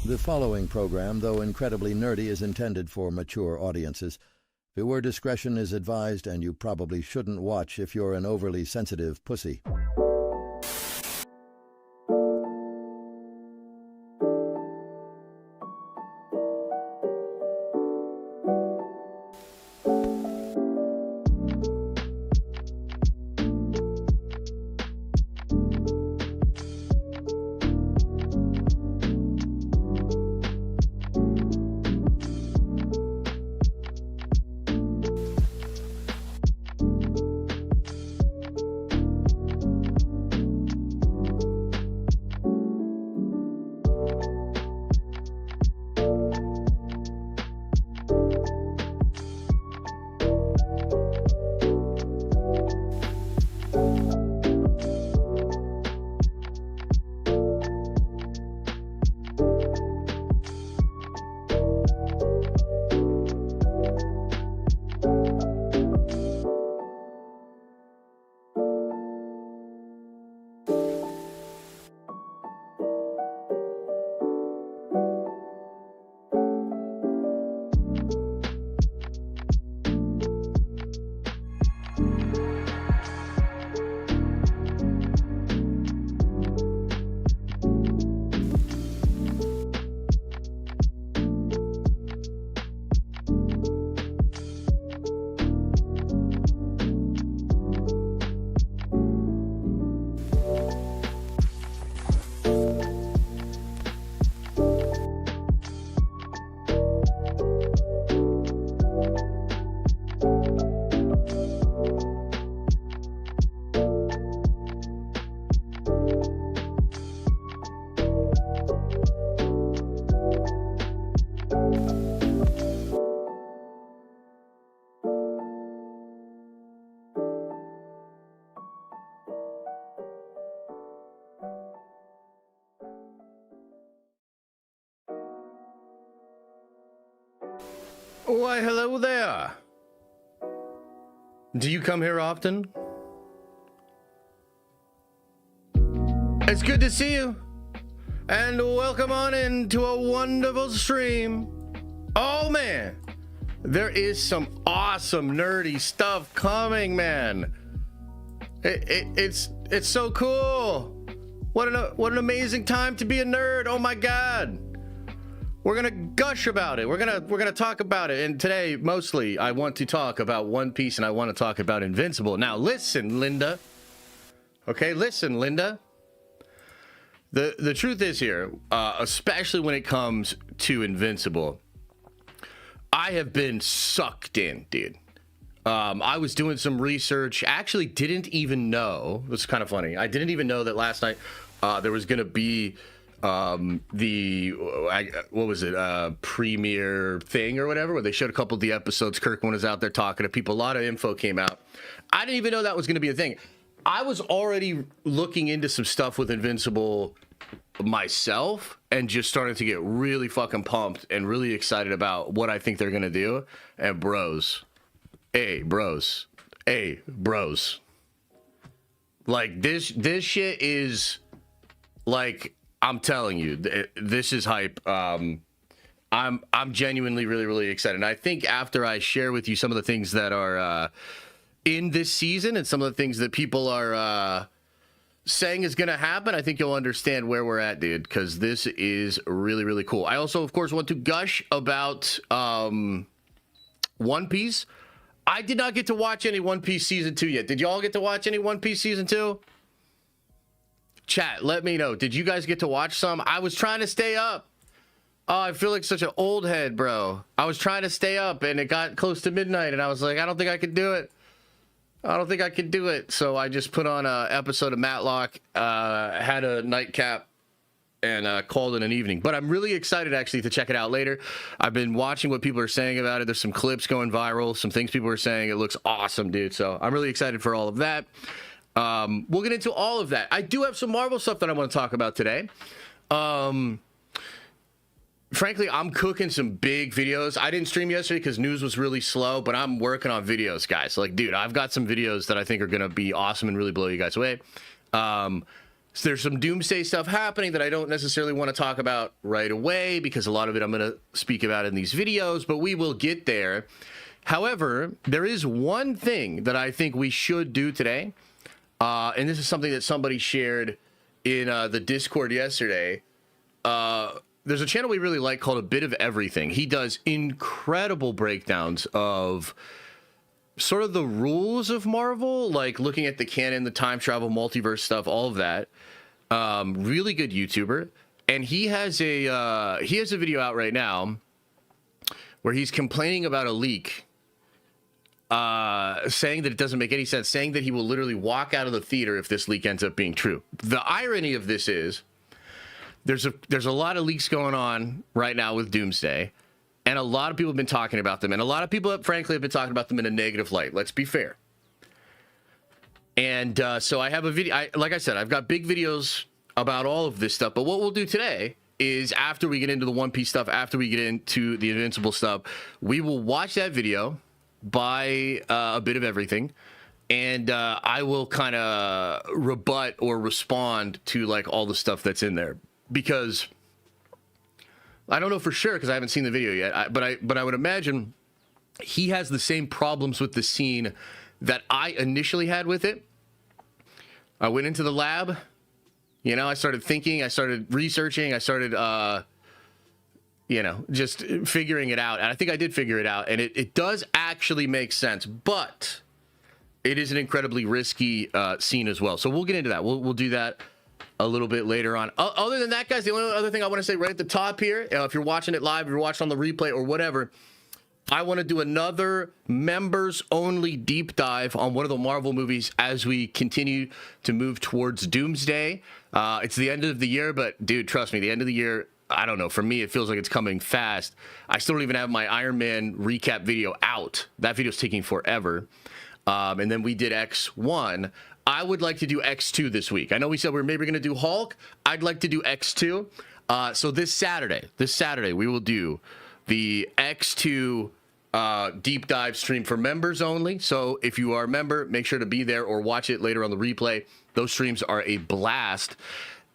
The following program, though incredibly nerdy, is intended for mature audiences. Viewer discretion is advised, and you probably shouldn't watch if you're an overly sensitive pussy. Why, hello there. Do you come here often? It's good to see you. And welcome on into a wonderful stream. Oh, man. There is some awesome nerdy stuff coming, man. It's so cool. What an amazing time to be a nerd. Oh, my God. We're gonna gush about it. We're gonna talk about it. And today, mostly, I want to talk about One Piece and I want to talk about Invincible. Now, listen, Linda. Okay, listen, Linda. The truth is here, especially when it comes to Invincible, I have been sucked in, dude. I was doing some research. Actually, didn't even know. It was kind of funny. I didn't even know that last night there was gonna be premiere thing or whatever, where they showed a couple of the episodes. Kirkman was out there talking to people. A lot of info came out. I didn't even know that was going to be a thing. I was already looking into some stuff with Invincible myself and just starting to get really fucking pumped and really excited about what I think they're going to do. And bros, like this shit is like, I'm telling you, this is hype. I'm genuinely really excited. And I think after I share with you some of the things that are in this season and some of the things that people are saying is going to happen, I think you'll understand where we're at, dude, because this is really cool. I also, of course, want to gush about One Piece. I did not get to watch any One Piece Season 2 yet. Did y'all get to watch any One Piece Season 2? Chat, let me know. Did you guys get to watch some? I was trying to stay up. Oh, I feel like such an old head, bro. I was trying to stay up, and it got close to midnight, and I was like, I don't think I could do it. So I just put on an episode of Matlock, had a nightcap, and called it an evening. But I'm really excited, actually, to check it out later. I've been watching what people are saying about it. There's some clips going viral, some things people are saying. It looks awesome, dude. So I'm really excited for all of that. We'll get into all of that. I do have some Marvel stuff that I want to talk about today. Frankly, I'm cooking some big videos. I didn't stream yesterday because news was really slow, but I'm working on videos, guys. Like, dude, I've got some videos that I think are going to be awesome and really blow you guys away. there's some Doomsday stuff happening that I don't necessarily want to talk about right away because a lot of it I'm going to speak about in these videos, but we will get there. However, there is one thing that I think we should do today, and this is something that somebody shared in the Discord yesterday. There's a channel we really like called A Bit of Everything. He does incredible breakdowns of sort of the rules of Marvel, like looking at the canon, the time travel, multiverse stuff, all of that. Really good YouTuber, and he has a video out right now where he's complaining about a leak, saying that it doesn't make any sense, saying that he will literally walk out of the theater if this leak ends up being true. The irony of this is there's a lot of leaks going on right now with Doomsday. And a lot of people have been talking about them. And a lot of people, frankly, have been talking about them in a negative light. Let's be fair. And so I have a video. Like I said, I've got big videos about all of this stuff. But what we'll do today is after we get into the One Piece stuff, after we get into the Invincible stuff, we will watch that video by A Bit of Everything. And I will kind of rebut or respond to like all the stuff that's in there. Because I don't know for sure because I haven't seen the video yet, but I would imagine he has the same problems with the scene that I initially had with it. I went into the lab, you know, I started thinking, I started researching, I started, just figuring it out. And I think I did figure it out, and it does actually make sense, but it is an incredibly risky scene as well. So we'll get into that. We'll do that a little bit later on. Other than that, guys, the only other thing I want to say right at the top here, if you're watching it live, if you're watching on the replay or whatever, I want to do another members-only deep dive on one of the Marvel movies as we continue to move towards Doomsday. It's the end of the year, but, dude, trust me, the end of the year, I don't know, for me, it feels like it's coming fast. I still don't even have my Iron Man recap video out. That video's taking forever. And then we did X1. I would like to do X2 this week. I know we said we're maybe going to do Hulk. I'd like to do X2. So this Saturday, we will do the X2 deep dive stream for members only. So if you are a member, make sure to be there or watch it later on the replay. Those streams are a blast.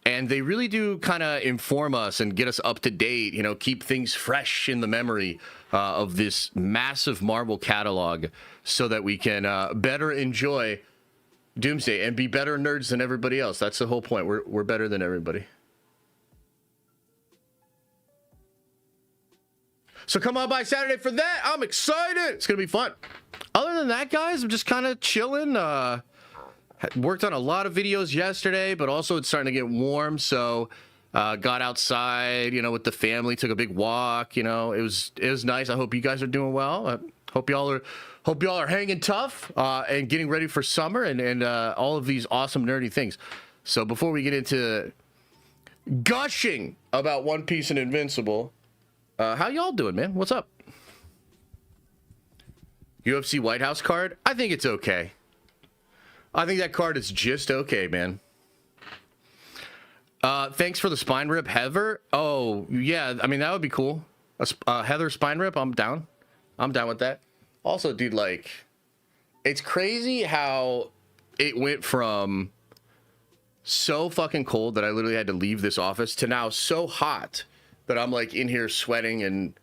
And they really do kind of inform us and get us up to date, you know, keep things fresh in the memory of this massive Marvel catalog so that we can better enjoy Doomsday and be better nerds than everybody else. That's the whole point. We're better than everybody. So come on by Saturday for that. I'm excited. It's going to be fun. Other than that, guys, I'm just kind of chilling. Worked on a lot of videos yesterday, but also it's starting to get warm. So got outside, you know, with the family, took a big walk. You know, it was nice. I hope you guys are doing well. I hope y'all are hanging tough and getting ready for summer and all of these awesome nerdy things. So before we get into gushing about One Piece and Invincible, how y'all doing, man? What's up? UFC White House card? I think it's okay. I think that card is just okay, man. Thanks for the spine rip, Heather. Oh, yeah, I mean, that would be cool. Heather spine rip, I'm down. I'm down with that. Also, dude, like, it's crazy how it went from so fucking cold that I literally had to leave this office to now so hot that I'm, like, in here sweating and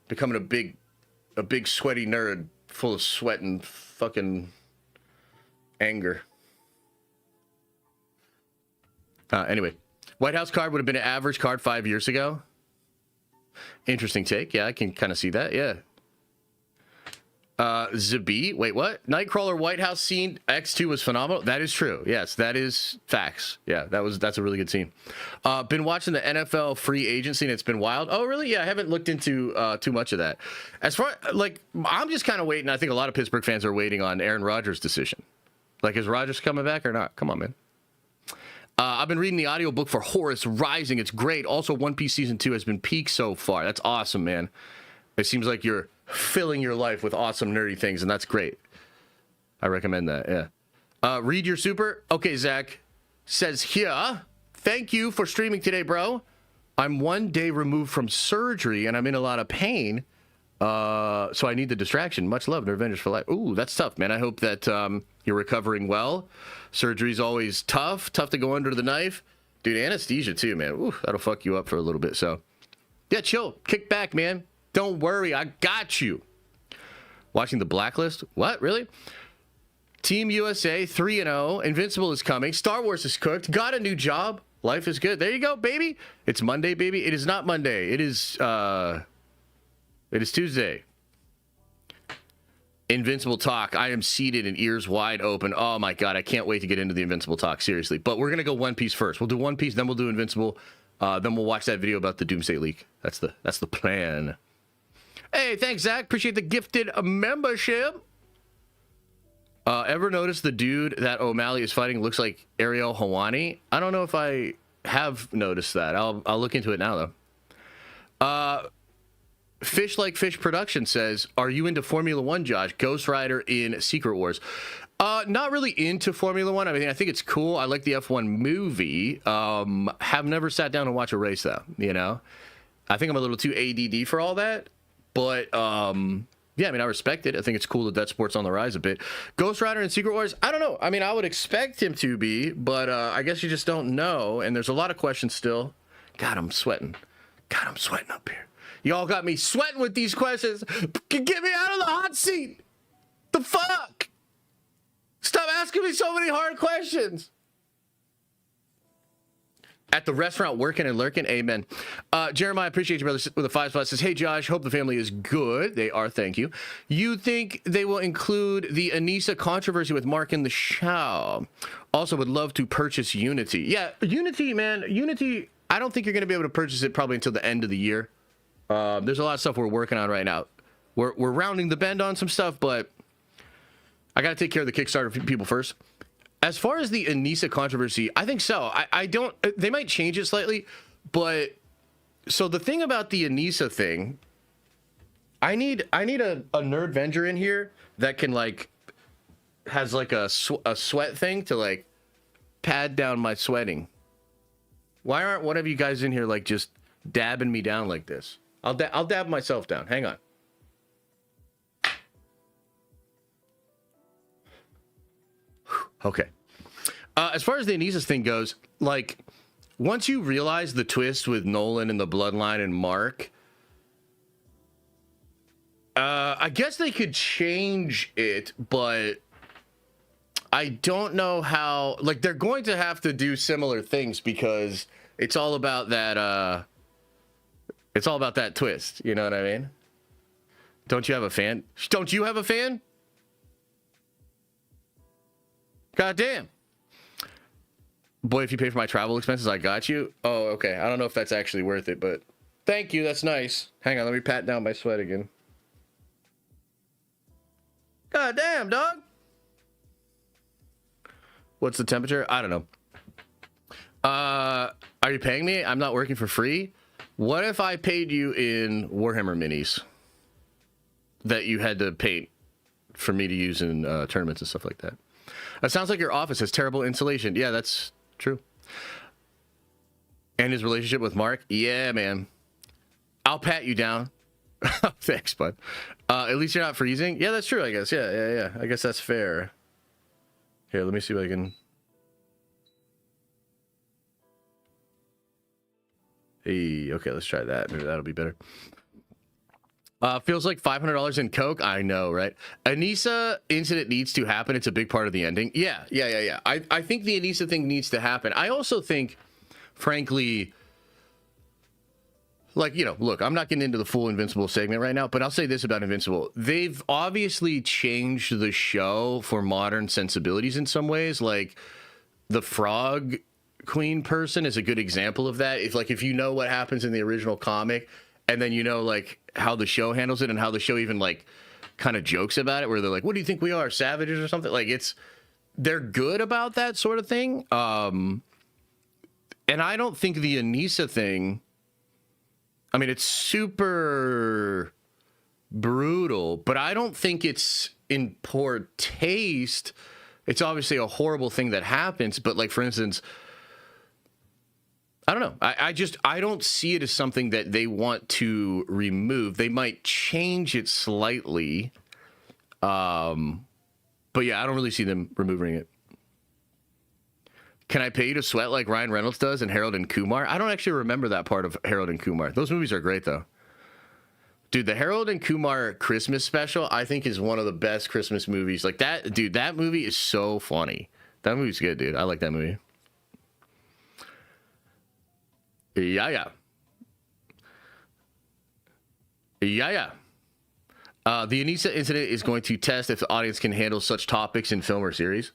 becoming a big sweaty nerd full of sweat and fucking anger. Anyway, White House card would have been an average card 5 years ago. Interesting take. Yeah, I can kind of see that. Yeah. Zabi, wait, what? Nightcrawler White House scene X2 was phenomenal. That is true. Yes, that is facts. Yeah, that's a really good scene. Been watching the NFL free agency and it's been wild. Oh, really? Yeah, I haven't looked into too much of that. As far like, I'm just kind of waiting. I think a lot of Pittsburgh fans are waiting on Aaron Rodgers' decision. Like, is Rodgers coming back or not? Come on, man. I've been reading the audiobook for Horus Rising. It's great. Also, One Piece Season 2 has been peak so far. That's awesome, man. It seems like you're filling your life with awesome nerdy things, and that's great. I recommend that, yeah. Read your super. Okay, Zach says here, thank you for streaming today, bro. I'm 1 day removed from surgery, and I'm in a lot of pain. So I need the distraction. Much love to Avengers for life. Ooh, that's tough, man. I hope that you're recovering well. Surgery's always tough to go under the knife. Dude, anesthesia too, man. Ooh, that'll fuck you up for a little bit. So, yeah, chill. Kick back, man. Don't worry. I got you. Watching The Blacklist? What? Really? Team USA 3-0. Invincible is coming. Star Wars is cooked. Got a new job. Life is good. There you go, baby. It's Monday, baby. It is not Monday. It is Tuesday. Invincible talk. I am seated and ears wide open. Oh my God, I can't wait to get into the Invincible talk, seriously. But we're gonna go One Piece first. We'll do One Piece, then we'll do Invincible, then we'll watch that video about the Doomsday leak. That's the plan. Hey, thanks, Zach. Appreciate the gifted membership. Ever notice the dude that O'Malley is fighting looks like Ariel Hawani? I don't know if I have noticed that. I'll look into it now though. Fish Like Fish Production says, are you into Formula One, Josh? Ghost Rider in Secret Wars. Not really into Formula One. I mean, I think it's cool. I like the F1 movie. Have never sat down and watched a race, though, you know? I think I'm a little too ADD for all that. But, yeah, I mean, I respect it. I think it's cool that sport's on the rise a bit. Ghost Rider in Secret Wars, I don't know. I mean, I would expect him to be, but I guess you just don't know. And there's a lot of questions still. God, I'm sweating. God, I'm sweating up here. Y'all got me sweating with these questions. Get me out of the hot seat. The fuck? Stop asking me so many hard questions. At the restaurant, working and lurking. Amen. Jeremiah, appreciate you, brother, with a 5 says, hey, Josh, hope the family is good. They are, thank you. You think they will include the Anissa controversy with Mark in the show? Also, would love to purchase Unity. Yeah, Unity, man. Unity, I don't think you're going to be able to purchase it probably until the end of the year. There's a lot of stuff we're working on right now. We're rounding the bend on some stuff, but I got to take care of the Kickstarter people first. As far as the Anissa controversy, I think so. I don't. They might change it slightly, but so the thing about the Anissa thing, I need a nerd Avenger in here that can like has like a sweat thing to like pad down my sweating. Why aren't one of you guys in here like just dabbing me down like this? I'll dab myself down. Hang on. Okay. As far as the Anissa's thing goes, like, once you realize the twist with Nolan and the Bloodline and Mark, I guess they could change it, but I don't know how. Like, they're going to have to do similar things because it's all about that. It's all about that twist. You know what I mean? Don't you have a fan? Don't you have a fan? God damn. Boy, if you pay for my travel expenses, I got you. Oh, okay. I don't know if that's actually worth it, but thank you. That's nice. Hang on. Let me pat down my sweat again. God damn, dog. What's the temperature? I don't know. Are you paying me? I'm not working for free. What if I paid you in Warhammer minis that you had to paint for me to use in tournaments and stuff like that? That sounds like your office has terrible insulation. Yeah, that's true. And his relationship with Mark? Yeah, man. I'll pat you down. Thanks, bud. At least you're not freezing. Yeah, that's true, I guess. Yeah. I guess that's fair. Here, let me see what I can... Hey, okay, let's try that. Maybe that'll be better. Feels like $500 in Coke. I know, right? Anissa incident needs to happen. It's a big part of the ending. Yeah. I think the Anissa thing needs to happen. I also think, frankly, like, you know, look, I'm not getting into the full Invincible segment right now, but I'll say this about Invincible. They've obviously changed the show for modern sensibilities in some ways. Like, the Frog Queen person is a good example of that. If you know what happens in the original comic, and then you know, like, how the show handles it and how the show even, like, kind of jokes about it, where they're like, what do you think we are, savages or something? Like, they're good about that sort of thing. And I don't think the Anissa thing, I mean, it's super brutal, but I don't think it's in poor taste. It's obviously a horrible thing that happens, but, like, for instance, I don't know. I don't see it as something that they want to remove. They might change it slightly. But yeah, I don't really see them removing it. Can I pay you to sweat like Ryan Reynolds does in Harold and Kumar? I don't actually remember that part of Harold and Kumar. Those movies are great, though. Dude, the Harold and Kumar Christmas special, I think, is one of the best Christmas movies. Like that, dude, that movie is so funny. That movie's good, dude. I like that movie. Yeah. The Anissa incident is going to test if the audience can handle such topics in film or series.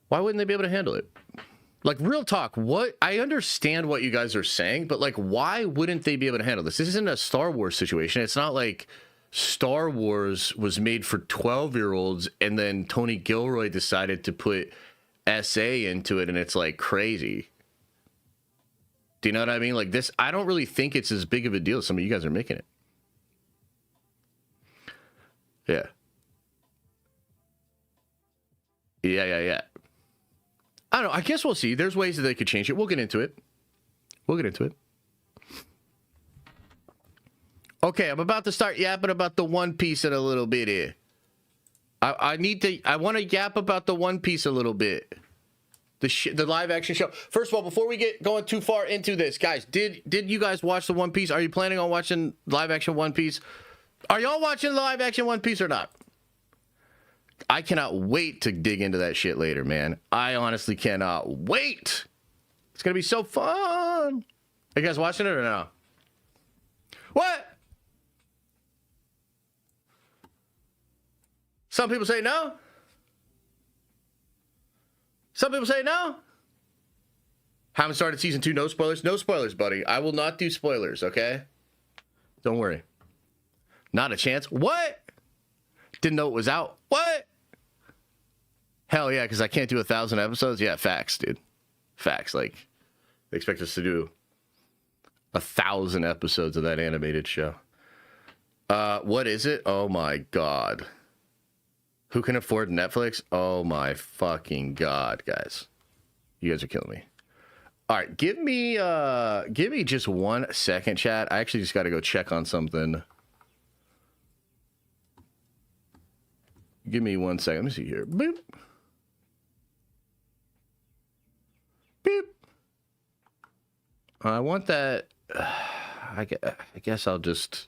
Why wouldn't they be able to handle it? Like, real talk, what? I understand what you guys are saying, but, like, why wouldn't they be able to handle this? This isn't a Star Wars situation. It's not like Star Wars was made for 12-year-olds and then Tony Gilroy decided to put SA into it and it's, like, crazy. Do you know what I mean? Like, this, I don't really think it's as big of a deal as some of you guys are making it. Yeah. I don't know. I guess we'll see. There's ways that they could change it. We'll get into it. Okay, I'm about to start yapping about the One Piece in a little bit here. I want to yap about the One Piece a little bit. The live action show. First of all, before we get going too far into this, guys, did you guys watch the One Piece? Are you planning on watching live action One Piece? Are y'all watching live action One Piece or not? I cannot wait to dig into that shit later, man. I honestly cannot wait. It's going to be so fun. Are you guys watching it or no? What? Some people say no. Some people say no. Haven't started season 2. No spoilers. No spoilers, buddy. I will not do spoilers, okay? Don't worry. Not a chance. What? Didn't know it was out. What? Hell yeah, because I can't do 1,000 episodes. Yeah, facts, dude. Facts. Like, they expect us to do 1,000 episodes of that animated show. What is it? Oh my God. Who can afford Netflix? Oh my fucking God, guys. You guys are killing me. All right, give me just 1 second, chat. I actually just got to go check on something. Give me 1 second. Let me see here. Boop. Boop. I want that. I guess I'll just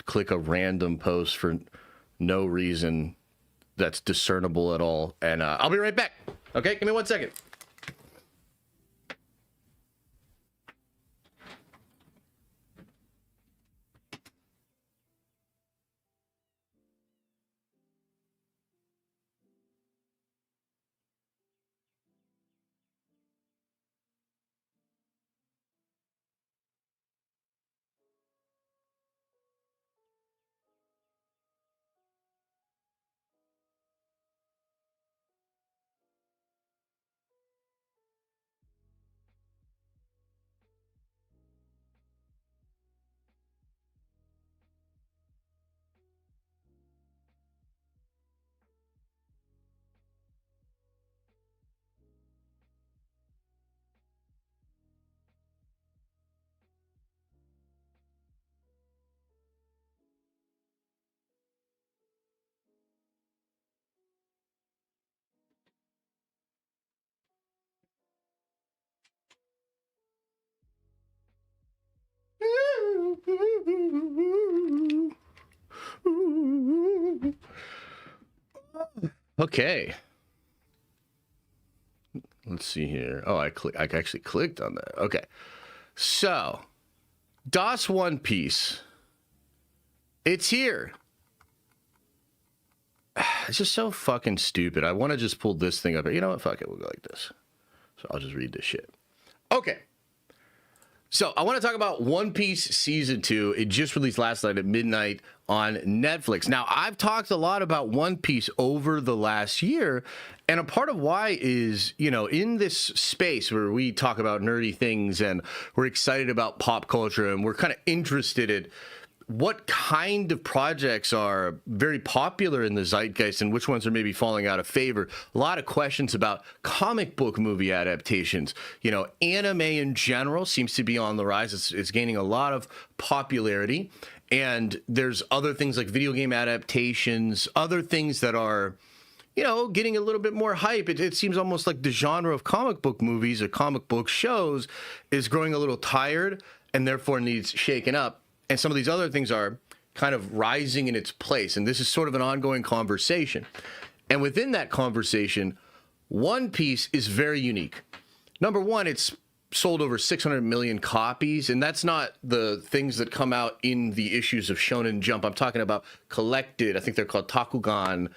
click a random post for no reason that's discernible at all. And I'll be right back. Okay, give me 1 second. Okay. Let's see here. Oh, I actually clicked on that. Okay. So, DOS One Piece. It's here. It's just so fucking stupid. I want to just pull this thing up. You know what? Fuck it. We'll go like this. So I'll just read this shit. Okay. So I want to talk about One Piece Season 2. It just released last night at midnight on Netflix. Now, I've talked a lot about One Piece over the last year, and a part of why is, you know, in this space where we talk about nerdy things and we're excited about pop culture and we're kind of interested in what kind of projects are very popular in the zeitgeist and which ones are maybe falling out of favor. A lot of questions about comic book movie adaptations. You know, anime in general seems to be on the rise. It's gaining a lot of popularity. And there's other things like video game adaptations, other things that are, you know, getting a little bit more hype. It seems almost like the genre of comic book movies or comic book shows is growing a little tired and therefore needs shaken up. And some of these other things are kind of rising in its place. And this is sort of an ongoing conversation. And within that conversation, One Piece is very unique. Number one, it's sold over 600 million copies. And that's not the things that come out in the issues of Shonen Jump. I'm talking about collected, I think they're called Takugan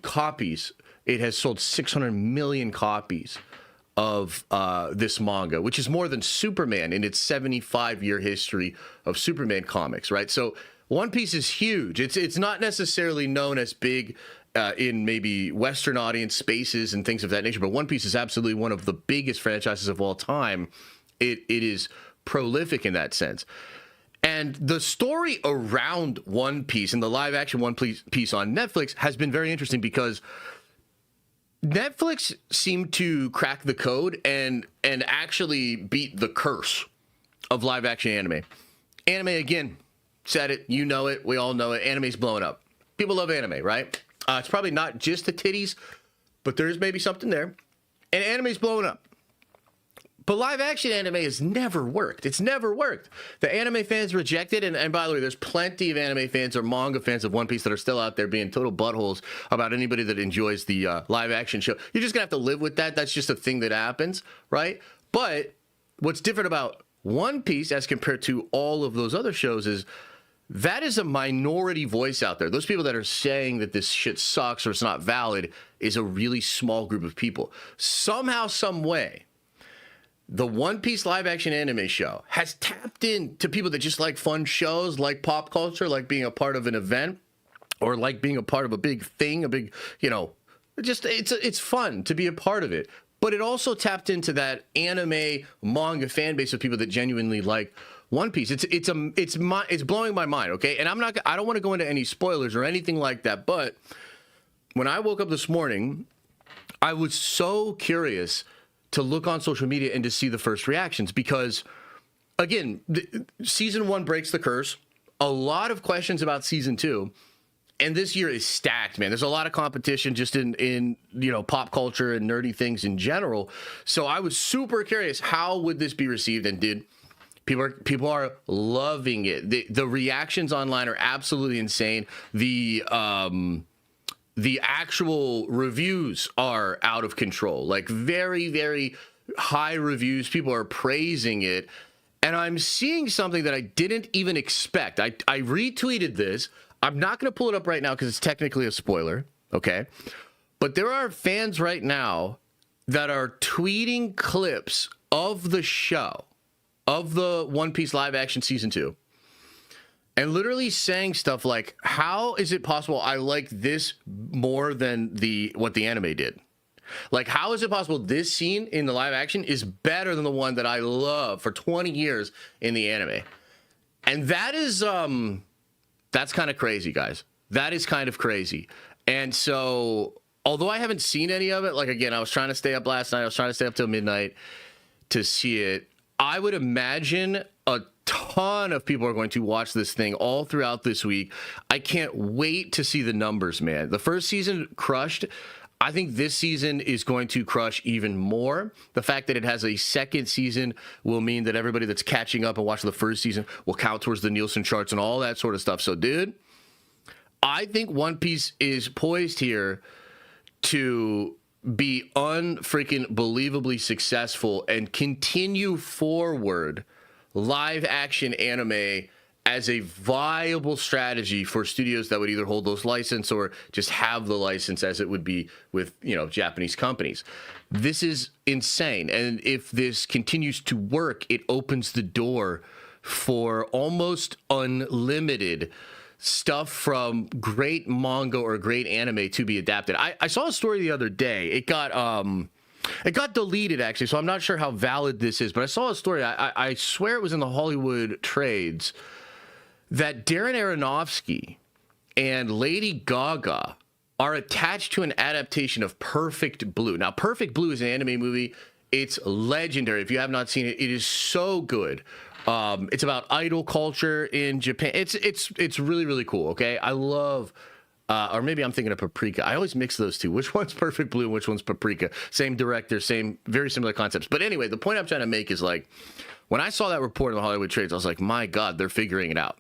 copies. It has sold 600 million copies of this manga, which is more than Superman in its 75-year history of Superman comics, right? So One Piece is huge. It's not necessarily known as big in maybe Western audience spaces and things of that nature, but One Piece is absolutely one of the biggest franchises of all time. It is prolific in that sense. And the story around One Piece and the live-action One Piece on Netflix has been very interesting because Netflix seemed to crack the code and actually beat the curse of live-action anime. Anime, again, said it, you know it, we all know it, anime's blowing up. People love anime, right? It's probably not just the titties, but there's maybe something there. And anime's blowing up. But live-action anime has never worked. It's never worked. The anime fans reject it, and by the way, there's plenty of anime fans or manga fans of One Piece that are still out there being total buttholes about anybody that enjoys the live-action show. You're just going to have to live with that. That's just a thing that happens, right? But what's different about One Piece as compared to all of those other shows is that is a minority voice out there. Those people that are saying that this shit sucks or it's not valid is a really small group of people. Somehow, some way, the One Piece live action anime show has tapped into people that just like fun shows, like pop culture, like being a part of an event, or like being a part of a big thing, a big, you know, just it's fun to be a part of it. But it also tapped into that anime manga fan base of people that genuinely like One Piece. It's blowing my mind, okay? And I don't want to go into any spoilers or anything like that, but when I woke up this morning, I was so curious to look on social media and to see the first reactions because, again, season 1 breaks the curse. A lot of questions about season 2, and this year is stacked, man. There's a lot of competition just in you know, pop culture and nerdy things in general. So I was super curious, how would this be received, and did people are loving it. The reactions online are absolutely insane. The actual reviews are out of control, like very, very high reviews. People are praising it. And I'm seeing something that I didn't even expect. I retweeted this. I'm not going to pull it up right now because it's technically a spoiler, okay? But there are fans right now that are tweeting clips of the show, of the One Piece live action season 2. And literally saying stuff like, how is it possible I like this more than what the anime did? Like, how is it possible this scene in the live action is better than the one that I love for 20 years in the anime? And that is, that's kind of crazy, guys. That is kind of crazy. And so, although I haven't seen any of it, like, again, I was trying to stay up last night. I was trying to stay up till midnight to see it. I would imagine a ton of people are going to watch this thing all throughout this week. I can't wait to see the numbers, man. The first season crushed. I think this season is going to crush even more. The fact that it has a second season will mean that everybody that's catching up and watching the first season will count towards the Nielsen charts and all that sort of stuff. So, dude, I think One Piece is poised here to be unfreaking believably successful and continue forward live action anime as a viable strategy for studios that would either hold those license or just have the license, as it would be with, you know, Japanese companies. This is insane. And if this continues to work, it opens the door for almost unlimited stuff from great manga or great anime to be adapted. I saw a story the other day. It got deleted, actually, so I'm not sure how valid this is, but I saw a story. I swear it was in the Hollywood trades that Darren Aronofsky and Lady Gaga are attached to an adaptation of Perfect Blue. Now, Perfect Blue is an anime movie. It's legendary. If you have not seen it, it is so good. It's about idol culture in Japan. It's really, really cool, okay? I love... or maybe I'm thinking of Paprika. I always mix those two. Which one's Perfect Blue and which one's Paprika? Same director, same, very similar concepts. But anyway, the point I'm trying to make is, like, when I saw that report in the Hollywood Trades, I was like, my God, they're figuring it out.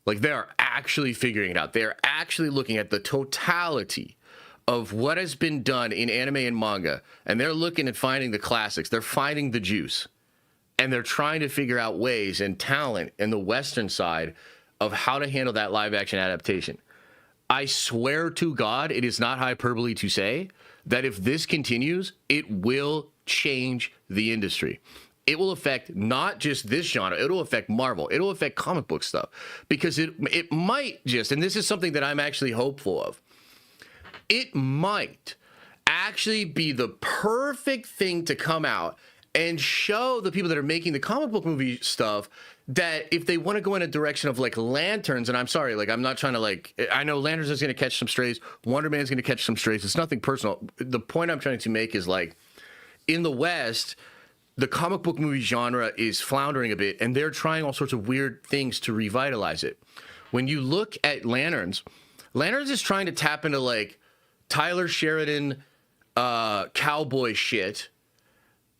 Like, they are actually figuring it out. They're actually looking at the totality of what has been done in anime and manga, and they're looking at finding the classics. They're finding the juice, and they're trying to figure out ways and talent in the Western side of how to handle that live-action adaptation. I swear to God, it is not hyperbole to say that if this continues, it will change the industry. It will affect not just this genre. It'll affect Marvel. It'll affect comic book stuff, because it might just, and this is something that I'm actually hopeful of, it might actually be the perfect thing to come out and show the people that are making the comic book movie stuff that if they want to go in a direction of, like, Lanterns, and I'm sorry, like, I'm not trying to, like, I know Lanterns is going to catch some strays, Wonder Man's going to catch some strays. It's nothing personal. The point I'm trying to make is, like, in the West, the comic book movie genre is floundering a bit, and they're trying all sorts of weird things to revitalize it. When you look at Lanterns is trying to tap into, like, Tyler Sheridan cowboy shit,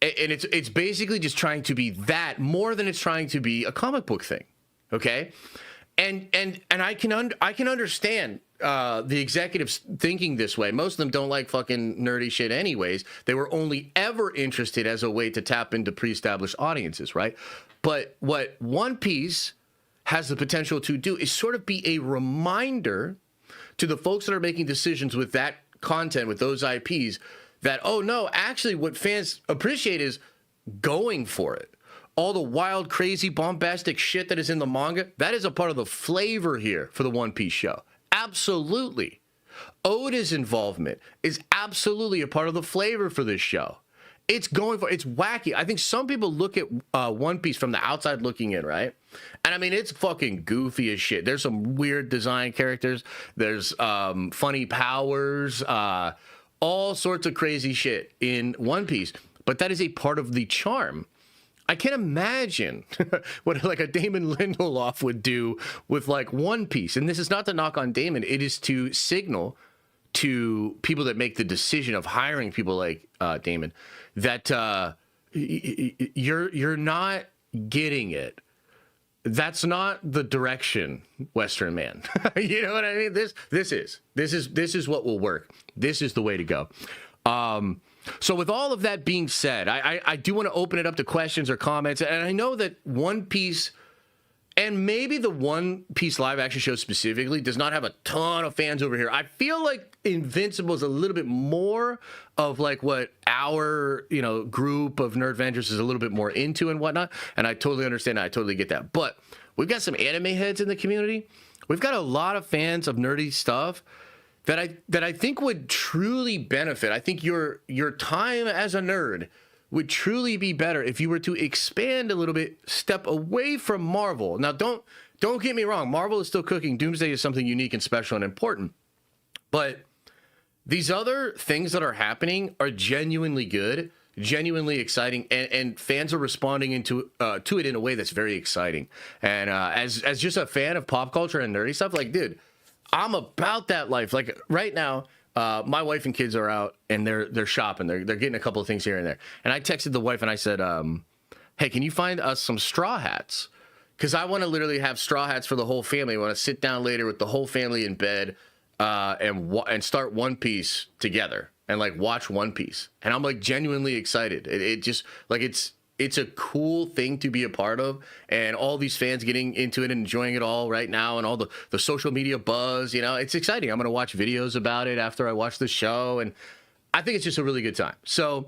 and it's basically just trying to be that more than it's trying to be a comic book thing, okay? And I can understand the executives thinking this way. Most of them don't like fucking nerdy shit anyways. They were only ever interested as a way to tap into pre-established audiences, right? But what One Piece has the potential to do is sort of be a reminder to the folks that are making decisions with that content, with those IPs, that, oh no, actually what fans appreciate is going for it. All the wild, crazy, bombastic shit that is in the manga, that is a part of the flavor here for the One Piece show. Absolutely. Oda's involvement is absolutely a part of the flavor for this show. It's wacky. I think some people look at One Piece from the outside looking in, right? And I mean, it's fucking goofy as shit. There's some weird design characters. There's funny powers, all sorts of crazy shit in One Piece. But that is a part of the charm. I can't imagine what, like, a Damon Lindelof would do with, like, One Piece. And this is not to knock on Damon. It is to signal to people that make the decision of hiring people like Damon that you're not getting it. That's not the direction, Western man. You know what I mean? This is what will work. This is the way to go. So with all of that being said, I do want to open it up to questions or comments. And I know that One Piece, and maybe the One Piece live action show specifically, does not have a ton of fans over here. I feel like Invincible is a little bit more of, like, what our, group of Nerdvengers is a little bit more into and whatnot. And I totally understand that. I totally get that. But we've got some anime heads in the community. We've got a lot of fans of nerdy stuff that I think would truly benefit. I think your time as a nerd would truly be better if you were to expand a little bit, step away from Marvel. Now, don't get me wrong. Marvel is still cooking. Doomsday is something unique and special and important. But these other things that are happening are genuinely good, genuinely exciting, and fans are responding to it in a way that's very exciting. And as just a fan of pop culture and nerdy stuff, like, dude, I'm about that life. Like, right now, my wife and kids are out and they're shopping. They're getting a couple of things here and there. And I texted the wife and I said, hey, can you find us some straw hats? Because I want to literally have straw hats for the whole family. I want to sit down later with the whole family in bed and start One Piece together and, like, watch One Piece. And I'm, like, genuinely excited. It just, like, it's a cool thing to be a part of, and all these fans getting into it and enjoying it all right now, and all the social media buzz, it's exciting. I'm going to watch videos about it after I watch the show, and I think it's just a really good time. So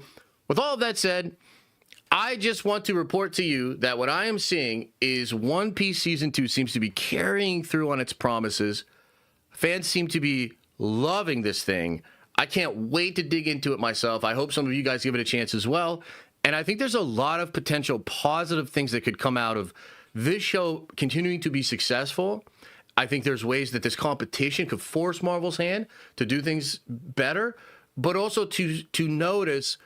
with all of that said, I just want to report to you that what I am seeing is One Piece Season 2 seems to be carrying through on its promises. Fans seem to be loving this thing. I can't wait to dig into it myself. I hope some of you guys give it a chance as well. And I think there's a lot of potential positive things that could come out of this show continuing to be successful, I think there's ways that this competition could force Marvel's hand to do things better, but also to notice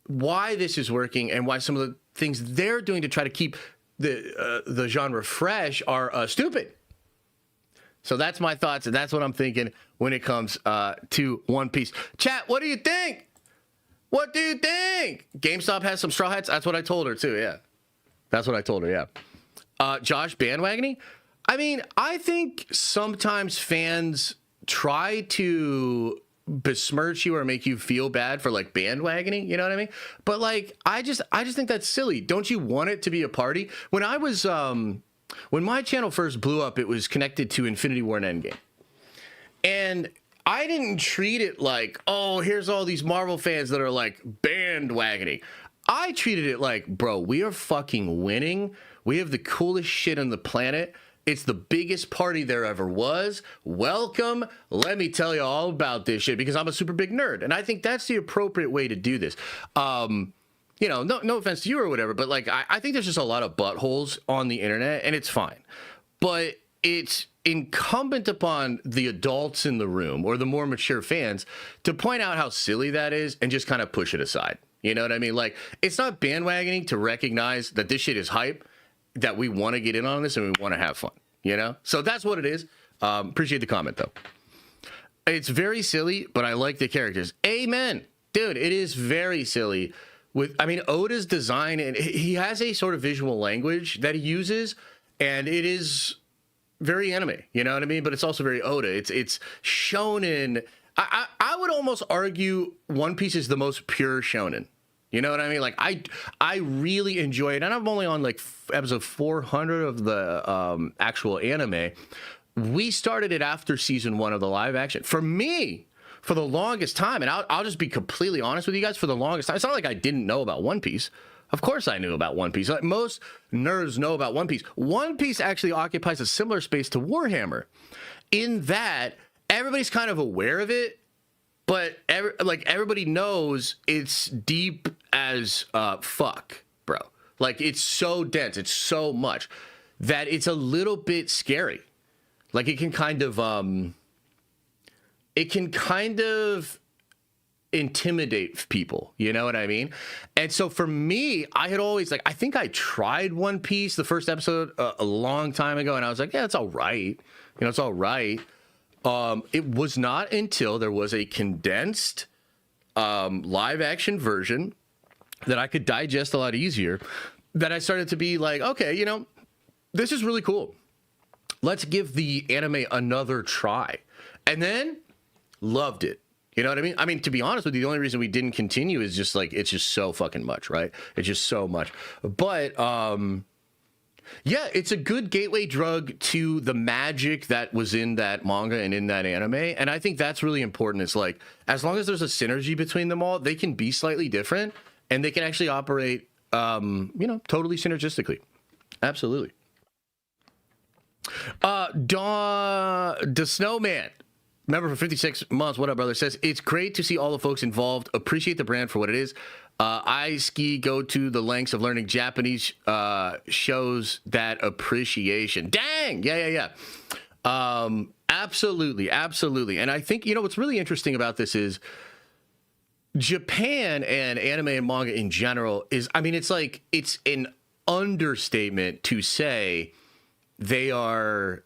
why this is working and why some of the things they're doing to try to keep the genre fresh are stupid. So that's my thoughts, and that's what I'm thinking when it comes to One Piece. Chat, what do you think? What do you think? GameStop has some straw hats? That's what I told her, too, yeah. That's what I told her, yeah. Josh bandwagoning? I mean, I think sometimes fans try to besmirch you or make you feel bad for, like, bandwagoning, you know what I mean? But, like, I just think that's silly. Don't you want it to be a party? When I was... When my channel first blew up, it was connected to Infinity War and Endgame. And I didn't treat it like, oh, here's all these Marvel fans that are like bandwagoning. I treated it like, bro, we are fucking winning. We have the coolest shit on the planet. It's the biggest party there ever was. Welcome. Let me tell you all about this shit because I'm a super big nerd. And I think that's the appropriate way to do this. You know, no offense to you or whatever, but like I think there's just a lot of buttholes on the internet, and it's fine. But it's incumbent upon the adults in the room or the more mature fans to point out how silly that is and just kind of push it aside. You know what I mean? Like, it's not bandwagoning to recognize that this shit is hype, that we want to get in on this and we want to have fun, you know? So that's what it is. Appreciate the comment, though. It's very silly, but I like the characters. Amen. Dude, it is very silly. Oda's design, and he has a sort of visual language that he uses, and it is very anime, you know what I mean? But it's also very Oda. It's shonen. I would almost argue One Piece is the most pure shonen. You know what I mean? Like, I really enjoy it, and I'm only on like episode 400 of the actual anime. We started it after season 1 of the live action. For me, for the longest time, and I'll just be completely honest with you guys, for the longest time, it's not like I didn't know about One Piece. Of course I knew about One Piece. Like, most nerds know about One Piece. One Piece actually occupies a similar space to Warhammer in that everybody's kind of aware of it, but everybody knows it's deep as fuck, bro. Like, it's so dense, it's so much that it's a little bit scary. Like, it can kind of intimidate people, you know what I mean? And so for me, I had always, like, I think I tried One Piece, the first episode, a long time ago, and I was like, yeah, it's all right. You know, it's all right. It was not until there was a condensed live action version that I could digest a lot easier that I started to be like, okay, you know, this is really cool. Let's give the anime another try. And then loved it. You know what I mean? I mean, to be honest with you, the only reason we didn't continue is just like, it's just so fucking much, right? It's just so much. But yeah, it's a good gateway drug to the magic that was in that manga and in that anime. And I think that's really important. It's like, as long as there's a synergy between them all, they can be slightly different and they can actually operate, you know, totally synergistically. Absolutely. The Snowman, member for 56 months, what up, brother, says, it's great to see all the folks involved. Appreciate the brand for what it is. I go to the lengths of learning Japanese, shows that appreciation. Dang! Yeah. Absolutely. And I think, you know, what's really interesting about this is Japan and anime and manga in general is, I mean, it's like, it's an understatement to say they are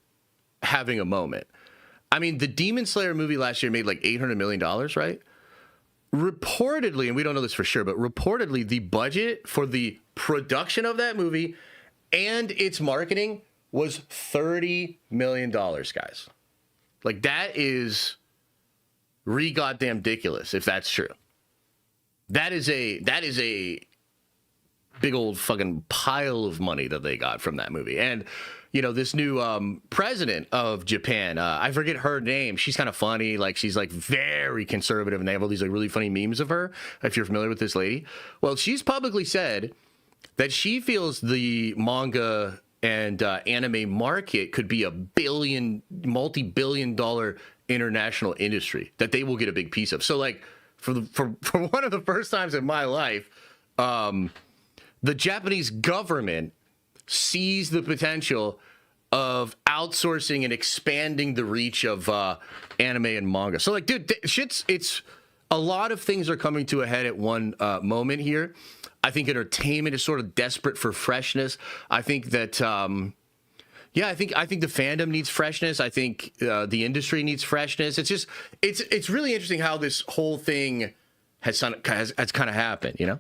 having a moment. I mean, the Demon Slayer movie last year made like $800 million, right? Reportedly, and we don't know this for sure, but reportedly the budget for the production of that movie and its marketing was $30 million, guys. Like, that is goddamn ridiculous if that's true. That is a big old fucking pile of money that they got from that movie. And, you know, this new president of Japan, I forget her name. She's kind of funny. Like, she's like very conservative, and they have all these like really funny memes of her, if you're familiar with this lady. Well, she's publicly said that she feels the manga and anime market could be a multi-billion dollar international industry that they will get a big piece of. So, like, for one of the first times in my life, the Japanese government sees the potential of outsourcing and expanding the reach of anime and manga. So, like, dude, it's a lot of things are coming to a head at one moment here. I think entertainment is sort of desperate for freshness. I think that, I think the fandom needs freshness. I think the industry needs freshness. It's really interesting how this whole thing has kind of happened, you know?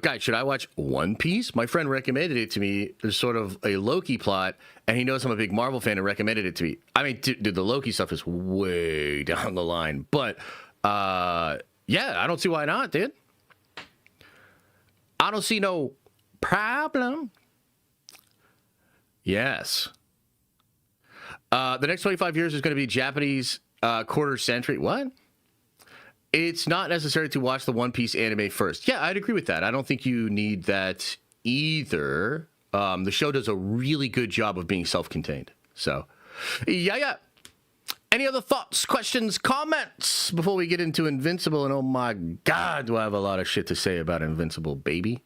Guys, should I watch One Piece? My friend recommended it to me. There's sort of a Loki plot, and he knows I'm a big Marvel fan and recommended it to me. I mean, dude, the Loki stuff is way down the line. But, I don't see why not, dude. I don't see no problem. Yes. The next 25 years is going to be Japanese quarter century. What? It's not necessary to watch the One Piece anime first. Yeah, I'd agree with that. I don't think you need that either. The show does a really good job of being self-contained. So, yeah. Any other thoughts, questions, comments before we get into Invincible? And oh my God, do I have a lot of shit to say about Invincible, baby.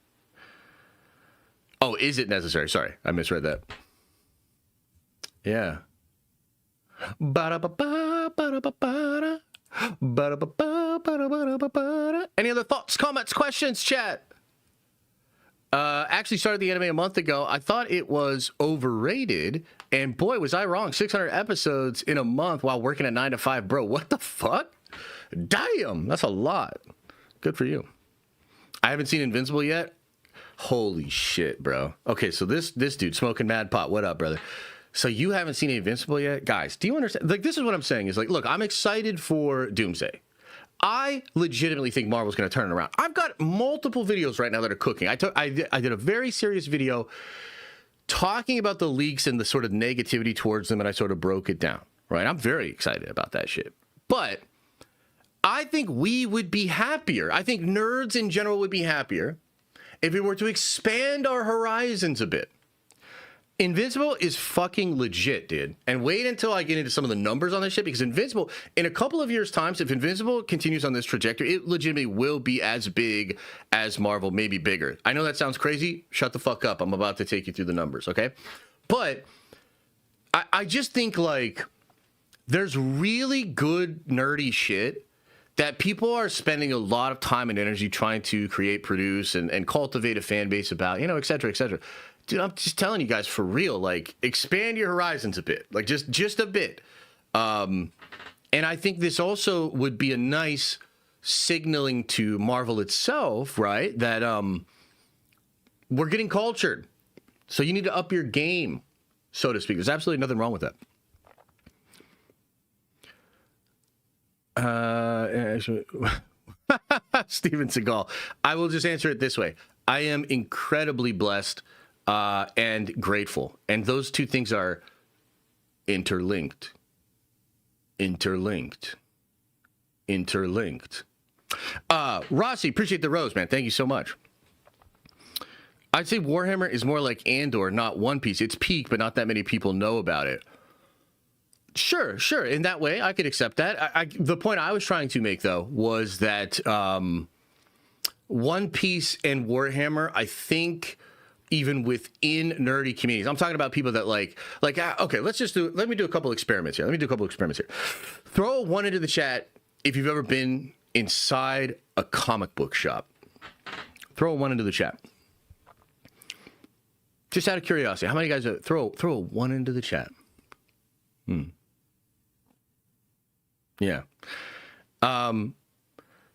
Oh, is it necessary? Sorry, I misread that. Yeah. Any other thoughts, comments, questions, chat? Actually started the anime a month ago. I thought it was overrated, and boy, was I wrong. 600 episodes in a month while working at 9 to 5, bro. What the fuck? Damn, that's a lot. Good for you. I haven't seen Invincible yet. Holy shit, bro. Okay, so this dude smoking mad pot. What up, brother? So you haven't seen Invincible yet? Guys, do you understand? Like, this is what I'm saying is, like, look, I'm excited for Doomsday. I legitimately think Marvel's going to turn it around. I've got multiple videos right now that are cooking. I did a very serious video talking about the leaks and the sort of negativity towards them, and I sort of broke it down, right? I'm very excited about that shit. But I think we would be happier. I think nerds in general would be happier if we were to expand our horizons a bit. Invincible is fucking legit, dude. And wait until I get into some of the numbers on this shit, because Invincible, in a couple of years' time, if Invincible continues on this trajectory, it legitimately will be as big as Marvel, maybe bigger. I know that sounds crazy. Shut the fuck up. I'm about to take you through the numbers, okay? But I just think, like, there's really good nerdy shit that people are spending a lot of time and energy trying to create, produce, and cultivate a fan base about, you know, et cetera, et cetera. Dude, I'm just telling you guys for real, like, expand your horizons a bit, like just a bit. And I think this also would be a nice signaling to Marvel itself, right? That we're getting cultured. So you need to up your game, so to speak. There's absolutely nothing wrong with that. Steven Seagal. I will just answer it this way. I am incredibly blessed and grateful. And those two things are interlinked. Rossi, appreciate the rose, man. Thank you so much. I'd say Warhammer is more like Andor, not One Piece. It's peak, but not that many people know about it. Sure. In that way, I could accept that. The point I was trying to make, though, was that One Piece and Warhammer, I think, even within nerdy communities, I'm talking about people that okay, let me do a couple experiments here. Throw a 1 into the chat if you've ever been inside a comic book shop. Throw a 1 into the chat. Just out of curiosity, how many guys throw a 1 into the chat? Yeah.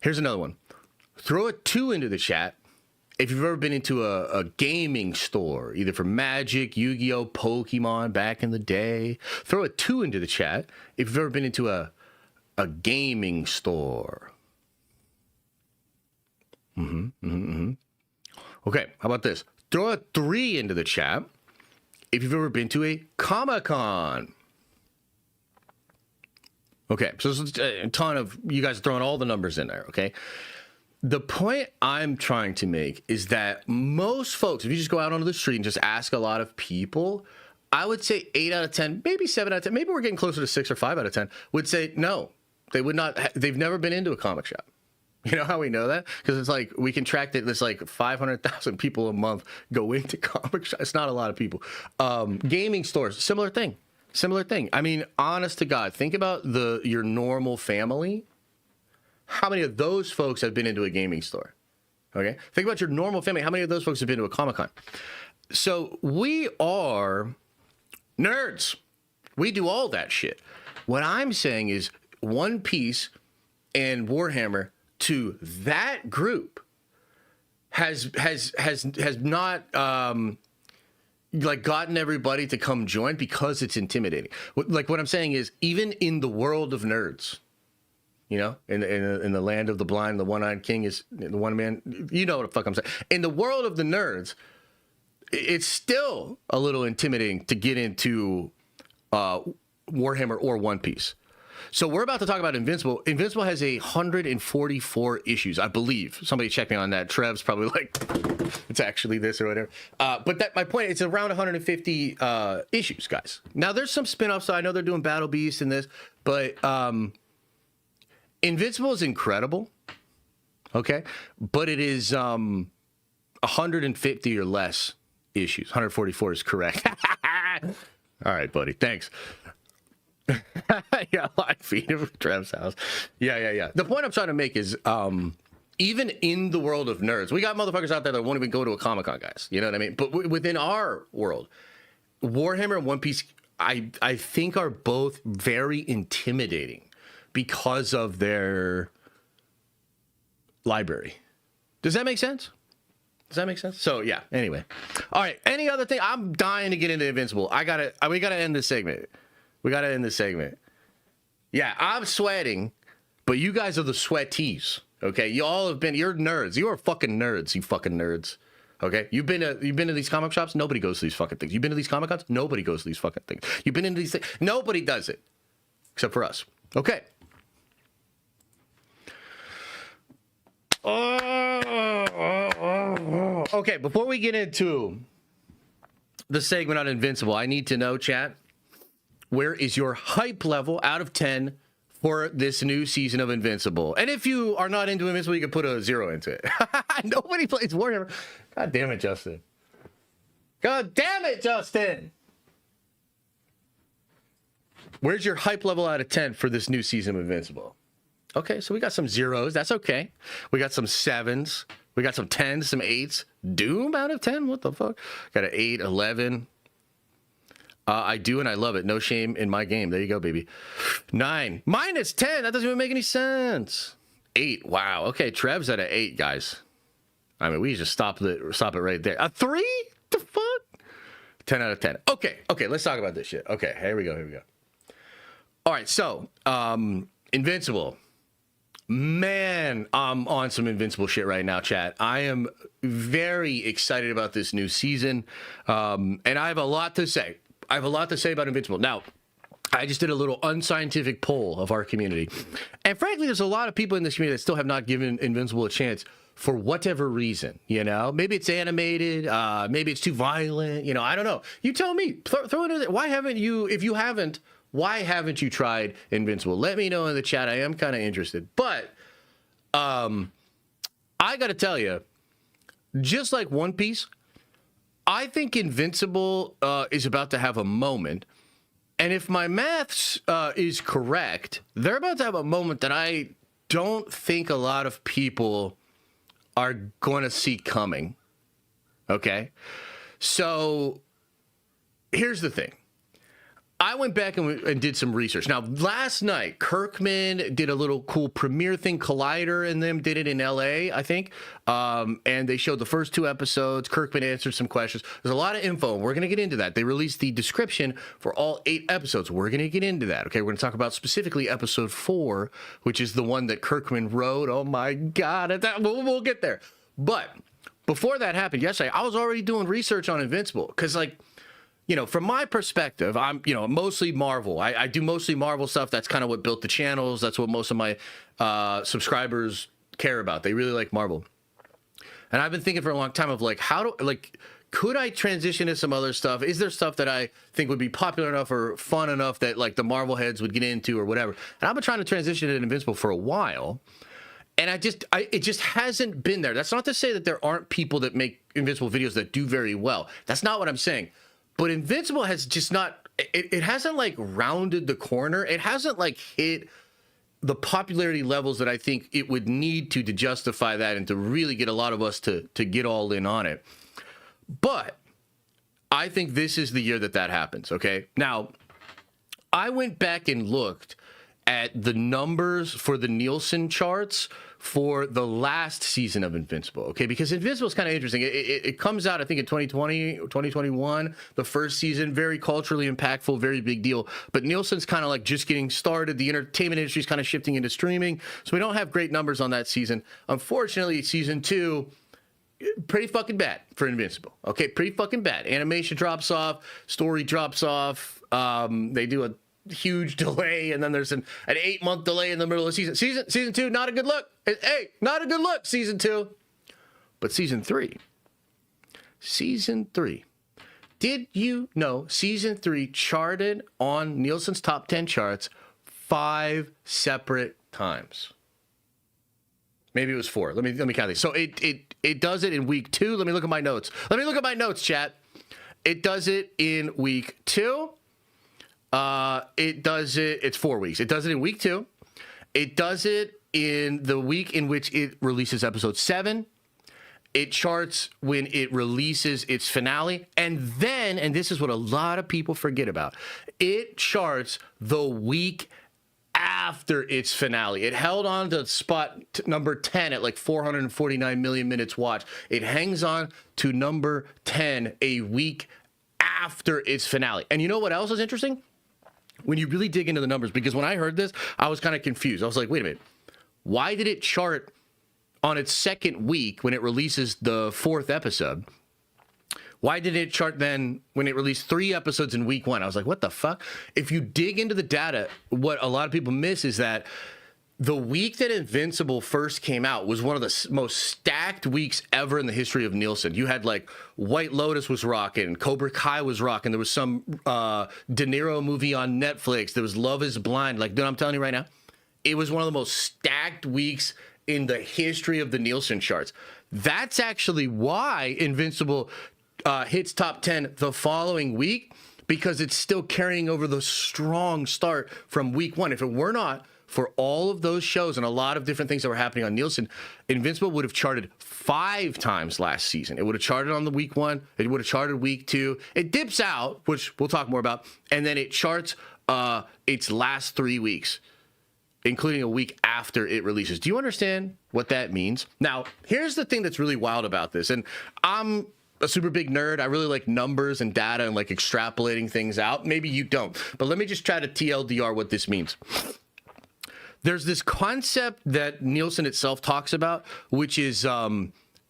Here's another one. Throw a 2 into the chat if you've ever been into a gaming store, either for Magic, Yu-Gi-Oh, Pokemon back in the day. Throw a 2 into the chat if you've ever been into a gaming store. Okay, how about this? Throw a 3 into the chat if you've ever been to a Comic-Con. Okay, so there's a ton of you guys throwing all the numbers in there, okay? The point I'm trying to make is that most folks, if you just go out onto the street and just ask a lot of people, I would say 8 out of 10, maybe 7 out of 10, maybe we're getting closer to 6 or 5 out of 10, would say no. They would not, they've never been into a comic shop. You know how we know that? Because it's like we can track that there's like 500,000 people a month go into comic shops. It's not a lot of people. Gaming stores, similar thing. I mean, honest to God, think about your normal family. How many of those folks have been into a gaming store? Okay, think about your normal family. How many of those folks have been to a Comic-Con? So we are nerds. We do all that shit. What I'm saying is One Piece and Warhammer to that group has not like gotten everybody to come join because it's intimidating. Like what I'm saying is even in the world of nerds, you know, in the land of the blind, the one-eyed king is the one man. You know what the fuck I'm saying. In the world of the nerds, it's still a little intimidating to get into Warhammer or One Piece. So we're about to talk about Invincible. Invincible has 144 issues, I believe. Somebody check me on that. Trev's probably like, it's actually this or whatever. But my point, it's around 150 issues, guys. Now, there's some spin-offs. So I know they're doing Battle Beast and this, but Invincible is incredible, okay? But it is 150 or less issues. 144 is correct. All right, buddy. Thanks. Yeah, live feed of Trev's house. Yeah. The point I'm trying to make is, even in the world of nerds, we got motherfuckers out there that won't even go to a Comic-Con, guys. You know what I mean? But within our world, Warhammer and One Piece, I think are both very intimidating because of their library. Does that make sense? So yeah. Anyway, all right. Any other thing? I'm dying to get into Invincible. We gotta end this segment. Yeah, I'm sweating, but you guys are the sweaties. Okay, you all have been. You're nerds. You are fucking nerds. You fucking nerds. Okay, you've been to these comic shops. Nobody goes to these fucking things. You've been to these Comic Cons. Nobody goes to these fucking things. You've been into these things. Nobody does it, except for us. Okay. Okay, before we get into the segment on Invincible, I need to know, chat, where is your hype level out of 10 for this new season of Invincible? And if you are not into Invincible, you can put a 0 into it. Nobody plays Warhammer. God damn it, Justin. Where's your hype level out of 10 for this new season of Invincible? Okay, so we got some 0s. That's okay. We got some 7s. We got some 10s, some 8s. Doom out of 10? What the fuck? Got an 8, 11. I do, and I love it. No shame in my game. There you go, baby. 9. Minus 10. That doesn't even make any sense. 8. Wow. Okay, Trev's at an 8, guys. I mean, we just stop it right there. A 3? The fuck? 10 out of 10. Okay, let's talk about this shit. Okay, here we go. All right, so, Invincible. Man, I'm on some Invincible shit right now, chat. I am very excited about this new season, and I have a lot to say. About Invincible. Now, I just did a little unscientific poll of our community. And frankly, there's a lot of people in this community that still have not given Invincible a chance for whatever reason, you know? Maybe it's animated, maybe it's too violent, you know, I don't know. You tell me, throw it in there. Why haven't you tried Invincible? Let me know in the chat. I am kind of interested. But I got to tell you, just like One Piece, I think Invincible is about to have a moment. And if my maths is correct, they're about to have a moment that I don't think a lot of people are going to see coming. Okay? So here's the thing. I went back and did some research. Now, last night, Kirkman did a little cool premiere thing. Collider and them did it in LA, I think. And they showed the first 2 episodes. Kirkman answered some questions. There's a lot of info. We're going to get into that. They released the description for all 8 episodes. We're going to get into that. Okay, we're going to talk about specifically episode 4, which is the one that Kirkman wrote. Oh, my God. We'll get there. But before that happened yesterday, I was already doing research on Invincible because, like, you know, from my perspective, I'm, you know, mostly Marvel. I do mostly Marvel stuff. That's kind of what built the channels. That's what most of my subscribers care about. They really like Marvel. And I've been thinking for a long time of like, could I transition to some other stuff? Is there stuff that I think would be popular enough or fun enough that like the Marvel heads would get into or whatever? And I've been trying to transition to Invincible for a while. And it just hasn't been there. That's not to say that there aren't people that make Invincible videos that do very well. That's not what I'm saying. But Invincible has just not, it hasn't like rounded the corner. It hasn't like hit the popularity levels that I think it would need to justify that and to really get a lot of us to get all in on it. But I think this is the year that happens, okay? Now, I went back and looked at the numbers for the Nielsen charts for the last season of Invincible, okay? Because Invincible is kind of interesting. It comes out, I think, in 2020 or 2021, the first season, very culturally impactful, very big deal. But Nielsen's kind of like just getting started. The entertainment industry is kind of shifting into streaming. So we don't have great numbers on that season. Unfortunately, season 2, pretty fucking bad for Invincible, okay? Pretty fucking bad. Animation drops off, story drops off. They do a huge delay, and then there's an 8-month delay in the middle of the season. Season 2, not a good look. Hey, not a good look, season 2. But season 3. Did you know season 3 charted on Nielsen's top 10 charts 5 separate times? Maybe it was 4. Let me count these. So it does it in week 2. Let me look at my notes. Chat. It does it in week 2. It's 4 weeks. It does it in week 2. It does it in the week in which it releases episode 7. It charts when it releases its finale. And then, and this is what a lot of people forget about, it charts the week after its finale. It held on to spot number 10 at like 449 million minutes watched. It hangs on to number 10 a week after its finale. And you know what else is interesting? When you really dig into the numbers, because when I heard this, I was kind of confused. I was like, wait a minute. Why did it chart on its second week when it releases the 4th episode? Why did it chart then when it released 3 episodes in week 1? I was like, what the fuck? If you dig into the data, what a lot of people miss is that the week that Invincible first came out was one of the most stacked weeks ever in the history of Nielsen. You had like White Lotus was rocking, Cobra Kai was rocking. There was some De Niro movie on Netflix. There was Love is Blind. Like, dude, I'm telling you right now, it was one of the most stacked weeks in the history of the Nielsen charts. That's actually why Invincible hits top 10 the following week, because it's still carrying over the strong start from week 1. If it were not for all of those shows and a lot of different things that were happening on Nielsen, Invincible would have charted 5 times last season. It would have charted on the week 1. It would have charted week 2. It dips out, which we'll talk more about, and then it charts its last 3 weeks, including a week after it releases. Do you understand what that means? Now, here's the thing that's really wild about this, and I'm a super big nerd. I really like numbers and data and like extrapolating things out. Maybe you don't, but let me just try to TLDR what this means. There's this concept that Nielsen itself talks about, which is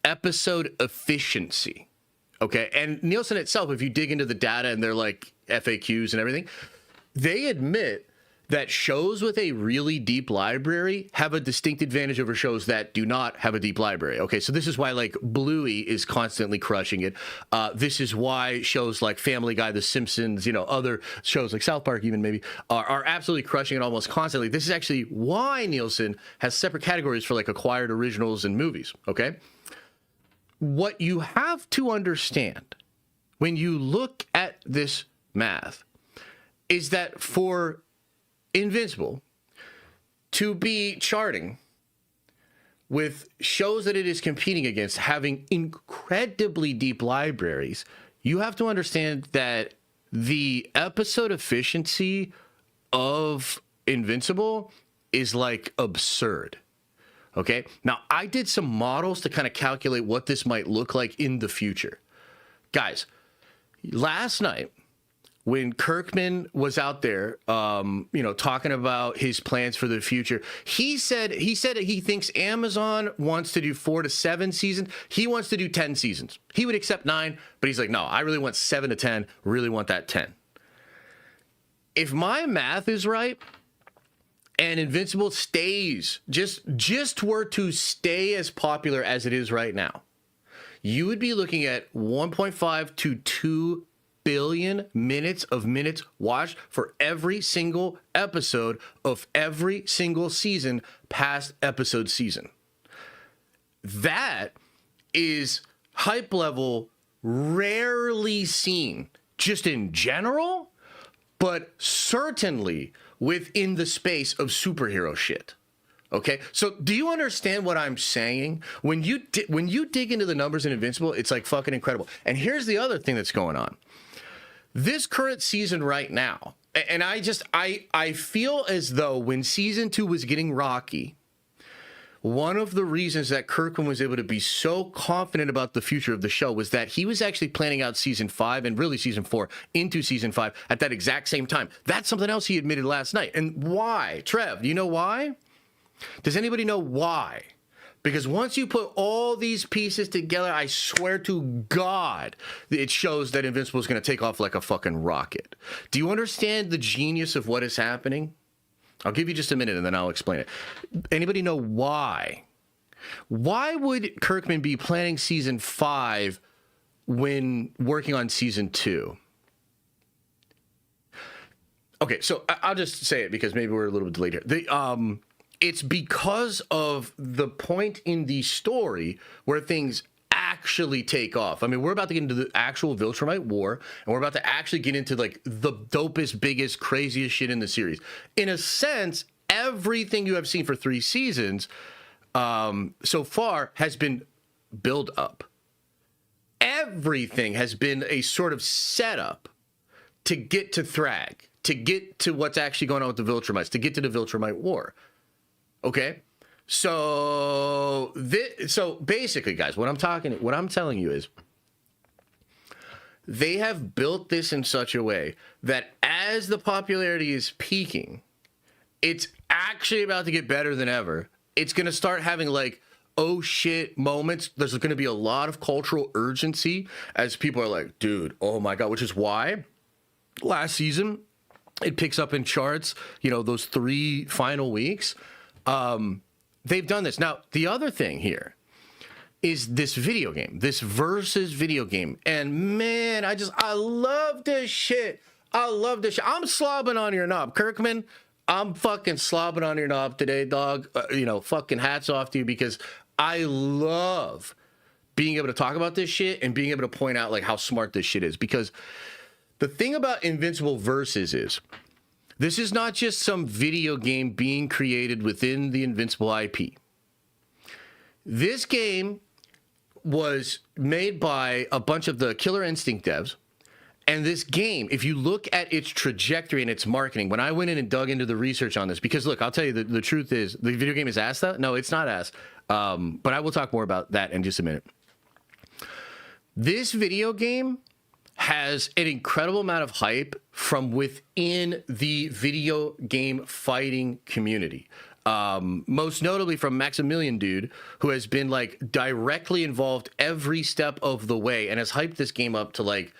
episode efficiency. Okay. And Nielsen itself, if you dig into the data and their like FAQs and everything, they admit that shows with a really deep library have a distinct advantage over shows that do not have a deep library. Okay, so this is why like Bluey is constantly crushing it. This is why shows like Family Guy, The Simpsons, other shows like South Park even maybe are absolutely crushing it almost constantly. This is actually why Nielsen has separate categories for like acquired originals and movies. Okay, what you have to understand when you look at this math is that for Invincible to be charting with shows that it is competing against having incredibly deep libraries, you have to understand that the episode efficiency of Invincible is like absurd. Okay, now I did some models to kind of calculate what this might look like in the future. Guys, last night when Kirkman was out there, talking about his plans for the future, he said that he thinks Amazon wants to do 4 to 7 seasons. He wants to do 10 seasons. He would accept 9, but he's like, no, I really want 7 to 10. Really want that 10. If my math is right, and Invincible stays, just were to stay as popular as it is right now, you would be looking at 1.5 to 2 billion minutes watched for every single episode of every single season past episode season. that is hype level rarely seen, just in general, but certainly within the space of superhero shit. Okay, so do you understand what I'm saying? When you dig into the numbers in Invincible, it's like fucking incredible. And here's the other thing that's going on. This current season right now, and I feel as though when season 2 was getting rocky, one of the reasons that Kirkman was able to be so confident about the future of the show was that he was actually planning out season 5 and really season 4 into season 5 at that exact same time. That's something else he admitted last night. And why? Trev, do you know why? Does anybody know why? Because once you put all these pieces together, I swear to God, it shows that Invincible is going to take off like a fucking rocket. Do you understand the genius of what is happening? I'll give you just a minute and then I'll explain it. Anybody know why? Why would Kirkman be planning season 5 when working on season 2? Okay, so I'll just say it because maybe we're a little bit delayed here. It's because of the point in the story where things actually take off. I mean, we're about to get into the actual Viltrumite War, and we're about to actually get into like the dopest, biggest, craziest shit in the series. In a sense, everything you have seen for 3 seasons so far has been build up. Everything has been a sort of setup to get to Thrag, to get to what's actually going on with the Viltrumites, to get to the Viltrumite War. Okay? So basically, guys, what I'm telling you is they have built this in such a way that as the popularity is peaking, it's actually about to get better than ever. It's going to start having like, oh shit moments. There's going to be a lot of cultural urgency as people are like, dude, oh my God, which is why last season it picks up in charts, you know, those 3 final weeks. They've done this. Now, the other thing here is this video game, this versus video game. And man, I love this shit. I love this shit. I'm slobbing on your knob, Kirkman. I'm fucking slobbing on your knob today, dog. Fucking hats off to you because I love being able to talk about this shit and being able to point out like how smart this shit is. Because the thing about Invincible Versus is, this is not just some video game being created within the Invincible IP. This game was made by a bunch of the Killer Instinct devs. And this game, if you look at its trajectory and its marketing, when I went in and dug into the research on this, because look, I'll tell you, the truth is, the video game is ass, though? No, it's not ass. But I will talk more about that in just a minute. This video game has an incredible amount of hype from within the video game fighting community. Most notably from Maximilian Dude, who has been like directly involved every step of the way and has hyped this game up to like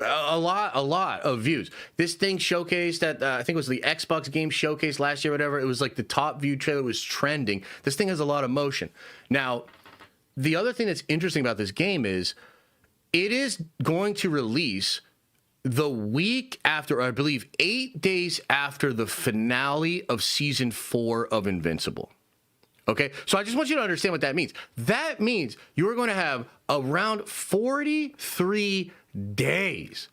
a lot of views. This thing showcased at, I think it was the Xbox Game Showcase last year, whatever. It was like the top viewed trailer was trending. This thing has a lot of motion. Now, the other thing that's interesting about this game is it is going to release the week after, or I believe 8 days after the finale of season 4 of Invincible. Okay, so I just want you to understand what that means. That means you're going to have around 43 days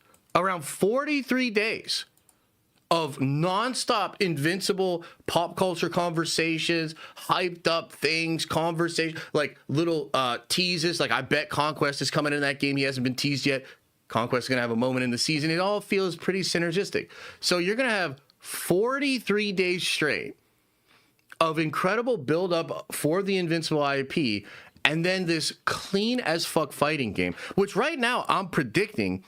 of nonstop Invincible pop culture conversations, hyped up things, conversation, like little teases. Like, I bet Conquest is coming in that game. He hasn't been teased yet. Conquest is going to have a moment in the season. It all feels pretty synergistic. So you're going to have 43 days straight of incredible build-up for the Invincible IP, and then this clean as fuck fighting game, which right now I'm predicting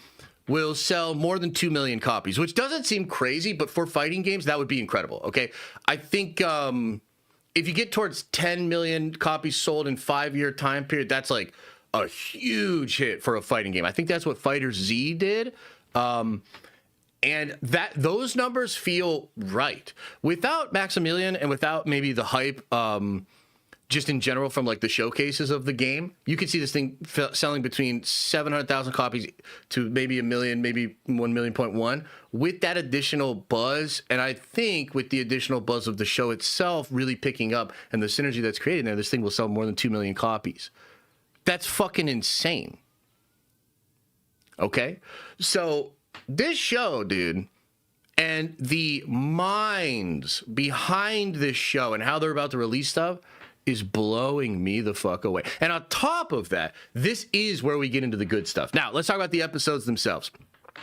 will sell more than 2 million copies, which doesn't seem crazy, but for fighting games, that would be incredible, okay? I think if you get towards 10 million copies sold in 5-year time period, that's like a huge hit for a fighting game. I think that's what Fighter Z did. And those numbers feel right. Without Maximilian and without maybe the hype just in general from like the showcases of the game, you could see this thing selling between 700,000 copies to maybe 1 million, maybe 1 million.1 with that additional buzz. And I think with the additional buzz of the show itself really picking up and the synergy that's created there, this thing will sell more than 2 million copies. That's fucking insane. Okay? So this show, dude, and the minds behind this show and how they're about to release stuff is blowing me the fuck away. And on top of that, this is where we get into the good stuff. Now, let's talk about the episodes themselves.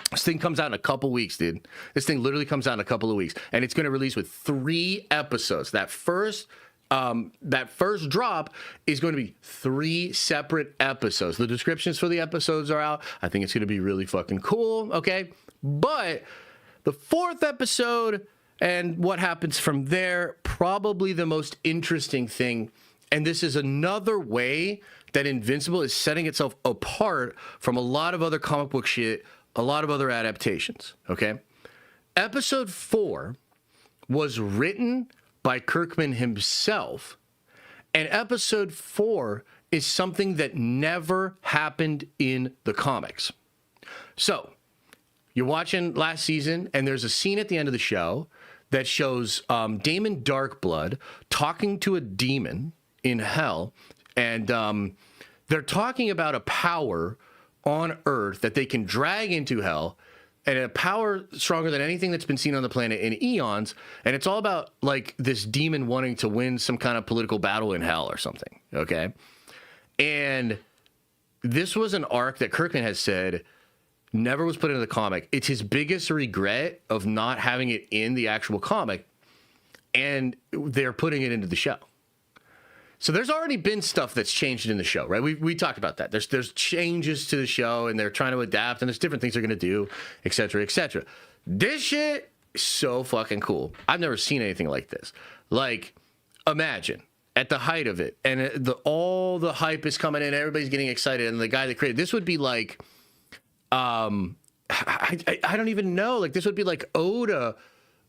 This thing comes out in a couple weeks, dude. This thing literally comes out in a couple of weeks. And it's going to release with 3 episodes. That first drop is going to be 3 separate episodes. The descriptions for the episodes are out. I think it's going to be really fucking cool, okay? But the 4th episode and what happens from there, probably the most interesting thing. And this is another way that Invincible is setting itself apart from a lot of other comic book shit, a lot of other adaptations, okay? Episode 4 was written by Kirkman himself, and episode 4 is something that never happened in the comics. So, you're watching last season, and there's a scene at the end of the show that shows Damon Darkblood talking to a demon in hell, and they're talking about a power on Earth that they can drag into hell, and a power stronger than anything that's been seen on the planet in eons, and it's all about like this demon wanting to win some kind of political battle in hell or something, okay? And this was an arc that Kirkman has said never was put into the comic. It's his biggest regret of not having it in the actual comic, and they're putting it into the show. So there's already been stuff that's changed in the show, right? We talked about that. There's changes to the show, and they're trying to adapt, and there's different things they're going to do, et cetera, et cetera. This shit is so fucking cool. I've never seen anything like this. Like, imagine at the height of it, and all the hype is coming in, everybody's getting excited, and the guy that created this would be like, I don't even know. Like, this would be like Oda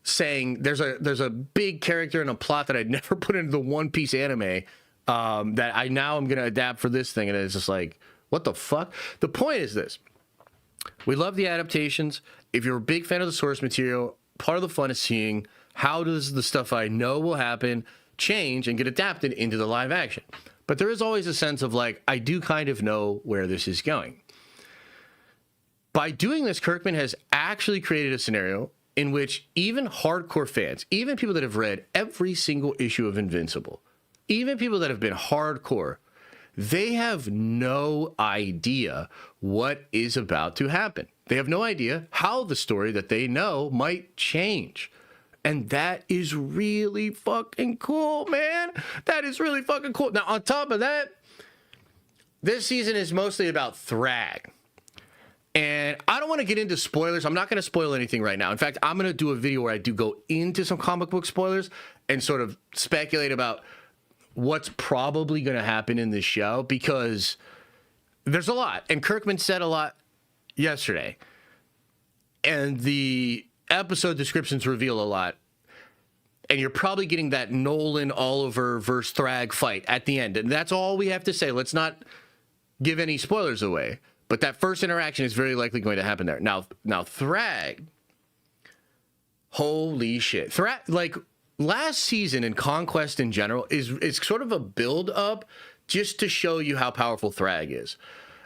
saying there's a big character and a plot that I'd never put into the One Piece anime that I now am going to adapt for this thing. And it's just like, what the fuck? The point is this. We love the adaptations. If you're a big fan of the source material, part of the fun is seeing how does the stuff I know will happen change and get adapted into the live action. But there is always a sense of like, I do kind of know where this is going. By doing this, Kirkman has actually created a scenario in which even hardcore fans, even people that have read every single issue of Invincible, even people that have been hardcore, they have no idea what is about to happen. They have no idea how the story that they know might change. And that is really fucking cool, man. That is really fucking cool. Now, on top of that, this season is mostly about Thrag. And I don't want to get into spoilers. I'm not going to spoil anything right now. In fact, I'm going to do a video where I do go into some comic book spoilers and sort of speculate about what's probably going to happen in this show, because there's a lot. And Kirkman said a lot yesterday. And the episode descriptions reveal a lot. And you're probably getting that Nolan Oliver versus Thrag fight at the end. And that's all we have to say. Let's not give any spoilers away. But that first interaction is very likely going to happen there. Now Thrag, holy shit. Thrag, like last season in Conquest in general, is sort of a build up just to show you how powerful Thrag is.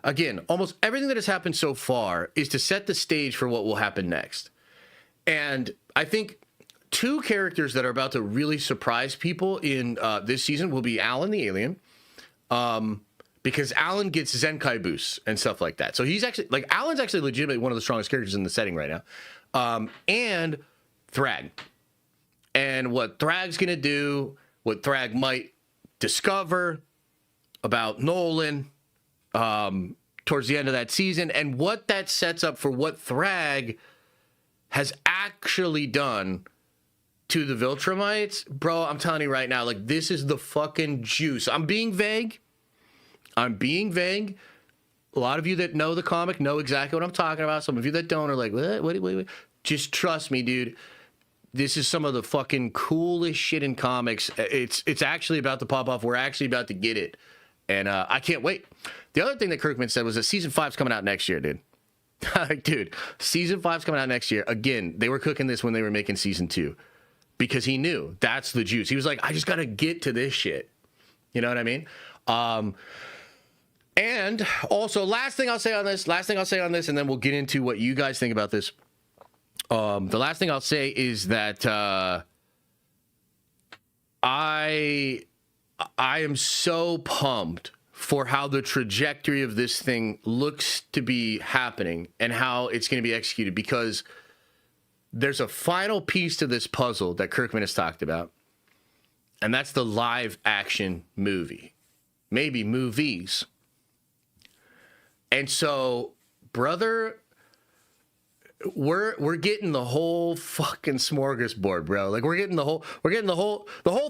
Again, almost everything that has happened so far is to set the stage for what will happen next. And I think 2 characters that are about to really surprise people in this season will be Alan the Alien. Because Alan gets Zenkai boosts and stuff like that. So he's actually, like, Alan's actually legitimately one of the strongest characters in the setting right now. And Thrag. And what Thrag's going to do, what Thrag might discover about Nolan towards the end of that season, and what that sets up for what Thrag has actually done to the Viltrumites. Bro, I'm telling you right now, like, this is the fucking juice. I'm being vague. A lot of you that know the comic know exactly what I'm talking about. Some of you that don't are like, what? Just trust me, dude. This is some of the fucking coolest shit in comics. It's actually about to pop off. We're actually about to get it. And I can't wait. The other thing that Kirkman said was that season 5's coming out next year, dude. Dude, season 5's coming out next year. Again, they were cooking this when they were making season 2 because he knew that's the juice. He was like, I just got to get to this shit. You know what I mean? And also, last thing I'll say on this, and then we'll get into what you guys think about this. The last thing I'll say is that I am so pumped for how the trajectory of this thing looks to be happening and how it's going to be executed, because there's a final piece to this puzzle that Kirkman has talked about, and that's the live action movie, maybe movies. And so, brother, we're getting the whole fucking smorgasbord, bro. Like, we're getting the whole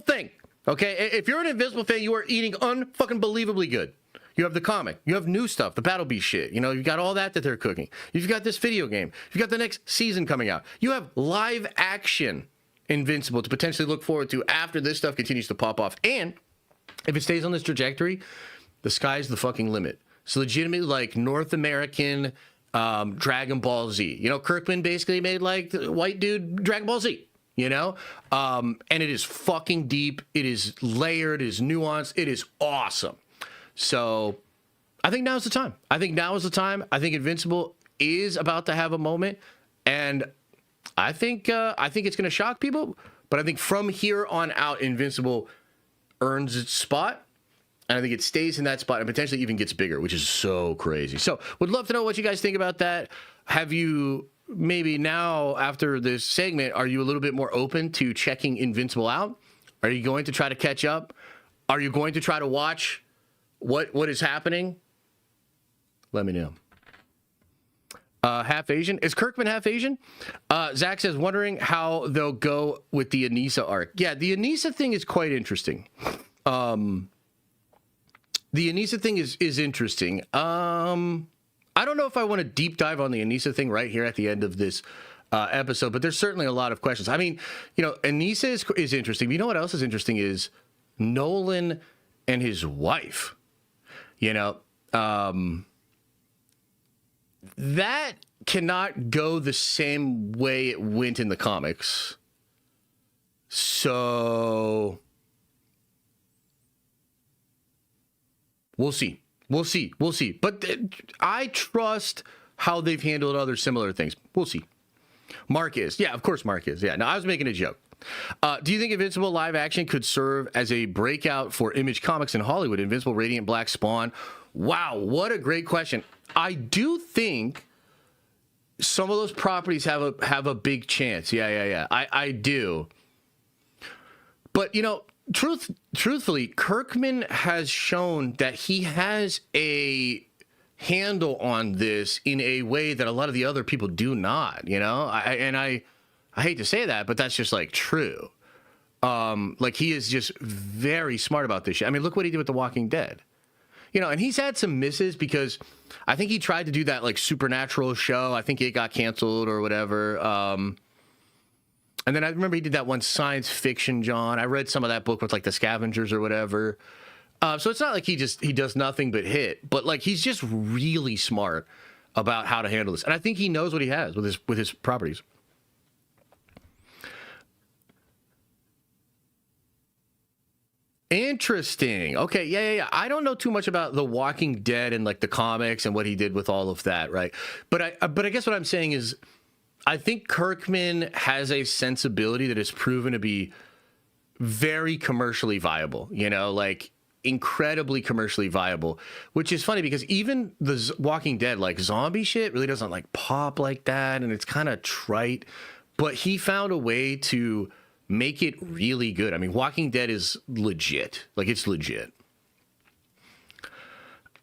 thing. Okay, if you're an Invincible fan, you are eating unfucking believably good. You have the comic, you have new stuff, the Battle Beast shit. You know, you got all that they're cooking. You've got this video game. You've got the next season coming out. You have live action Invincible to potentially look forward to after this stuff continues to pop off. And if it stays on this trajectory, the sky's the fucking limit. It's legitimately like North American Dragon Ball Z. You know, Kirkman basically made like the white dude Dragon Ball Z. You know, and it is fucking deep. It is layered. It is nuanced. It is awesome. So I think now's the time. I think Invincible is about to have a moment, and I think it's going to shock people. But I think from here on out, Invincible earns its spot, and I think it stays in that spot and potentially even gets bigger, which is so crazy. So would love to know what you guys think about that. Have you... Maybe now, after this segment, are you a little bit more open to checking Invincible out? Are you going to try to catch up? Are you going to try to watch what is happening? Let me know. Half Asian. Is Kirkman half Asian? Zach says, wondering how they'll go with the Anissa arc. Yeah, the Anissa thing is quite interesting. The Anissa thing is interesting. I don't know if I want to deep dive on the Anissa thing right here at the end of this episode, but there's certainly a lot of questions. I mean, you know, Anissa is interesting. But you know what else is interesting is Nolan and his wife. You know, that cannot go the same way it went in the comics. So we'll see. But I trust how they've handled other similar things. We'll see. Mark is. Yeah, of course Mark is. Yeah, no, I was making a joke. Do you think Invincible live action could serve as a breakout for Image Comics in Hollywood? Invincible, Radiant, Black, Spawn. Wow, what a great question. I do think some of those properties have a big chance. Yeah. I do. But, you know, truthfully, Kirkman has shown that he has a handle on this in a way that a lot of the other people do not, you know? I hate to say that, but that's just like true. Like, he is just very smart about this shit. I mean, look what he did with The Walking Dead. You know, and he's had some misses because I think he tried to do that like Supernatural show. I think it got canceled or whatever. And then I remember he did that one science fiction, John. I read some of that book with like the Scavengers or whatever. So it's not like he does nothing but hit, but like he's just really smart about how to handle this. And I think he knows what he has with his properties. Interesting. Okay, yeah. I don't know too much about The Walking Dead and like the comics and what he did with all of that, right? But I guess what I'm saying is, I think Kirkman has a sensibility that has proven to be very commercially viable, you know, like incredibly commercially viable, which is funny because even the Walking Dead, like zombie shit really doesn't like pop like that. And it's kind of trite, but he found a way to make it really good. I mean, Walking Dead is legit. Like, it's legit.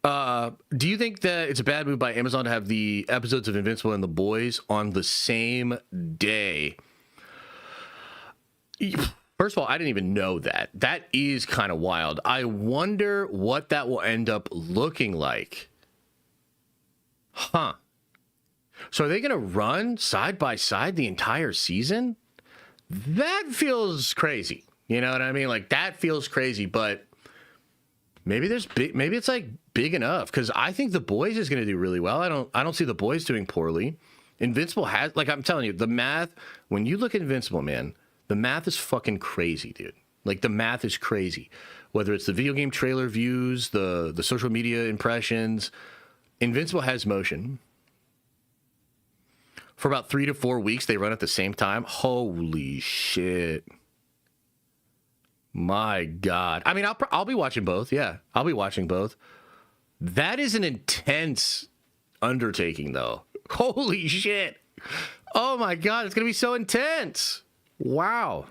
Do you think that it's a bad move by Amazon to have the episodes of Invincible and The Boys on the same day? First of all, I didn't even know that. That is kind of wild. I wonder what that will end up looking like. So are they going to run side by side the entire season? That feels crazy. You know what I mean? Like, that feels crazy, but maybe maybe it's like big enough, because I think The Boys is going to do really well. I don't see The Boys doing poorly. Invincible has, like, I'm telling you, the math, when you look at Invincible, man, the math is fucking crazy, dude. Like, the math is crazy. Whether it's the video game trailer views, the social media impressions, Invincible has motion. For about 3 to 4 weeks, they run at the same time. Holy shit. My God. I mean, I'll be watching both. Yeah, I'll be watching both. That is an intense undertaking, though. Holy shit. Oh, my God. It's going to be so intense. Wow.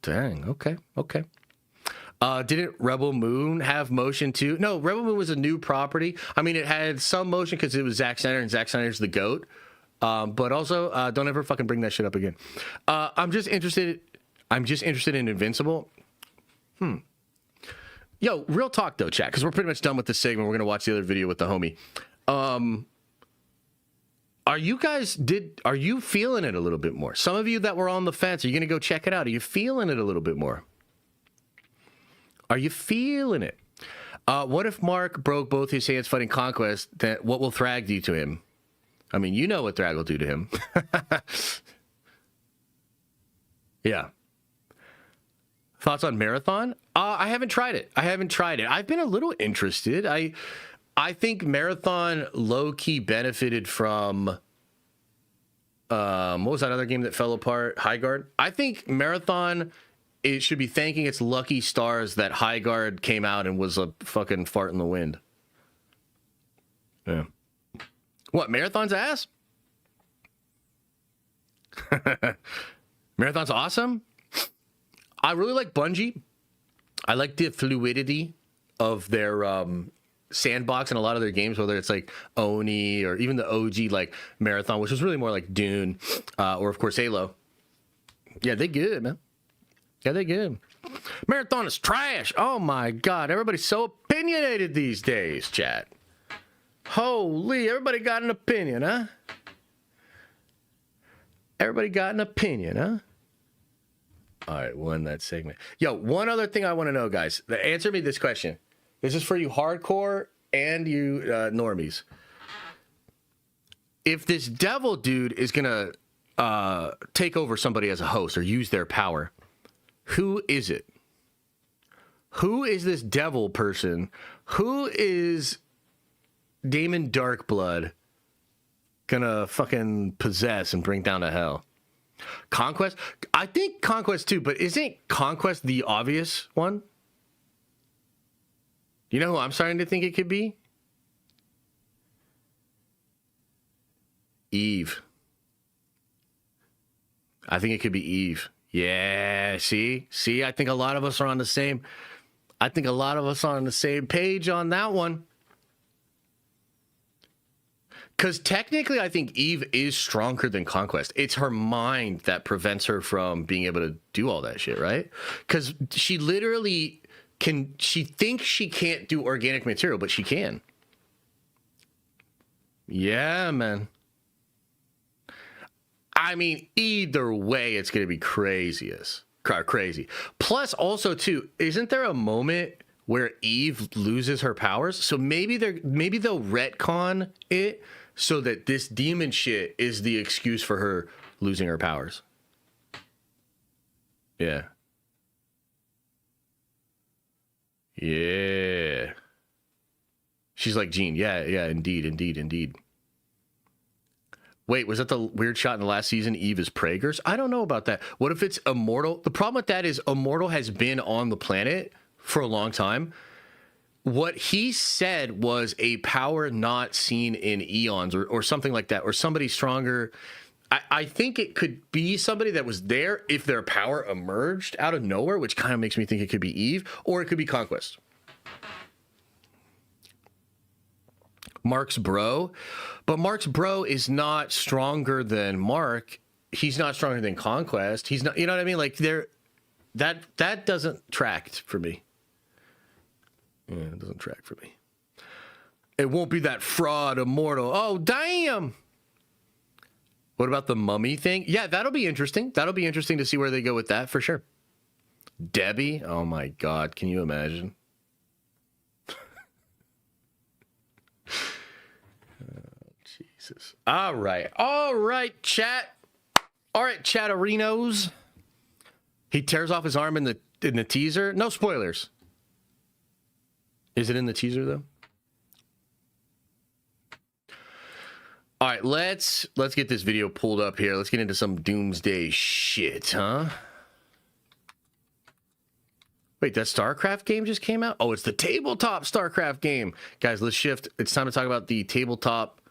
Dang. Okay. Didn't Rebel Moon have motion too? No, Rebel Moon was a new property. I mean, it had some motion because it was Zack Snyder, and Zack Snyder's the GOAT. But also, don't ever fucking bring that shit up again. I'm just interested in Invincible. Yo, real talk though, chat, because we're pretty much done with this segment. We're gonna watch the other video with the homie. Are you feeling it a little bit more? Some of you that were on the fence, are you gonna go check it out? Are you feeling it a little bit more? Are you feeling it? What if Mark broke both his hands fighting Conquest? What will Thrag do to him? I mean, you know what Thrag will do to him. Yeah. Thoughts on Marathon? I haven't tried it. I've been a little interested. I think Marathon low-key benefited from... what was that other game that fell apart? Highguard? I think Marathon... It should be thanking its lucky stars that Highguard came out and was a fucking fart in the wind. Yeah. What, Marathon's ass? Marathon's awesome? I really like Bungie. I like the fluidity of their sandbox in a lot of their games, whether it's like Oni or even the OG like Marathon, which was really more like Dune, or of course Halo. Yeah, they good, man. Yeah, they good. Marathon is trash. Oh my God. Everybody's so opinionated these days, chat. Holy, everybody got an opinion, huh? Everybody got an opinion, huh? All right, we'll end that segment. Yo, one other thing I want to know, guys. Answer me this question. This is for you hardcore and you normies. If this devil dude is going to take over somebody as a host or use their power, who is it? Who is this devil person? Who is Damon Darkblood gonna fucking possess and bring down to hell? Conquest? I think Conquest too, but isn't Conquest the obvious one? You know who I'm starting to think it could be? Eve. I think it could be Eve. Yeah, see, I think a lot of us are on the same page on that one. Because technically, I think Eve is stronger than Conquest. It's her mind that prevents her from being able to do all that shit, right? Because she literally she thinks she can't do organic material, but she can. Yeah, man. I mean, either way, it's going to be crazy. Plus, also, too, isn't there a moment where Eve loses her powers? So maybe they'll retcon it so that this demon shit is the excuse for her losing her powers. Yeah. Yeah. She's like Jean. Yeah, indeed. Wait, was that the weird shot in the last season? Eve is Prager's? I don't know about that. What if it's Immortal? The problem with that is Immortal has been on the planet for a long time. What he said was a power not seen in eons or something like that, or somebody stronger. I think it could be somebody that was there if their power emerged out of nowhere, which kind of makes me think it could be Eve, or it could be Conquest. Mark's bro. But Mark's bro is not stronger than Mark. He's not stronger than Conquest. He's not, you know what I mean? Like that doesn't track for me. Yeah, it doesn't track for me. It won't be that fraud Immortal. Oh, damn. What about the mummy thing? Yeah, that'll be interesting. That'll be interesting to see where they go with that, for sure. Debbie? Oh my God, can you imagine? Jesus. All right, chat. All right, chatterinos. He tears off his arm in the teaser. No spoilers. Is it in the teaser though? All right, let's get this video pulled up here. Let's get into some Doomsday shit, huh? Wait, that StarCraft game just came out? Oh, it's the tabletop StarCraft game. Guys, let's shift. It's time to talk about the tabletop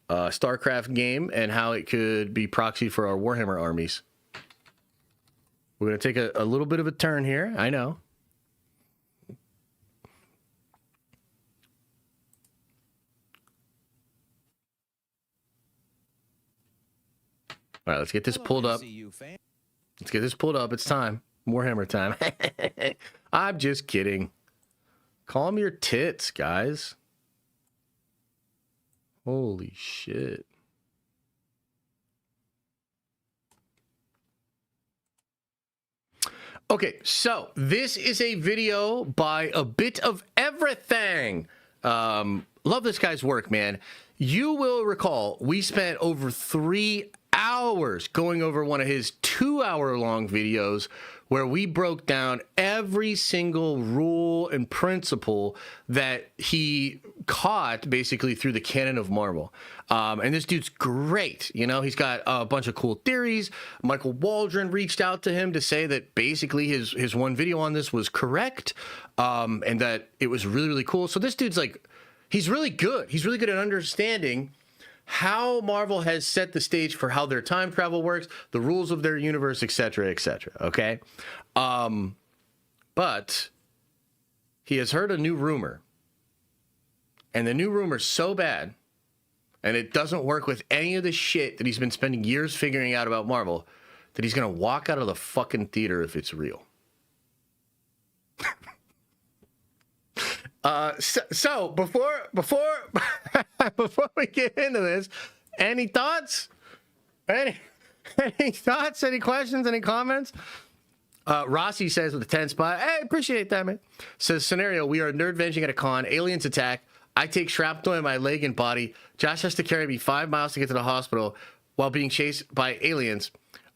StarCraft game and how it could be proxy for our Warhammer armies. We're going to take a little bit of a turn here. I know. All right, let's get this pulled up. Let's get this pulled up. It's time. Warhammer time. I'm just kidding. Calm your tits, guys. Holy shit. Okay, so this is a video by A Bit of Everything. Love this guy's work, man. You will recall we spent over 3 hours going over one of his 2-hour-long videos where we broke down every single rule and principle that he caught basically through the canon of Marvel. And this dude's great. You know, he's got a bunch of cool theories. Michael Waldron reached out to him to say that basically his one video on this was correct, and that it was really, really cool. So this dude's like, he's really good. He's really good at understanding how Marvel has set the stage for how their time travel works, the rules of their universe, etc., etc. Okay? But he has heard a new rumor. And the new rumor's so bad, and it doesn't work with any of the shit that he's been spending years figuring out about Marvel, that he's going to walk out of the fucking theater if it's real. So before before we get into this, any thoughts? Any thoughts? Any questions? Any comments? Rossi says with a 10 spot, hey, appreciate that, man. Says, scenario, we are nerd venging at a con, aliens attack, I take shrapnel in my leg and body, Josh has to carry me 5 miles to get to the hospital while being chased by aliens.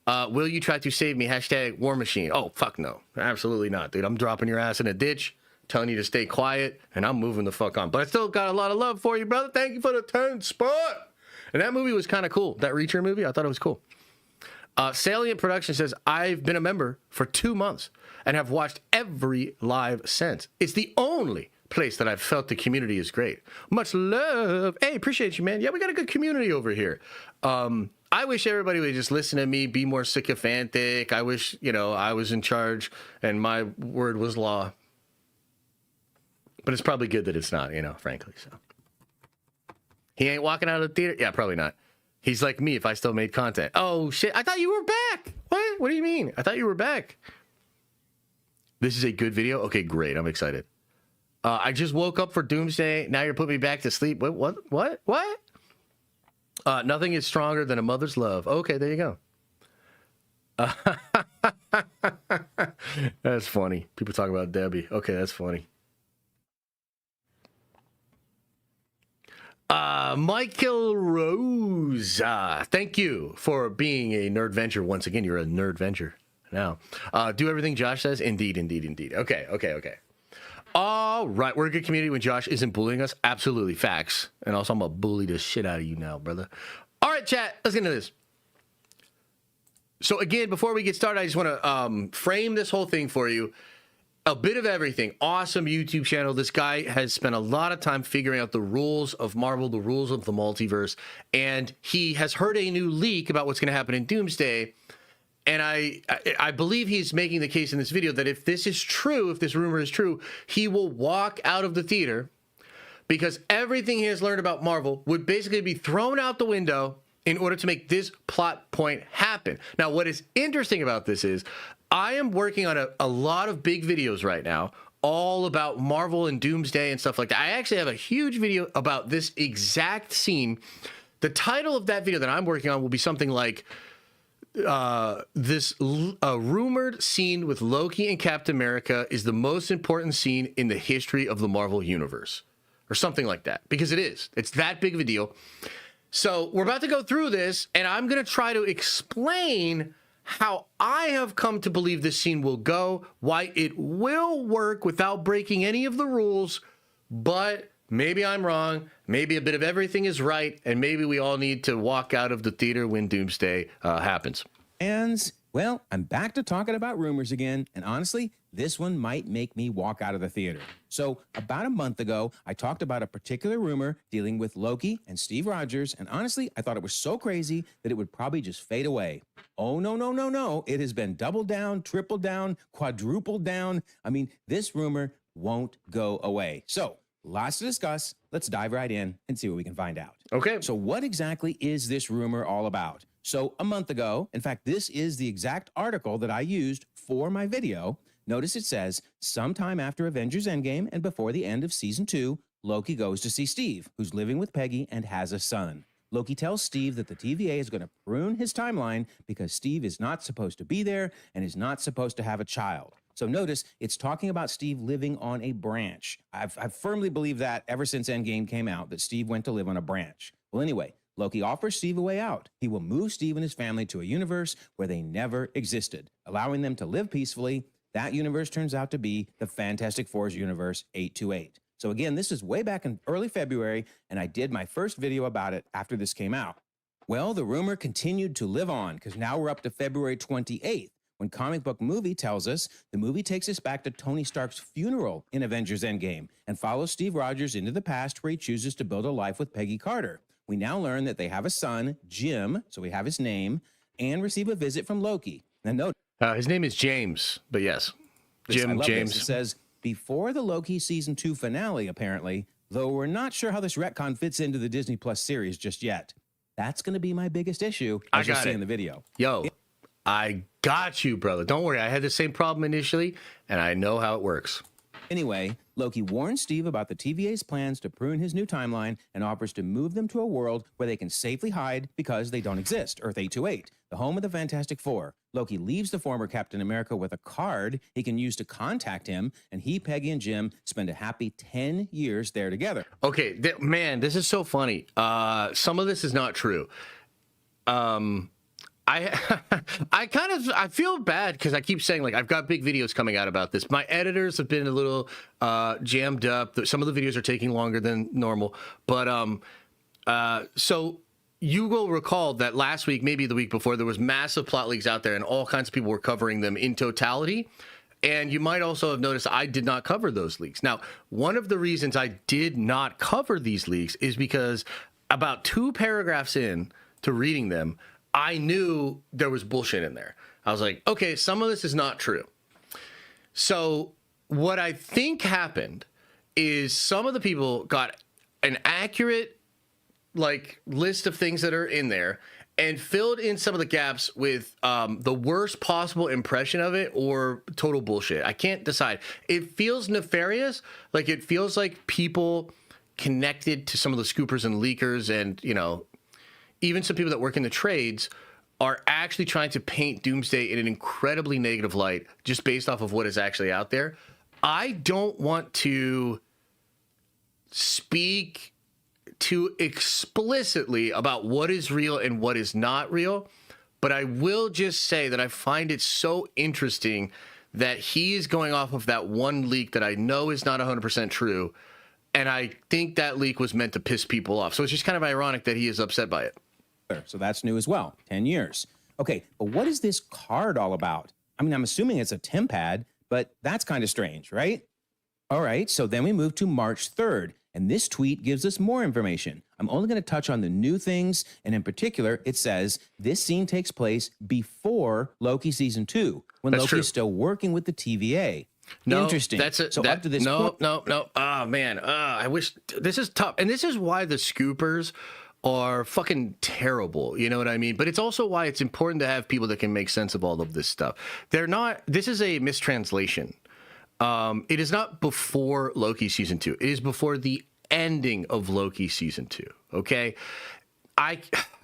Will you try to save me? Hashtag War Machine. Oh, fuck no. Absolutely not, dude. I'm dropping your ass in a ditch, telling you to stay quiet, and I'm moving the fuck on. But I still got a lot of love for you, brother. Thank you for the 10 spot. And that movie was kind of cool. That Reacher movie, I thought it was cool. Salient Production says, I've been a member for 2 months and have watched every live since. It's the only place that I've felt the community is great. Much love. Hey, appreciate you, man. Yeah, we got a good community over here. I wish everybody would just listen to me, be more sycophantic. I wish, you know, I was in charge and my word was law. But it's probably good that it's not, you know, frankly. So he ain't walking out of the theater. Yeah, probably not. He's like me if I still made content. Oh, shit. I thought you were back. What? What do you mean? I thought you were back. This is a good video? Okay, great. I'm excited. I just woke up for Doomsday. Now you're putting me back to sleep. What? Nothing is stronger than a mother's love. Okay, there you go. That's funny. People talk about Debbie. Okay, that's funny. Michael Rose, thank you for being a nerd venture. Once again, you're a nerd venture now. Do everything Josh says. Indeed. Okay. All right. We're a good community when Josh isn't bullying us. Absolutely. Facts. And also, I'm going to bully the shit out of you now, brother. All right, chat. Let's get into this. So again, before we get started, I just want to frame this whole thing for you. A Bit of Everything, awesome YouTube channel. This guy has spent a lot of time figuring out the rules of Marvel, the rules of the multiverse, and he has heard a new leak about what's going to happen in Doomsday. And I believe he's making the case in this video that if this is true, if this rumor is true, he will walk out of the theater because everything he has learned about Marvel would basically be thrown out the window in order to make this plot point happen. Now, what is interesting about this is I am working on a lot of big videos right now, all about Marvel and Doomsday and stuff like that. I actually have a huge video about this exact scene The title of that video that I'm working on will be something like this rumored scene with Loki and Captain America is the most important scene in the history of the Marvel Universe, or something like that, because it's that big of a deal. So we're about to go through this, and I'm going to try to explain how I have come to believe this scene will go, why it will work without breaking any of the rules, but maybe I'm wrong, maybe a bit of everything is right, and maybe we all need to walk out of the theater when Doomsday happens. And, well, I'm back to talking about rumors again, and honestly, this one might make me walk out of the theater. So, about a month ago, I talked about a particular rumor dealing with Loki and Steve Rogers, and honestly, I thought it was so crazy that it would probably just fade away. Oh, no, no, no, no. It has been doubled down, tripled down, quadrupled down. I mean, this rumor won't go away. So, lots to discuss. Let's dive right in and see what we can find out. Okay. So what exactly is this rumor all about? So a month ago, in fact, this is the exact article that I used for my video. Notice it says, sometime after Avengers Endgame and before the end of season 2, Loki goes to see Steve, who's living with Peggy and has a son. Loki tells Steve that the TVA is going to prune his timeline because Steve is not supposed to be there and is not supposed to have a child. So notice it's talking about Steve living on a branch. I've firmly believed that ever since Endgame came out, that Steve went to live on a branch. Well, anyway, Loki offers Steve a way out. He will move Steve and his family to a universe where they never existed, allowing them to live peacefully. That universe turns out to be the Fantastic Four's universe 828. So again, this is way back in early February, and I did my first video about it after this came out. Well, the rumor continued to live on because now we're up to February 28th. When Comic Book Movie tells us, the movie takes us back to Tony Stark's funeral in Avengers Endgame and follows Steve Rogers into the past where he chooses to build a life with Peggy Carter. We now learn that they have a son, Jim, so we have his name, and receive a visit from Loki. Now note, his name is James, but yes, James. It says, before the Loki season 2 finale, apparently, though we're not sure how this retcon fits into the Disney Plus series just yet. That's going to be my biggest issue, as you'll see in the video. Yo. I got you, brother. Don't worry. I had the same problem initially, and I know how it works. Anyway, Loki warns Steve about the TVA's plans to prune his new timeline and offers to move them to a world where they can safely hide because they don't exist, Earth 828, the home of the Fantastic Four. Loki leaves the former Captain America with a card he can use to contact him, and he, Peggy, and Jim spend a happy 10 years there together. Okay, man, this is so funny. Some of this is not true. I feel bad because I keep saying, like, I've got big videos coming out about this. My editors have been a little jammed up. Some of the videos are taking longer than normal. But so you will recall that last week, maybe the week before, there was massive plot leaks out there and all kinds of people were covering them in totality. And you might also have noticed I did not cover those leaks. Now, one of the reasons I did not cover these leaks is because about 2 paragraphs in to reading them, I knew there was bullshit in there. I was like, okay, some of this is not true. So what I think happened is some of the people got an accurate, like, list of things that are in there and filled in some of the gaps with the worst possible impression of it or total bullshit. I can't decide. It feels nefarious. Like, it feels like people connected to some of the scoopers and leakers and, you know, even some people that work in the trades are actually trying to paint Doomsday in an incredibly negative light just based off of what is actually out there. I don't want to speak too explicitly about what is real and what is not real, but I will just say that I find it so interesting that he is going off of that one leak that I know is not 100% true, and I think that leak was meant to piss people off. So it's just kind of ironic that he is upset by it. So that's new as well, 10 years. Okay, but what is this card all about? I mean, I'm assuming it's a TemPad, but that's kind of strange, right? All right, so then we move to March 3rd, and this tweet gives us more information. I'm only going to touch on the new things, and in particular, it says this scene takes place before Loki Season 2, when Loki is still working with the TVA. No, interesting. That's it. So up to this point, no. Oh, man. I wish this is tough. And this is why the scoopers are fucking terrible. You know what I mean? But it's also why it's important to have people that can make sense of all of this stuff. This is a mistranslation. It is not before Loki Season 2. It is before the ending of Loki Season 2. Okay?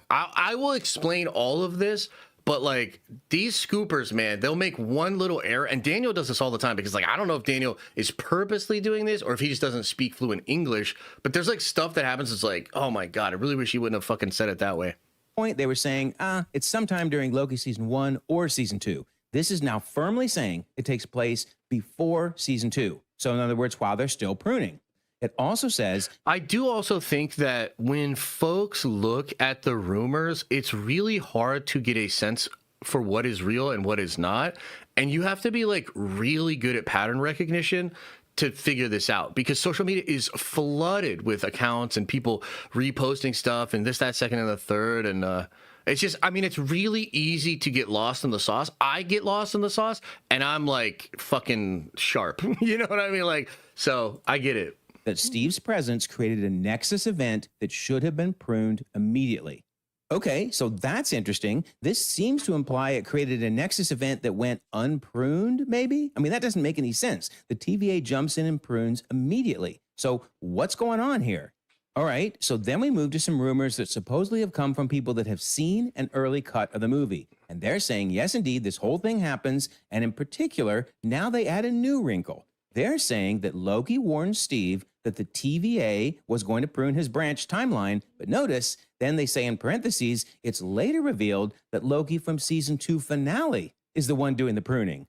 I will explain all of this, but like these scoopers, man, they'll make one little error, and Daniel does this all the time because like I don't know if Daniel is purposely doing this or if he just doesn't speak fluent English, but there's like stuff that happens. It's like, oh my God, I really wish he wouldn't have fucking said it that way. Point, they were saying, it's sometime during Loki season 1 or season 2. This is now firmly saying it takes place before season 2. So in other words, while they're still pruning. It also says, I do also think that when folks look at the rumors, it's really hard to get a sense for what is real and what is not. And you have to be like really good at pattern recognition to figure this out, because social media is flooded with accounts and people reposting stuff and this, that, second, and the third. And it's just, I mean, it's really easy to get lost in the sauce. I get lost in the sauce and I'm like fucking sharp. You know what I mean? Like, so I get it. That Steve's presence created a Nexus event that should have been pruned immediately. Okay, so that's interesting. This seems to imply it created a Nexus event that went unpruned, maybe? I mean, that doesn't make any sense. The TVA jumps in and prunes immediately. So what's going on here? All right, so then we move to some rumors that supposedly have come from people that have seen an early cut of the movie. And they're saying, yes, indeed, this whole thing happens. And in particular, now they add a new wrinkle. They're saying that Loki warned Steve that the TVA was going to prune his branch timeline, but notice, then they say in parentheses, it's later revealed that Loki from season 2 finale is the one doing the pruning.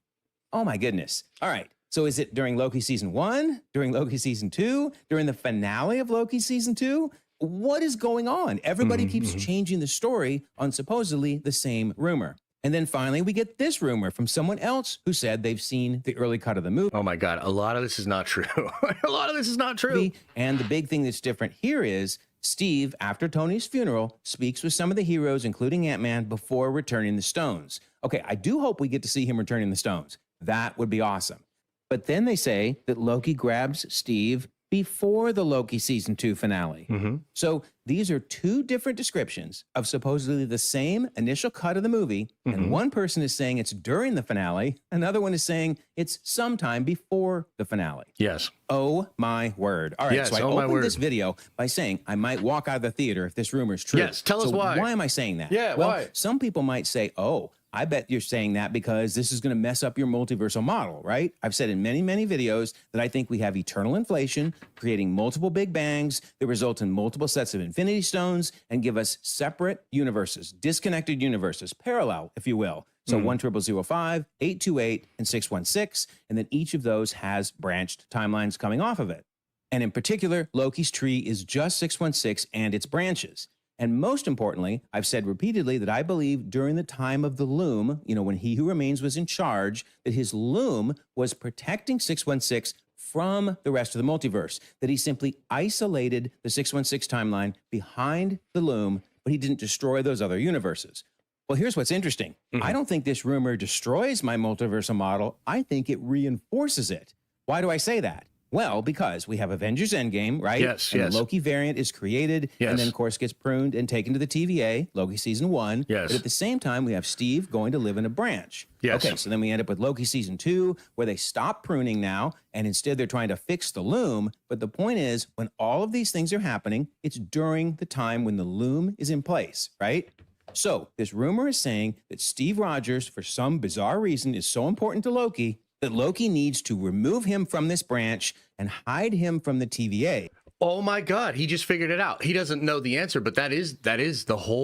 Oh my goodness. All right, so is it during Loki season 1, during Loki season 2, during the finale of Loki season 2? What is going on? Everybody keeps changing the story on supposedly the same rumor. And then finally, we get this rumor from someone else who said they've seen the early cut of the movie. Oh my God, a lot of this is not true. A lot of this is not true. And the big thing that's different here is Steve, after Tony's funeral, speaks with some of the heroes, including Ant-Man, before returning the stones. Okay, I do hope we get to see him returning the stones. That would be awesome. But then they say that Loki grabs Steve before the Loki season 2 finale. So these are two different descriptions of supposedly the same initial cut of the movie. And one person is saying it's during the finale. Another one is saying it's sometime before the finale. Yes. Oh my word. All right. Yes, so I opened this video by saying I might walk out of the theater if this rumor is true. Yes. Tell us why. Why am I saying that? Yeah. Well, why? Some people might say, oh, I bet you're saying that because this is going to mess up your multiversal model, right? I've said in many, many videos that I think we have eternal inflation, creating multiple big bangs that result in multiple sets of infinity stones and give us separate universes, disconnected universes, parallel, if you will. So 10005, 828, and 616, and then each of those has branched timelines coming off of it. And in particular, Loki's tree is just 616 and its branches. And most importantly, I've said repeatedly that I believe during the time of the Loom, you know, when He Who Remains was in charge, that his Loom was protecting 616 from the rest of the multiverse, that he simply isolated the 616 timeline behind the Loom, but he didn't destroy those other universes. Well, here's what's interesting. I don't think this rumor destroys my multiversal model. I think it reinforces it. Why do I say that? Well, because we have Avengers Endgame, right? Yes, and yes. the Loki variant is created and then, of course, gets pruned and taken to the TVA, Loki season 1. Yes. But at the same time, we have Steve going to live in a branch. Yes. Okay, so then we end up with Loki season 2, where they stop pruning now, and instead they're trying to fix the Loom. But the point is, when all of these things are happening, it's during the time when the Loom is in place, right? So this rumor is saying that Steve Rogers, for some bizarre reason, is so important to Loki that Loki needs to remove him from this branch and hide him from the TVA. Oh my God, he just figured it out. He doesn't know the answer, but that is the whole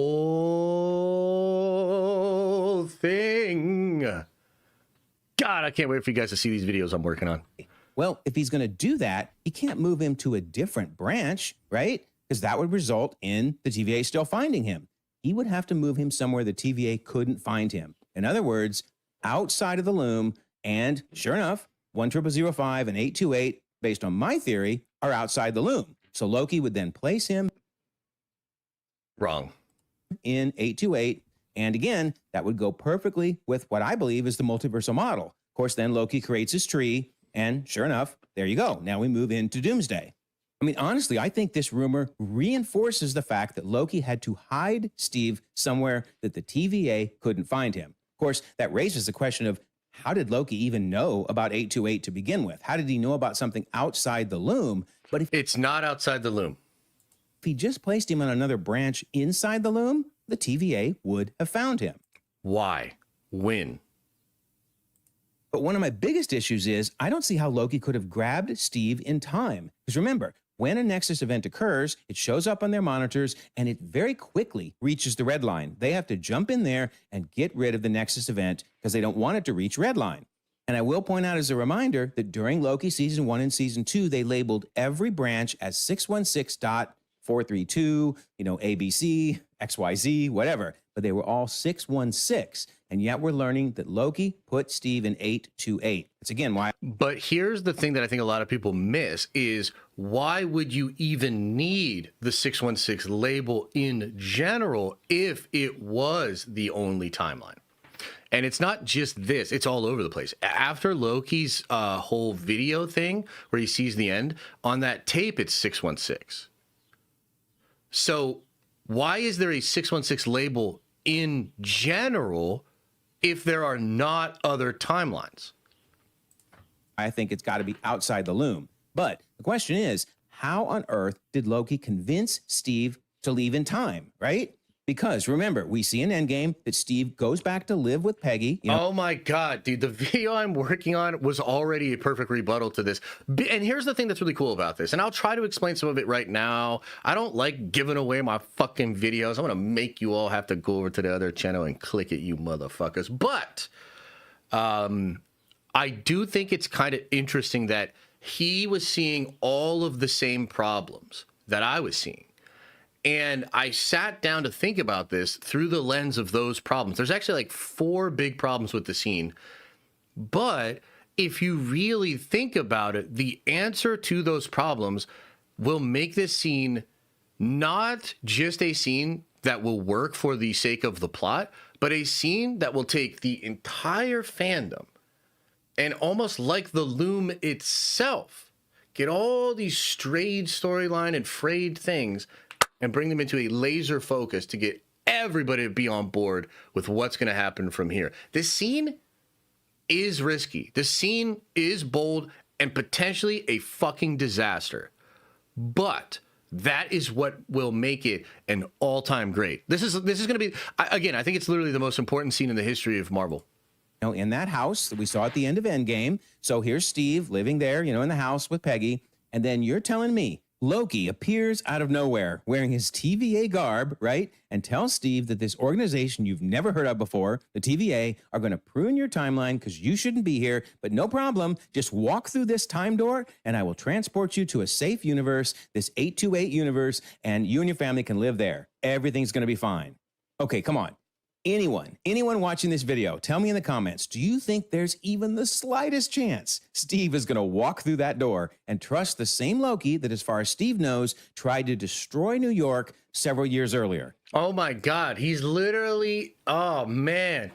thing. God, I can't wait for you guys to see these videos I'm working on. Well, if he's going to do that, he can't move him to a different branch, right? Because that would result in the TVA still finding him. He would have to move him somewhere the TVA couldn't find him. In other words, outside of the Loom. And sure enough, 10005 and 828, based on my theory, are outside the Loom. So Loki would then place him wrong in 828. And again, that would go perfectly with what I believe is the multiversal model. Of course, then Loki creates his tree. And sure enough, there you go. Now we move into Doomsday. I mean, honestly, I think this rumor reinforces the fact that Loki had to hide Steve somewhere that the TVA couldn't find him. Of course, that raises the question of, how did Loki even know about 828 to begin with? How did he know about something outside the Loom? But if it's not outside the Loom. he just placed him on another branch inside the loom, the TVA would have found him. Why? When? But one of my biggest issues is I don't see how Loki could have grabbed Steve in time. Because remember, when a Nexus event occurs, it shows up on their monitors and it very quickly reaches the red line. They have to jump in there and get rid of the Nexus event because they don't want it to reach red line. And I will point out as a reminder that during Loki Season 1 and Season 2, they labeled every branch as 616.432, ABC, XYZ, whatever. But they were all 616. And yet we're learning that Loki put Steve in 828. It's again why. But here's the thing that I think a lot of people miss is why would you even need the 616 label in general if it was the only timeline? And it's not just this, it's all over the place. After Loki's whole video thing where he sees the end, on that tape, it's 616. So why is there a 616 label in general if there are not other timelines? I think it's got to be outside the loom. But the question is, how on earth did Loki convince Steve to leave in time, right? Because remember, we see in Endgame that Steve goes back to live with Peggy. Oh my God, dude, the video I'm working on was already a perfect rebuttal to this. And here's the thing that's really cool about this, and I'll try to explain some of it right now. I don't like giving away my fucking videos. I'm going to make you all have to go over to the other channel and click it, you motherfuckers. But I do think it's kind of interesting that he was seeing all of the same problems that I was seeing. And I sat down to think about this through the lens of those problems. There's actually like 4 big problems with the scene. But if you really think about it, the answer to those problems will make this scene not just a scene that will work for the sake of the plot, but a scene that will take the entire fandom and almost like the loom itself, get all these strayed storyline and frayed things and bring them into a laser focus to get everybody to be on board with what's going to happen from here. This scene is risky. This scene is bold and potentially a fucking disaster. But that is what will make it an all-time great. This is going to be, again, I think it's literally the most important scene in the history of Marvel. In that house that we saw at the end of Endgame. So here's Steve living there, in the house with Peggy. And then you're telling me Loki appears out of nowhere wearing his TVA garb, right? And tells Steve that this organization you've never heard of before, the TVA, are going to prune your timeline because you shouldn't be here. But no problem. Just walk through this time door and I will transport you to a safe universe, this 828 universe, and you and your family can live there. Everything's going to be fine. Okay, come on. Anyone watching this video, tell me in the comments, do you think there's even the slightest chance Steve is going to walk through that door and trust the same Loki that, as far as Steve knows, tried to destroy New York several years earlier? Oh my God, he's literally, oh man.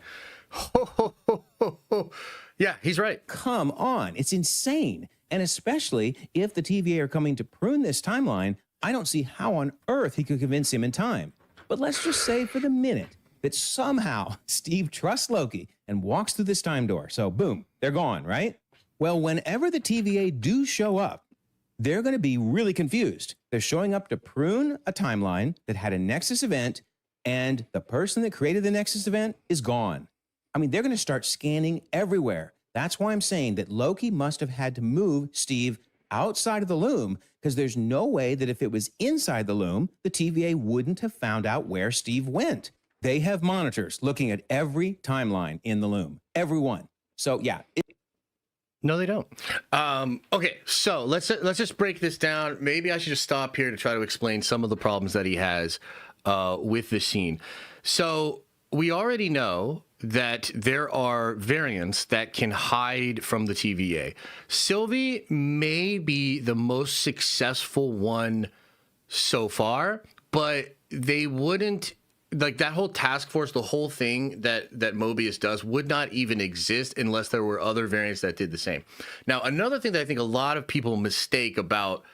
Yeah, he's right. Come on, it's insane. And especially if the TVA are coming to prune this timeline, I don't see how on earth he could convince him in time. But let's just say for the minute that somehow Steve trusts Loki and walks through this time door. So boom, they're gone, right? Well, whenever the TVA do show up, they're going to be really confused. They're showing up to prune a timeline that had a Nexus event, and the person that created the Nexus event is gone. I mean, they're going to start scanning everywhere. That's why I'm saying that Loki must have had to move Steve outside of the loom, because there's no way that if it was inside the loom, the TVA wouldn't have found out where Steve went. They have monitors looking at every timeline in the loom, every one. So yeah. No, they don't. Okay, so let's just break this down. Maybe I should just stop here to try to explain some of the problems that he has with the scene. So we already know that there are variants that can hide from the TVA. Sylvie may be the most successful one so far, but they wouldn't, like that whole task force, the whole thing that Mobius does would not even exist unless there were other variants that did the same. Now, another thing that I think a lot of people mistake about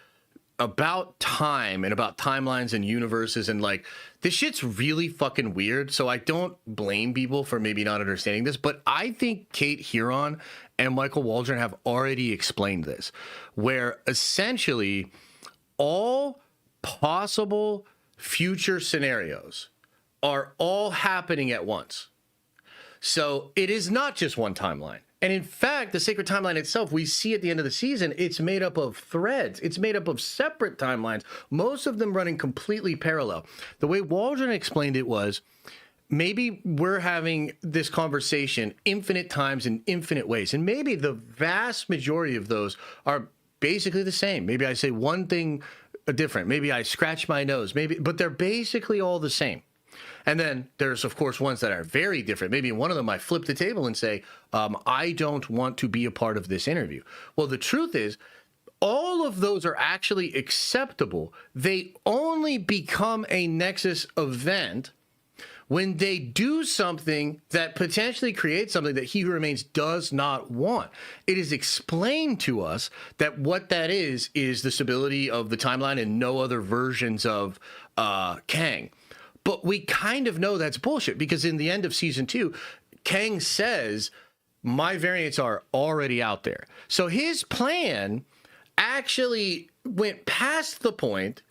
time and about timelines and universes, and like, this shit's really fucking weird. So I don't blame people for maybe not understanding this, but I think Kate Huron and Michael Waldron have already explained this, where essentially all possible future scenarios are all happening at once. So it is not just one timeline. And in fact, the sacred timeline itself, we see at the end of the season, it's made up of threads. It's made up of separate timelines, most of them running completely parallel. The way Waldron explained it was, maybe we're having this conversation infinite times in infinite ways. And maybe the vast majority of those are basically the same. Maybe I say one thing different. Maybe I scratch my nose, but they're basically all the same. And then there's, of course, ones that are very different. Maybe one of them I flip the table and say, I don't want to be a part of this interview. Well, the truth is, all of those are actually acceptable. They only become a Nexus event when they do something that potentially creates something that He Who Remains does not want. It is explained to us that what that is the stability of the timeline and no other versions of Kang. But we kind of know that's bullshit, because in the end of season 2, Kang says, my variants are already out there. So his plan actually went past the point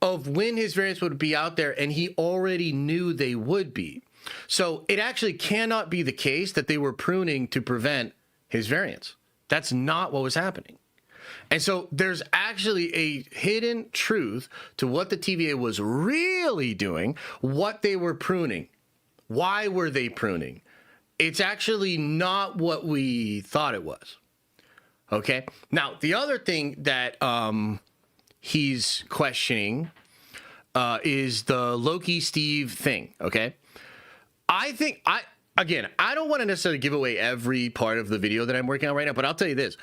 of when his variants would be out there, and he already knew they would be. So it actually cannot be the case that they were pruning to prevent his variants. That's not what was happening. And so there's actually a hidden truth to what the TVA was really doing, what they were pruning. Why were they pruning? It's actually not what we thought it was. Okay? Now, the other thing that he's questioning is the Loki Steve thing, okay? I don't want to necessarily give away every part of the video that I'm working on right now, but I'll tell you this.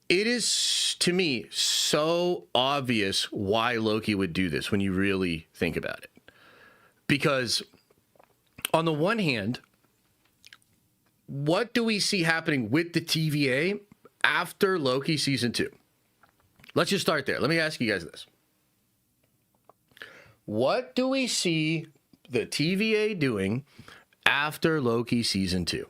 It is, to me, so obvious why Loki would do this when you really think about it. Because on the one hand, what do we see happening with the TVA after Loki season 2? Let's just start there. Let me ask you guys this. What do we see the TVA doing after Loki season 2?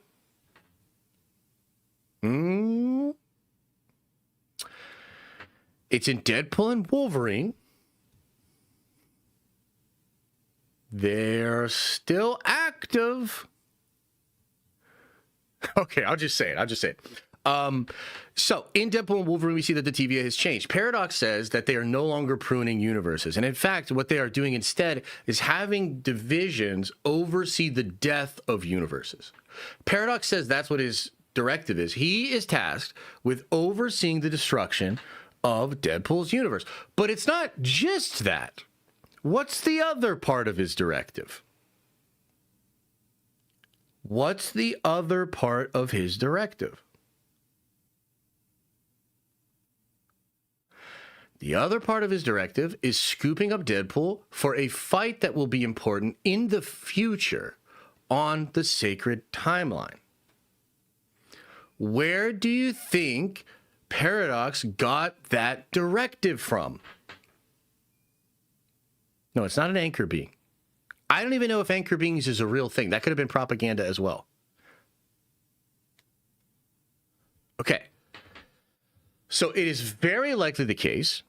It's in Deadpool and Wolverine. They're still active. Okay, I'll just say it. So in Deadpool and Wolverine, we see that the TVA has changed. Paradox says that they are no longer pruning universes. And in fact, what they are doing instead is having divisions oversee the death of universes. Paradox says that's what his directive is. He is tasked with overseeing the destruction of Deadpool's universe. But it's not just that. What's the other part of his directive? What's the other part of his directive? The other part of his directive is scooping up Deadpool for a fight that will be important in the future on the sacred timeline. Where do you think Paradox got that directive from? No, it's not an anchor being. I don't even know if anchor beings is a real thing. That could have been propaganda as well. Okay. So it is very likely the case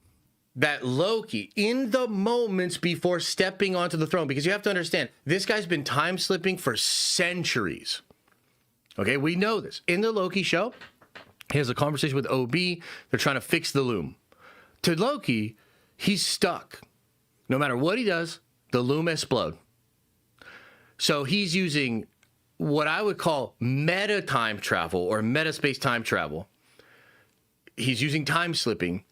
that Loki, in the moments before stepping onto the throne, because you have to understand, this guy's been time slipping for centuries. Okay, we know this. In the Loki show, he has a conversation with OB. They're trying to fix the loom. To Loki, he's stuck. No matter what he does, the loom explodes. So he's using what I would call meta time travel or meta space time travel. He's using time slipping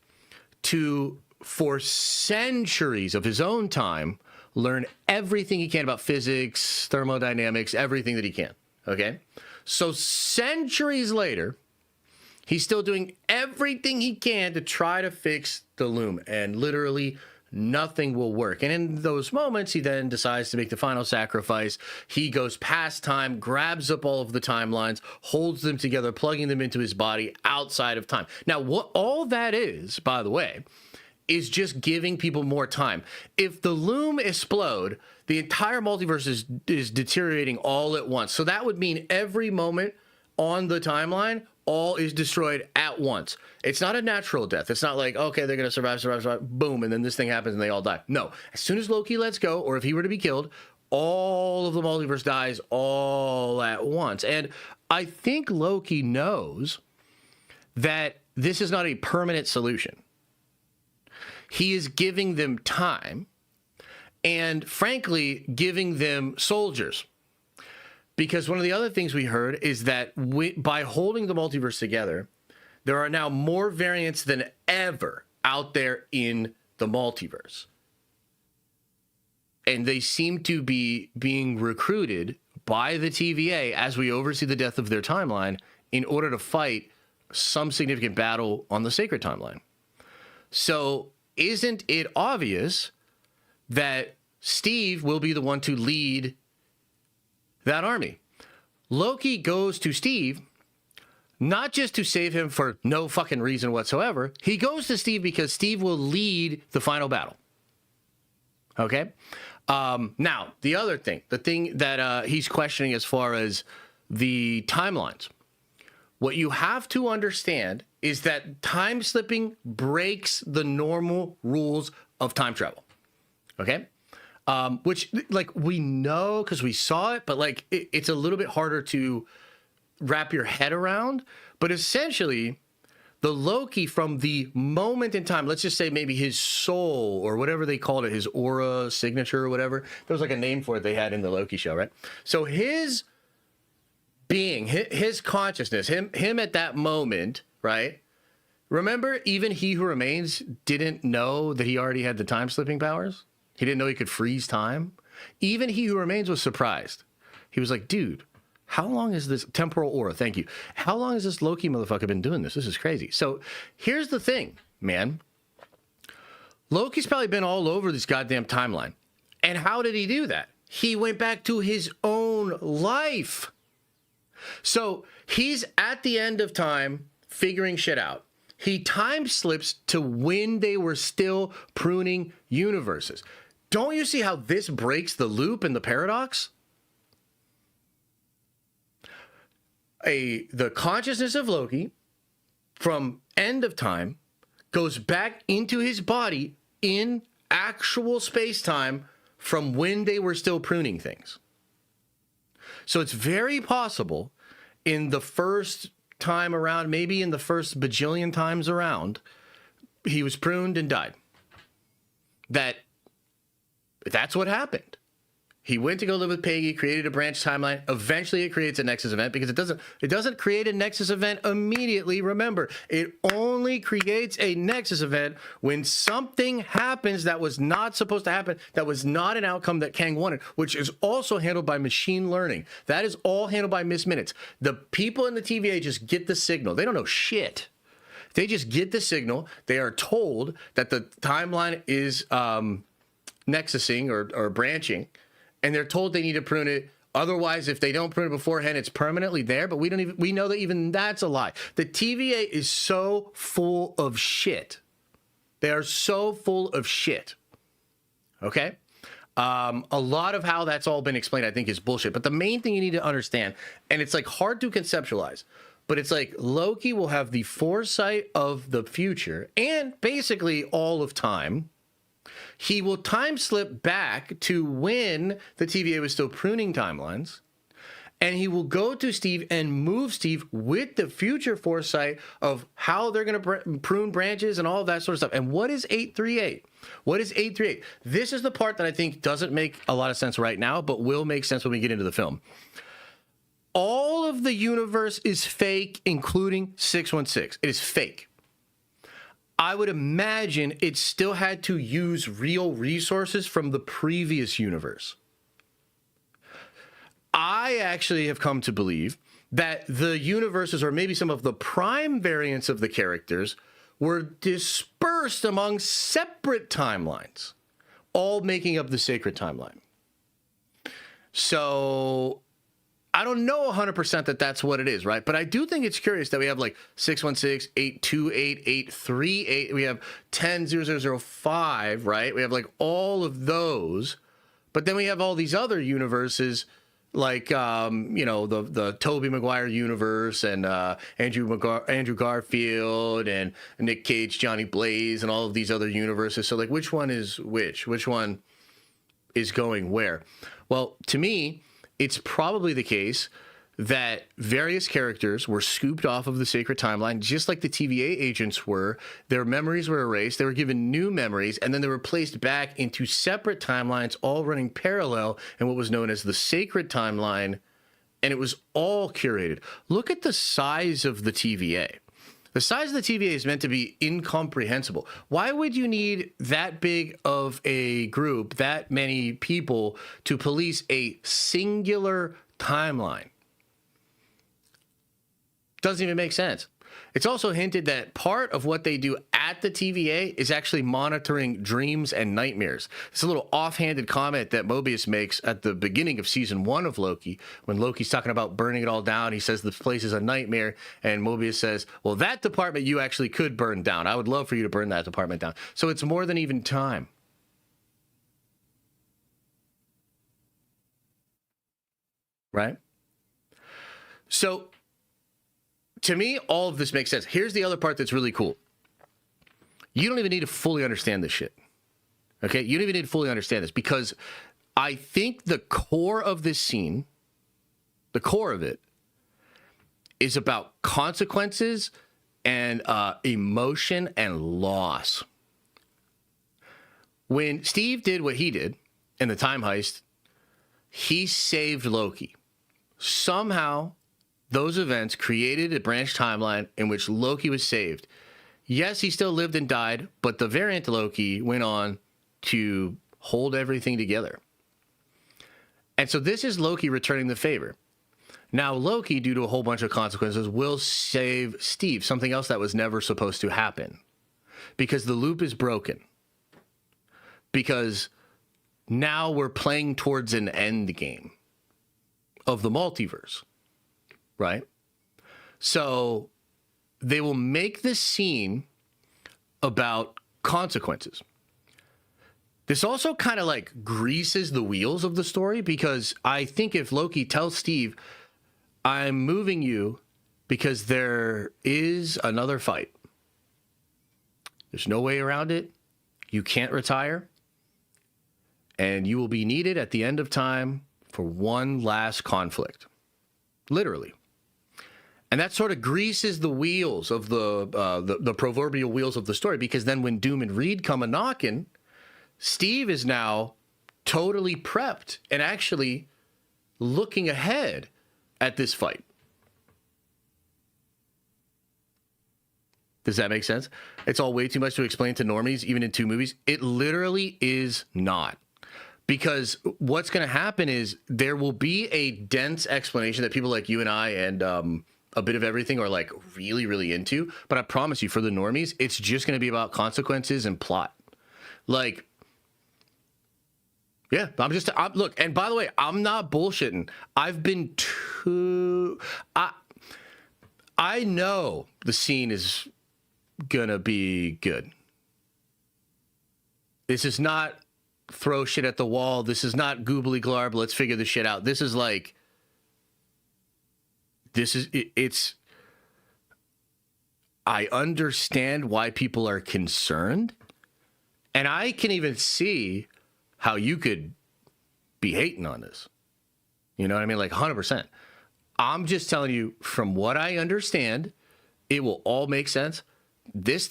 to, for centuries of his own time, learn everything he can about physics, thermodynamics, everything that he can. Okay? So centuries later, he's still doing everything he can to try to fix the loom, and literally nothing will work. And in those moments, he then decides to make the final sacrifice. He goes past time, grabs up all of the timelines, holds them together, plugging them into his body outside of time. Now, what all that is, by the way, is just giving people more time. If the loom explode, the entire multiverse is deteriorating all at once. So that would mean every moment on the timeline, all is destroyed at once. It's not a natural death. It's not like, okay, they're going to survive, boom, and then this thing happens and they all die. No. As soon as Loki lets go, or if he were to be killed, all of the multiverse dies all at once. And I think Loki knows that this is not a permanent solution. He is giving them time and, frankly, giving them soldiers. Because one of the other things we heard is that by holding the multiverse together, there are now more variants than ever out there in the multiverse. And they seem to be being recruited by the TVA as we oversee the death of their timeline in order to fight some significant battle on the sacred timeline. So isn't it obvious that Steve will be the one to lead that army? Loki goes to Steve not just to save him for no fucking reason whatsoever. He goes to Steve because Steve will lead the final battle. Okay? Now, the other thing, the thing that he's questioning as far as the timelines, what you have to understand is that time slipping breaks the normal rules of time travel. Okay? Which, like, we know because we saw it, but, like, it's a little bit harder to wrap your head around. But essentially, the Loki from the moment in time, let's just say maybe his soul or whatever they called it, his aura signature or whatever. There was like a name for it they had in the Loki show, right? So his being, his consciousness, him at that moment, right? Remember, even He Who Remains didn't know that he already had the time slipping powers. He didn't know he could freeze time. Even He Who Remains was surprised. He was like, dude, how long is this temporal aura? Thank you. How long has this Loki motherfucker been doing this? This is crazy. So here's the thing, man. Loki's probably been all over this goddamn timeline. And how did he do that? He went back to his own life. So he's at the end of time figuring shit out. He time slips to when they were still pruning universes. Don't you see how this breaks the loop and the paradox? The consciousness of Loki from end of time goes back into his body in actual space-time from when they were still pruning things. So it's very possible in the first time around, maybe in the first bajillion times around, he was pruned and died. That's what happened. He went to go live with Peggy, created a branch timeline. Eventually, it creates a Nexus event because it doesn't create a Nexus event immediately. Remember, it only creates a Nexus event when something happens that was not supposed to happen, that was not an outcome that Kang wanted, which is also handled by machine learning. That is all handled by Miss Minutes. The people in the TVA just get the signal. They don't know shit. They just get the signal. They are told that the timeline is nexusing or branching. And they're told they need to prune it. Otherwise, if they don't prune it beforehand, it's permanently there. But we know that even that's a lie. The TVA is so full of shit. They are so full of shit. Okay? A lot of how that's all been explained, I think, is bullshit. But the main thing you need to understand, and it's like hard to conceptualize, but it's like Loki will have the foresight of the future and basically all of time. He will time slip back to when the TVA was still pruning timelines, and he will go to Steve and move Steve with the future foresight of how they're going to prune branches and all of that sort of stuff. And what is 838? What is 838? This is the part that I think doesn't make a lot of sense right now, but will make sense when we get into the film. All of the universe is fake, including 616. It is fake. I would imagine it still had to use real resources from the previous universe. I actually have come to believe that the universes, or maybe some of the prime variants of the characters, were dispersed among separate timelines, all making up the sacred timeline. So I don't know 100% that that's what it is, right? But I do think it's curious that we have like 616, 828, 838. We have 10005, right? We have like all of those. But then we have all these other universes like the Tobey Maguire universe and Andrew Garfield and Nick Cage, Johnny Blaze, and all of these other universes. So like, which one is which? Which one is going where? Well, to me, it's probably the case that various characters were scooped off of the sacred timeline, just like the TVA agents were. Their memories were erased. They were given new memories, and then they were placed back into separate timelines, all running parallel in what was known as the sacred timeline, and it was all curated. Look at the size of the TVA. The size of the TVA is meant to be incomprehensible. Why would you need that big of a group, that many people, to police a singular timeline? Doesn't even make sense. It's also hinted that part of what they do at the TVA is actually monitoring dreams and nightmares. It's a little offhanded comment that Mobius makes at the beginning of season 1 of Loki, when Loki's talking about burning it all down. He says the place is a nightmare, and Mobius says, well, that department you actually could burn down. I would love for you to burn that department down. So it's more than even time. Right? So to me, all of this makes sense. Here's the other part that's really cool. You don't even need to fully understand this shit. Okay? You don't even need to fully understand this, because I think the core of this scene, the core of it, is about consequences and emotion and loss. When Steve did what he did in the time heist, he saved Loki. Somehow, those events created a branch timeline in which Loki was saved. Yes, he still lived and died, but the variant Loki went on to hold everything together. And so this is Loki returning the favor. Now, Loki, due to a whole bunch of consequences, will save Steve, something else that was never supposed to happen, because the loop is broken. Because now we're playing towards an end game of the multiverse. Right? So they will make this scene about consequences. This also kind of like greases the wheels of the story, because I think if Loki tells Steve, I'm moving you because there is another fight. There's no way around it. You can't retire. And you will be needed at the end of time for one last conflict. Literally. And that sort of greases the wheels of the proverbial wheels of the story, because then when Doom and Reed come a-knocking, Steve is now totally prepped and actually looking ahead at this fight. Does that make sense? It's all way too much to explain to normies, even in 2 movies. It literally is not. Because what's going to happen is there will be a dense explanation that people like you and I and a bit of everything are like really, really into. But I promise you, for the normies, it's just going to be about consequences and plot. Like, yeah, look, and by the way, I'm not bullshitting. I've been I know the scene is going to be good. This is not throw shit at the wall. This is not goobly glarb, let's figure this shit out. This is like, it's, I understand why people are concerned, and I can even see how you could be hating on this. You know what I mean? Like 100%. I'm just telling you, from what I understand, it will all make sense. This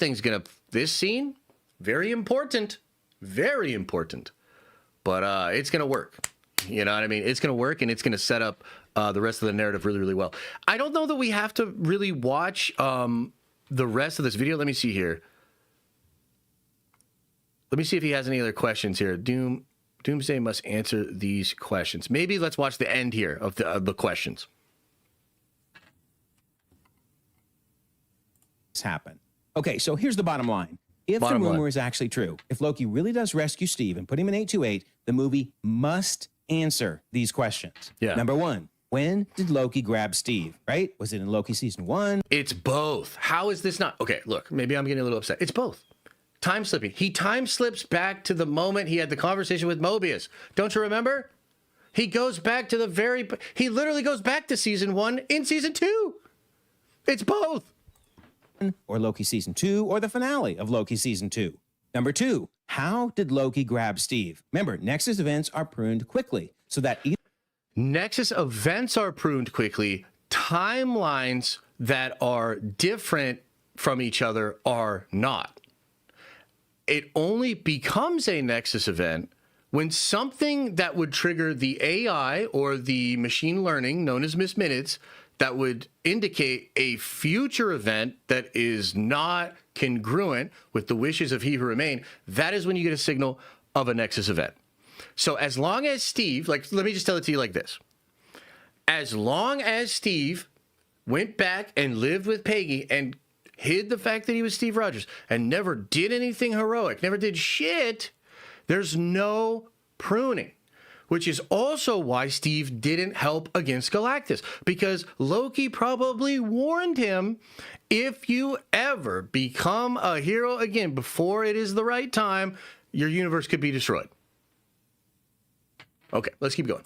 scene, very important, but it's going to work. You know what I mean? It's going to work, and it's going to set up the rest of the narrative really, really well. I don't know that we have to really watch the rest of this video. Let me see here. Let me see if he has any other questions here. Doomsday must answer these questions. Maybe let's watch the end here of the questions. Happen. Okay, so here's the bottom line. If the rumor is actually true, if Loki really does rescue Steve and put him in 828, the movie must answer these questions. Yeah. Number 1, when did Loki grab Steve, right? Was it in Loki season 1? It's both. How is this not? Okay, look, maybe I'm getting a little upset. It's both. Time slipping. He time slips back to the moment he had the conversation with Mobius. Don't you remember? He goes back to he literally goes back to season 1 in season 2. It's both. Or Loki season 2, or the finale of Loki season 2. Number 2, how did Loki grab Steve? Remember, Nexus events are pruned quickly so that Nexus events are pruned quickly. Timelines that are different from each other are not. It only becomes a Nexus event when something that would trigger the AI or the machine learning known as Miss Minutes that would indicate a future event that is not congruent with the wishes of he who remain, that is when you get a signal of a Nexus event. So as long as Steve, let me just tell it to you like this. As long as Steve went back and lived with Peggy and hid the fact that he was Steve Rogers and never did anything heroic, never did shit, there's no pruning. Which is also why Steve didn't help against Galactus, because Loki probably warned him, if you ever become a hero again before it is the right time, your universe could be destroyed. Okay, let's keep going.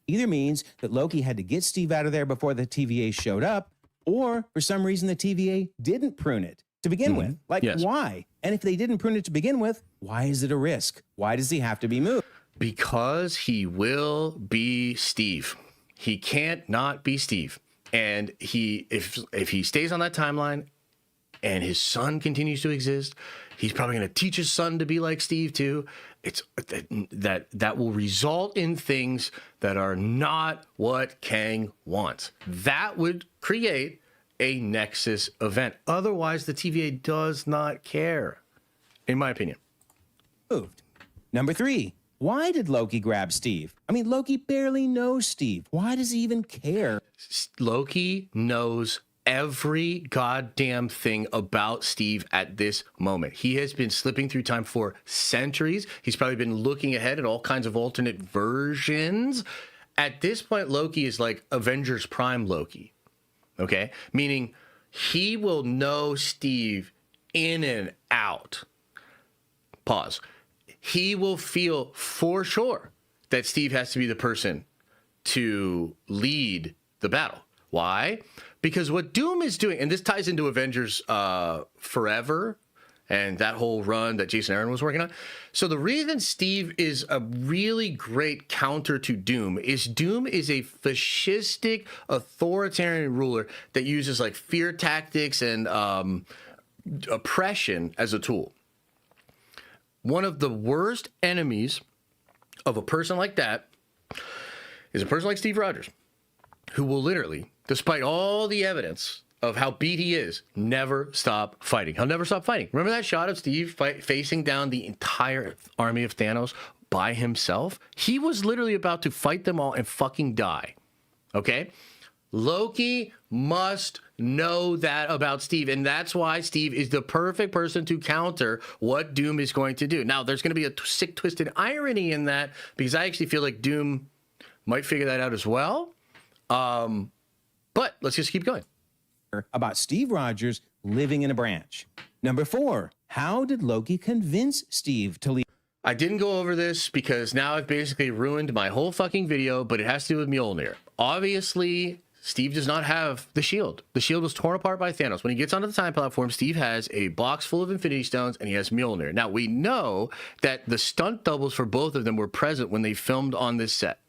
either means that Loki had to get Steve out of there before the TVA showed up, or for some reason the TVA didn't prune it to begin with. Like, why? And if they didn't prune it to begin with, why is it a risk? Why does he have to be moved? Because he will be Steve. He can't not be Steve. And if he stays on that timeline and his son continues to exist, he's probably going to teach his son to be like Steve too. It's that will result in things that are not what Kang wants. That would create a Nexus event. Otherwise, the TVA does not care, in my opinion. Moved. Number 3. Why did Loki grab Steve? I mean, Loki barely knows Steve. Why does he even care? Loki knows every goddamn thing about Steve at this moment. He has been slipping through time for centuries. He's probably been looking ahead at all kinds of alternate versions. At this point, Loki is like Avengers Prime Loki. Okay? Meaning he will know Steve in and out. Pause. He will feel for sure that Steve has to be the person to lead the battle. Why? Because what Doom is doing, and this ties into Avengers Forever and that whole run that Jason Aaron was working on. So the reason Steve is a really great counter to Doom is a fascistic authoritarian ruler that uses like fear tactics and oppression as a tool. One of the worst enemies of a person like that is a person like Steve Rogers, who will literally, despite all the evidence of how beat he is, never stop fighting. He'll never stop fighting. Remember that shot of Steve facing down the entire army of Thanos by himself? He was literally about to fight them all and fucking die. Okay? Loki must know that about Steve, and that's why Steve is the perfect person to counter what Doom is going to do. Now, there's going to be a sick, twisted irony in that, because I actually feel like Doom might figure that out as well. But let's just keep going. About Steve Rogers living in a branch. Number 4, how did Loki convince Steve to leave? I didn't go over this because now I've basically ruined my whole fucking video, but it has to do with Mjolnir. Obviously, Steve does not have the shield. The shield was torn apart by Thanos. When he gets onto the time platform, Steve has a box full of Infinity Stones, and he has Mjolnir. Now, we know that the stunt doubles for both of them were present when they filmed on this set.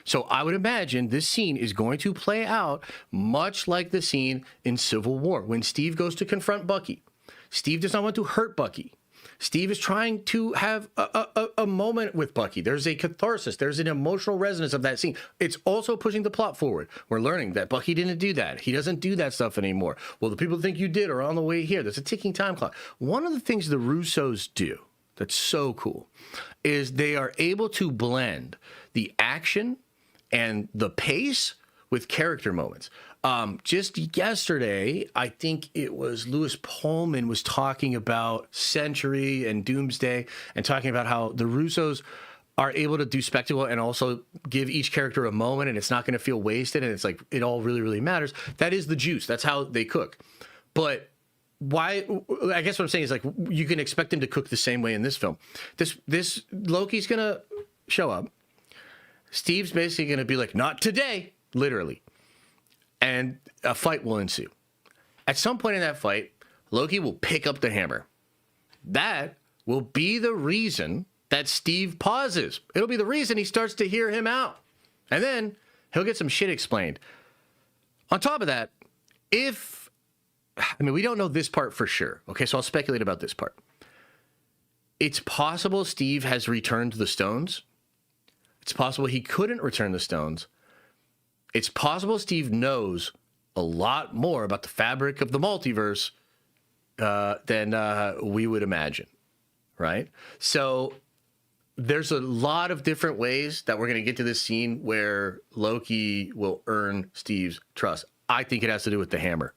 So I would imagine this scene is going to play out much like the scene in Civil War when Steve goes to confront Bucky. Steve does not want to hurt Bucky. Steve is trying to have a moment with Bucky. There's a catharsis. There's an emotional resonance of that scene. It's also pushing the plot forward. We're learning that Bucky didn't do that. He doesn't do that stuff anymore. Well, the people who think you did are on the way here. There's a ticking time clock. One of the things the Russos do that's so cool is they are able to blend the action and the pace with character moments. Just yesterday, I think it was Lewis Pullman was talking about Century and Doomsday and talking about how the Russos are able to do spectacle and also give each character a moment, and it's not going to feel wasted, and it's like it all really, really matters. That is the juice. That's how they cook. But why? I guess what I'm saying is like you can expect him to cook the same way in this film. This Loki's going to show up. Steve's basically going to be like, not today, literally. And a fight will ensue. At some point in that fight, Loki will pick up the hammer. That will be the reason that Steve pauses. It'll be the reason he starts to hear him out. And then he'll get some shit explained. On top of that, we don't know this part for sure. Okay, so I'll speculate about this part. It's possible Steve has returned the stones. It's possible he couldn't return the stones. It's possible Steve knows a lot more about the fabric of the multiverse than we would imagine, right? So there's a lot of different ways that we're going to get to this scene where Loki will earn Steve's trust. I think it has to do with the hammer.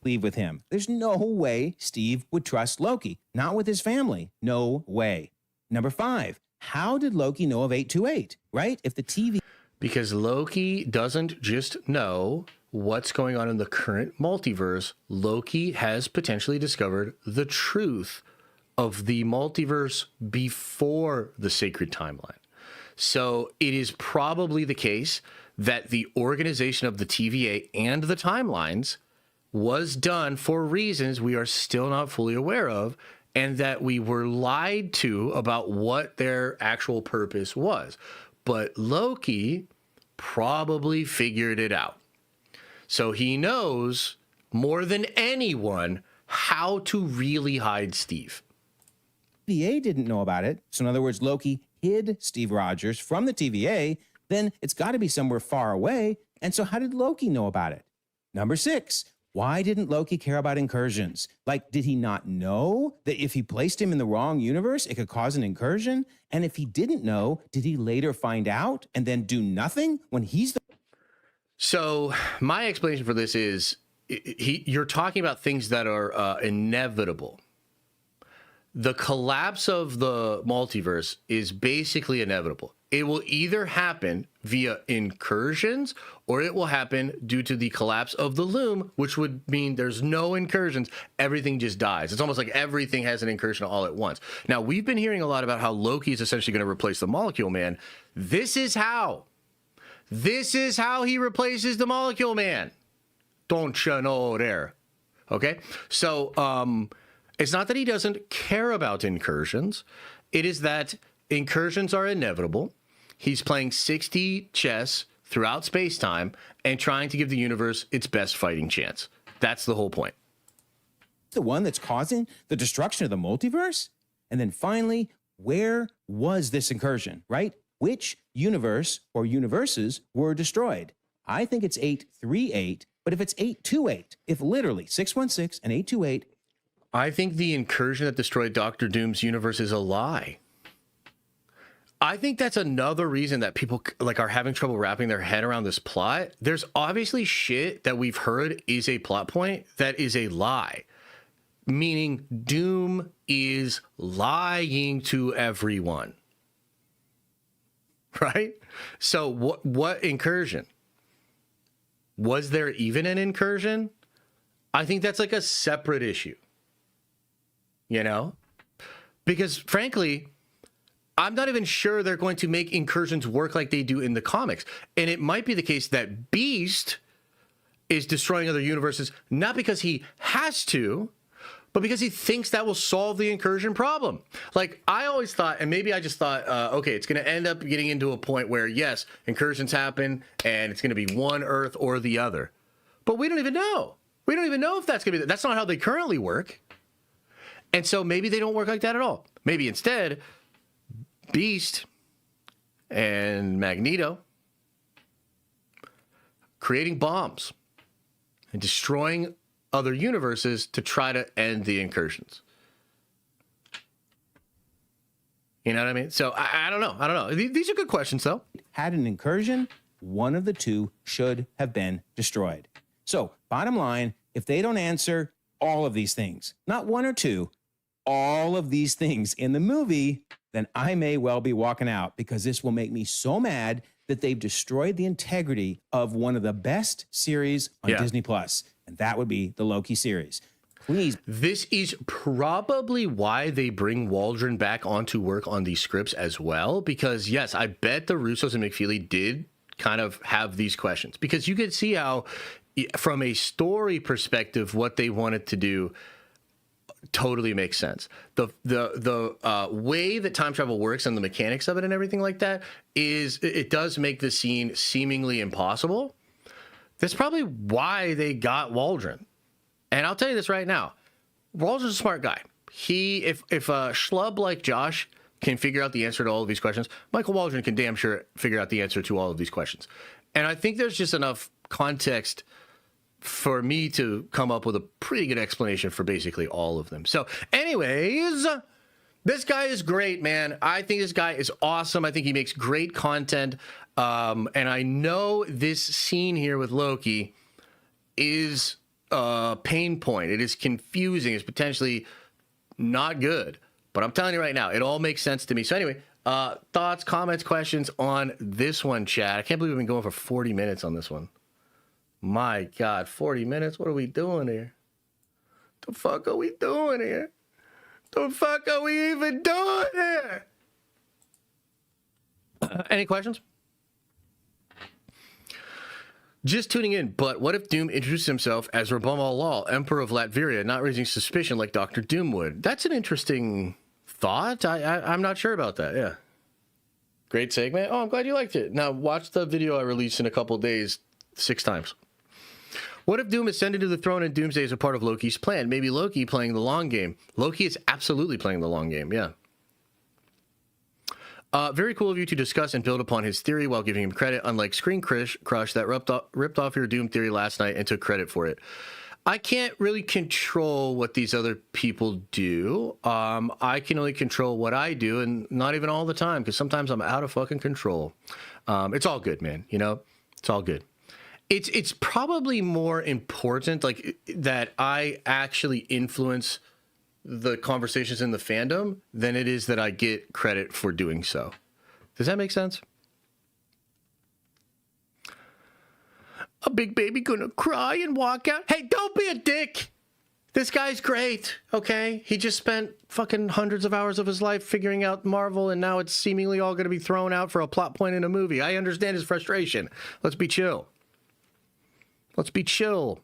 Leave with him. There's no way Steve would trust Loki. Not with his family. No way. Number 5, how did Loki know of 828, right? If the TV... Because Loki doesn't just know what's going on in the current multiverse. Loki has potentially discovered the truth of the multiverse before the sacred timeline. So it is probably the case that the organization of the TVA and the timelines was done for reasons we are still not fully aware of, and that we were lied to about what their actual purpose was. But Loki probably figured it out. So he knows more than anyone how to really hide Steve. TVA didn't know about it. So in other words, Loki hid Steve Rogers from the TVA. Then it's got to be somewhere far away. And so how did Loki know about it? Number 6, why didn't Loki care about incursions? Like, did he not know that if he placed him in the wrong universe, it could cause an incursion? And if he didn't know, did he later find out and then do nothing when he's the... So my explanation for this is you're talking about things that are inevitable. The collapse of the multiverse is basically inevitable. It will either happen via incursions or it will happen due to the collapse of the loom, which would mean there's no incursions. Everything just dies. It's almost like everything has an incursion all at once. Now, we've been hearing a lot about how Loki is essentially going to replace the Molecule Man. This is how he replaces the Molecule Man. Don't you know there? Okay? So, it's not that he doesn't care about incursions. It is that incursions are inevitable. He's playing 60 chess throughout space-time and trying to give the universe its best fighting chance. That's the whole point. The one that's causing the destruction of the multiverse? And then finally, where was this incursion, right? Which universe or universes were destroyed? I think it's 838, but if it's 828, if literally 616 and 828... I think the incursion that destroyed Doctor Doom's universe is a lie. I think that's another reason that people are having trouble wrapping their head around this plot. There's obviously shit that we've heard is a plot point that is a lie. Meaning Doom is lying to everyone. Right? So what incursion? Was there even an incursion? I think that's like a separate issue. You know? Because frankly, I'm not even sure they're going to make incursions work like they do in the comics. And it might be the case that Beast is destroying other universes, not because he has to, but because he thinks that will solve the incursion problem. Like, I always thought, and maybe I just thought, okay, it's going to end up getting into a point where, yes, incursions happen, and it's going to be one Earth or the other. But we don't even know. We don't even know if that's going to be... That's not how they currently work. And so maybe they don't work like that at all. Maybe instead... Beast and Magneto creating bombs and destroying other universes to try to end the incursions. You know what I mean? So I don't know. I don't know. These are good questions, though. Had an incursion, one of the two should have been destroyed. So bottom line, if they don't answer all of these things, not one or two, all of these things in the movie, then I may well be walking out, because this will make me so mad that they've destroyed the integrity of one of the best series on Disney Plus, and that would be the Loki series. Please. This is probably why they bring Waldron back on to work on these scripts as well. Because, yes, I bet the Russos and McFeely did kind of have these questions. Because you could see how, from a story perspective, what they wanted to do totally makes sense. The way that time travel works and the mechanics of it and everything like that is, it does make the scene seemingly impossible. That's probably why they got Waldron. And I'll tell you this right now, Waldron's a smart guy. If a schlub like Josh can figure out the answer to all of these questions, Michael Waldron can damn sure figure out the answer to all of these questions. And I think there's just enough context for me to come up with a pretty good explanation for basically all of them. So anyways, this guy is great, man. I think this guy is awesome. I think he makes great content. And I know this scene here with Loki is a pain point. It is confusing. It's potentially not good. But I'm telling you right now, it all makes sense to me. So anyway, thoughts, comments, questions on this one, chat. I can't believe we've been going for 40 minutes on this one. My God, 40 minutes? What are we doing here? The fuck are we doing here? The fuck are we even doing here? Any questions? Just tuning in, but what if Doom introduced himself as Rabam al-Lal, Emperor of Latveria, not raising suspicion like Dr. Doom would? That's an interesting thought. I'm not sure about that, yeah. Great segment. Oh, I'm glad you liked it. Now, watch the video I released in a couple days 6 times. What if Doom ascended to the throne and Doomsday is a part of Loki's plan? Maybe Loki playing the long game. Loki is absolutely playing the long game, yeah. Very cool of you to discuss and build upon his theory while giving him credit, unlike Screen Crush that ripped off your Doom theory last night and took credit for it. I can't really control what these other people do. I can only control what I do, and not even all the time, because sometimes I'm out of fucking control. It's all good, man. You know, it's all good. It's probably more important, like, that I actually influence the conversations in the fandom than it is that I get credit for doing so. Does that make sense? A big baby gonna cry and walk out? Hey, don't be a dick. This guy's great, okay? He just spent fucking hundreds of hours of his life figuring out Marvel, and now it's seemingly all gonna be thrown out for a plot point in a movie. I understand his frustration. Let's be chill. Let's be chill.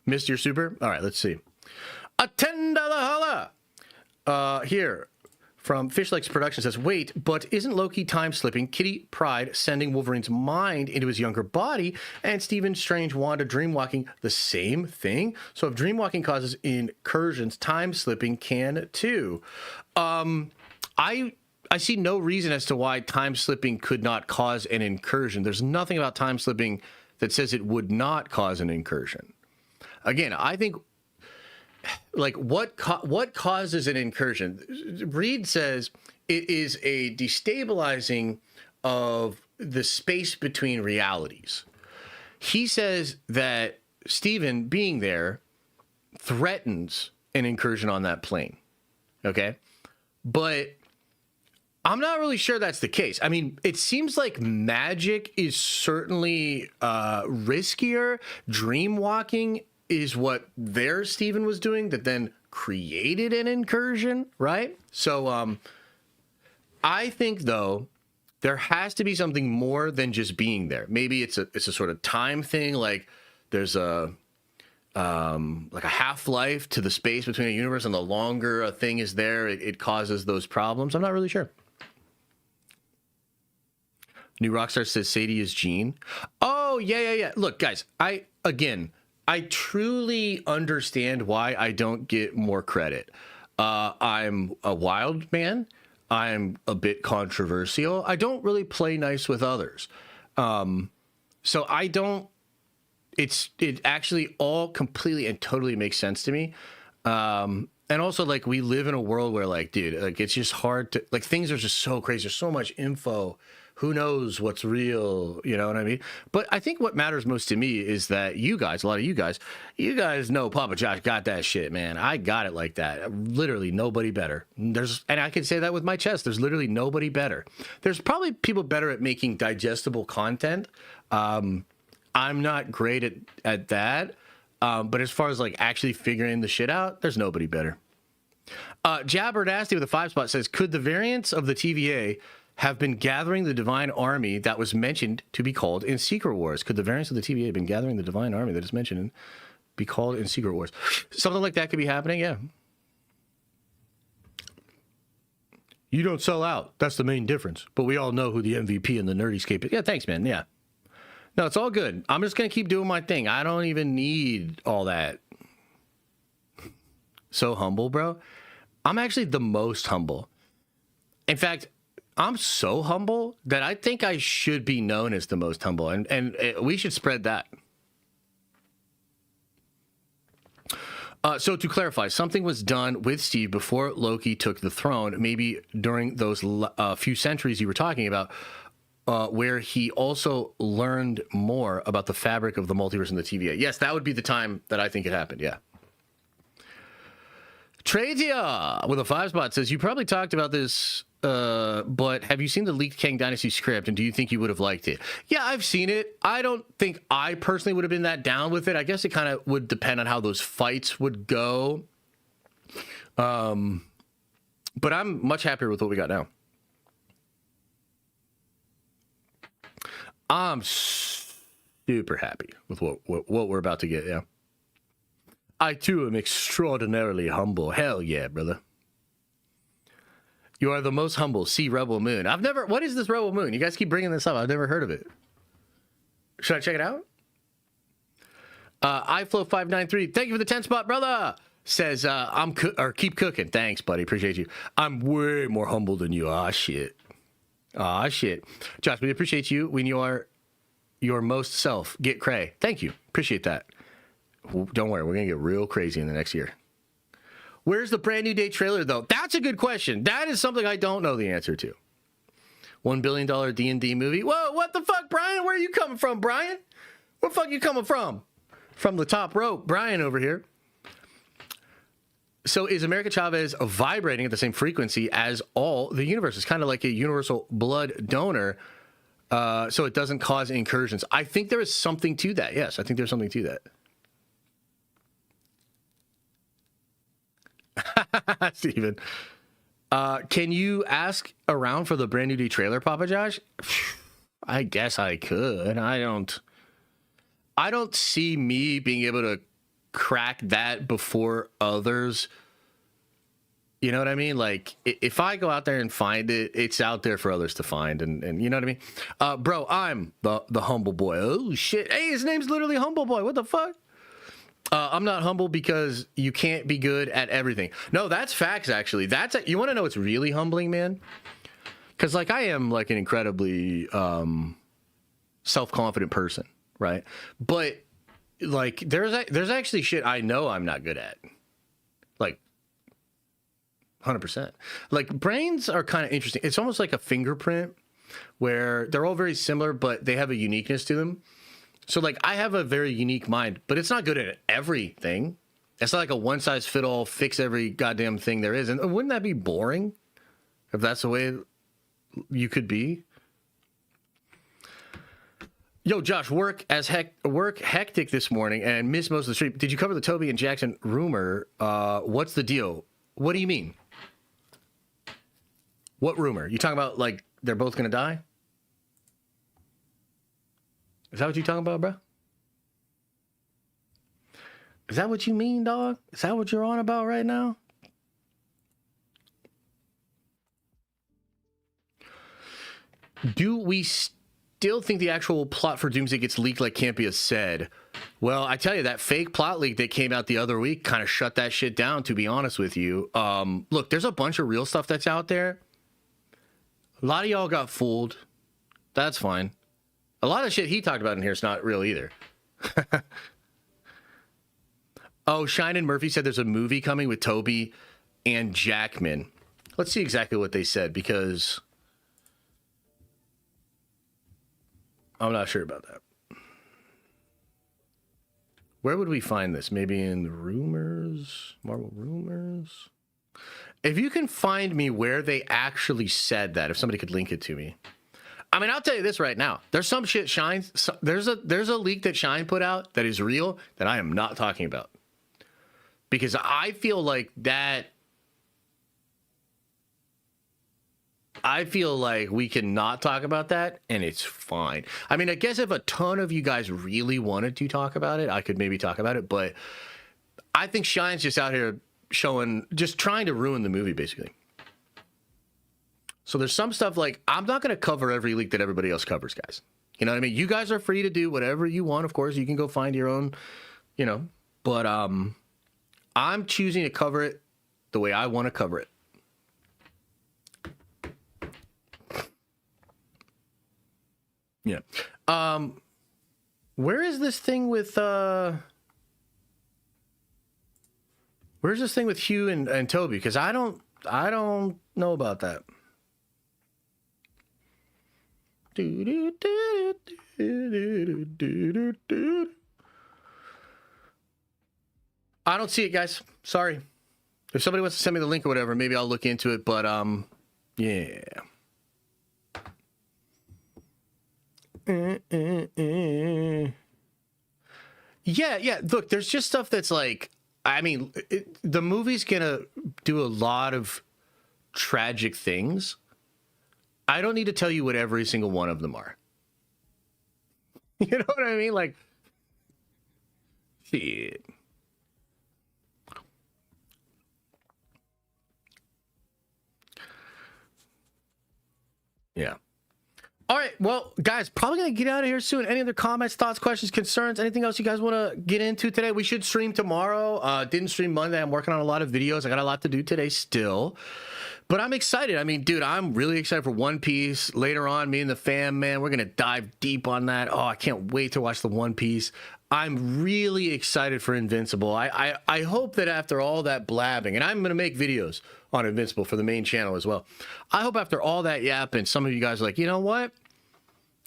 Missed your super? All right, let's see. A $10 holla. Here from Fishlegs Production says, wait, but isn't Loki time slipping Kitty Pryde sending Wolverine's mind into his younger body and Stephen Strange Wanda dreamwalking the same thing? So if dreamwalking causes incursions, time slipping can too. I see no reason as to why time slipping could not cause an incursion. There's nothing about time slipping that says it would not cause an incursion. Again, I think, like, what causes an incursion? Reed says it is a destabilizing of the space between realities. He says that Stephen being there threatens an incursion on that plane. Okay? But I'm not really sure that's the case. I mean, it seems like magic is certainly riskier. Dreamwalking is what their Stephen was doing that then created an incursion, right? So I think, though, there has to be something more than just being there. Maybe it's a sort of time thing, like there's a half-life to the space between a universe, and the longer a thing is there, it causes those problems. I'm not really sure. New Rockstar says Sadie is Jean. Oh, yeah. Look, guys, I truly understand why I don't get more credit. I'm a wild man. I'm a bit controversial. I don't really play nice with others. So I don't, it actually all completely and totally makes sense to me. And also, like, we live in a world where, like, dude, like, it's just hard to, like, things are just so crazy. There's so much info. Who knows what's real? You know what I mean? But I think what matters most to me is that you guys, a lot of you guys know Papa Josh got that shit, man. I got it like that. Literally nobody better. And I can say that with my chest. There's literally nobody better. There's probably people better at making digestible content. I'm not great at that. But as far as like actually figuring the shit out, there's nobody better. Jabber Nasty with a 5 spot says, could the variants of the TVA have been gathering the divine army that was mentioned to be called in Secret Wars? Could the variants of the TVA have been gathering the divine army that is mentioned and be called in Secret Wars? Something like that could be happening, yeah. You don't sell out. That's the main difference. But we all know who the MVP and the Nerdyscape is. Yeah, thanks, man. Yeah. No, it's all good. I'm just going to keep doing my thing. I don't even need all that. So humble, bro. I'm actually the most humble. In fact, I'm so humble that I think I should be known as the most humble. And we should spread that. So to clarify, something was done with Steve before Loki took the throne, maybe during those few centuries you were talking about, where he also learned more about the fabric of the multiverse and the TVA. Yes, that would be the time that I think it happened, yeah. Tradia with a 5 spot says, you probably talked about this, but have you seen the leaked Kang Dynasty script, and do you think you would have liked it? Yeah, I've seen it. I don't think I personally would have been that down with it. I guess it kind of would depend on how those fights would go. But I'm much happier with what we got now. I'm super happy with what we're about to get, yeah. I, too, am extraordinarily humble. Hell yeah, brother. You are the most humble. See Rebel Moon. What is this Rebel Moon? You guys keep bringing this up. I've never heard of it. Should I check it out? iFlow593, thank you for the 10 spot, brother. Says, keep cooking. Thanks, buddy. Appreciate you. I'm way more humble than you. Aw, shit. Josh, we appreciate you when you are your most self. Get cray. Thank you. Appreciate that. Don't worry, we're going to get real crazy in the next year. Where's the brand new day trailer, though? That's a good question. That is something I don't know the answer to. $1 billion D&D movie. Whoa, what the fuck, Brian? Where are you coming from, Brian? Where the fuck you coming from? From the top rope, Brian over here. So is America Chavez vibrating at the same frequency as all the universe? It's kind of like a universal blood donor, so it doesn't cause incursions. I think there is something to that. Yes, I think there's something to that. Steven, can you ask around for the brand new D trailer, Papa Josh? I guess I could. I don't see me being able to crack that before others. You know what I mean? Like, if I go out there and find it, it's out there for others to find, and you know what I mean? Bro, I'm the humble boy. Oh shit! Hey, his name's literally Humble Boy. What the fuck? I'm not humble because you can't be good at everything. No, that's facts, actually. You want to know what's really humbling, man? Because, like, I am, like, an incredibly self-confident person, right? But, like, there's actually shit I know I'm not good at. Like, 100%. Like, brains are kind of interesting. It's almost like a fingerprint where they're all very similar, but they have a uniqueness to them. So, like, I have a very unique mind, but it's not good at everything. It's not like a one-size-fit-all, fix every goddamn thing there is. And wouldn't that be boring if that's the way you could be? Yo, Josh, work hectic this morning and missed most of the stream. Did you cover the Toby and Jackson rumor? What's the deal? What do you mean? What rumor? You talking about, like, they're both going to die? Is that what you talking about, bro? Is that what you mean, dog? Is that what you're on about right now? Do we still think the actual plot for Doomsday gets leaked like Campia said? Well, I tell you, that fake plot leak that came out the other week kind of shut that shit down, to be honest with you. Look, there's a bunch of real stuff that's out there. A lot of y'all got fooled. That's fine. A lot of shit he talked about in here is not real either. Oh, Shine and Murphy said there's a movie coming with Toby and Jackman. Let's see exactly what they said, because I'm not sure about that. Where would we find this? Maybe in the rumors? Marvel rumors? If you can find me where they actually said that, if somebody could link it to me. I mean, I'll tell you this right now. There's some shit there's a leak that Shine put out that is real that I am not talking about. Because I feel like we cannot talk about that, and it's fine. I mean, I guess if a ton of you guys really wanted to talk about it, I could maybe talk about it, but I think Shine's just out here just trying to ruin the movie, basically. So there's some stuff like, I'm not going to cover every leak that everybody else covers, guys. You know what I mean? You guys are free to do whatever you want. Of course, you can go find your own, but I'm choosing to cover it the way I want to cover it. Yeah. Where is this thing with where's this thing with Hugh and Toby? Because I don't know about that. I don't see it, guys. Sorry. If somebody wants to send me the link or whatever, maybe I'll look into it. But yeah. Yeah. Look, there's just stuff that's like, I mean, the movie's gonna do a lot of tragic things. I don't need to tell you what every single one of them are. You know what I mean? Like, shit. Yeah. All right. Well, guys, probably going to get out of here soon. Any other comments, thoughts, questions, concerns, anything else you guys want to get into today? We should stream tomorrow. Didn't stream Monday. I'm working on a lot of videos. I got a lot to do today still. But I'm excited. I mean, dude, I'm really excited for One Piece. Later on, me and the fam, man, we're going to dive deep on that. Oh, I can't wait to watch the One Piece. I'm really excited for Invincible. I hope that after all that blabbing, and I'm going to make videos on Invincible for the main channel as well. I hope after all that yapping, some of you guys are like, you know what?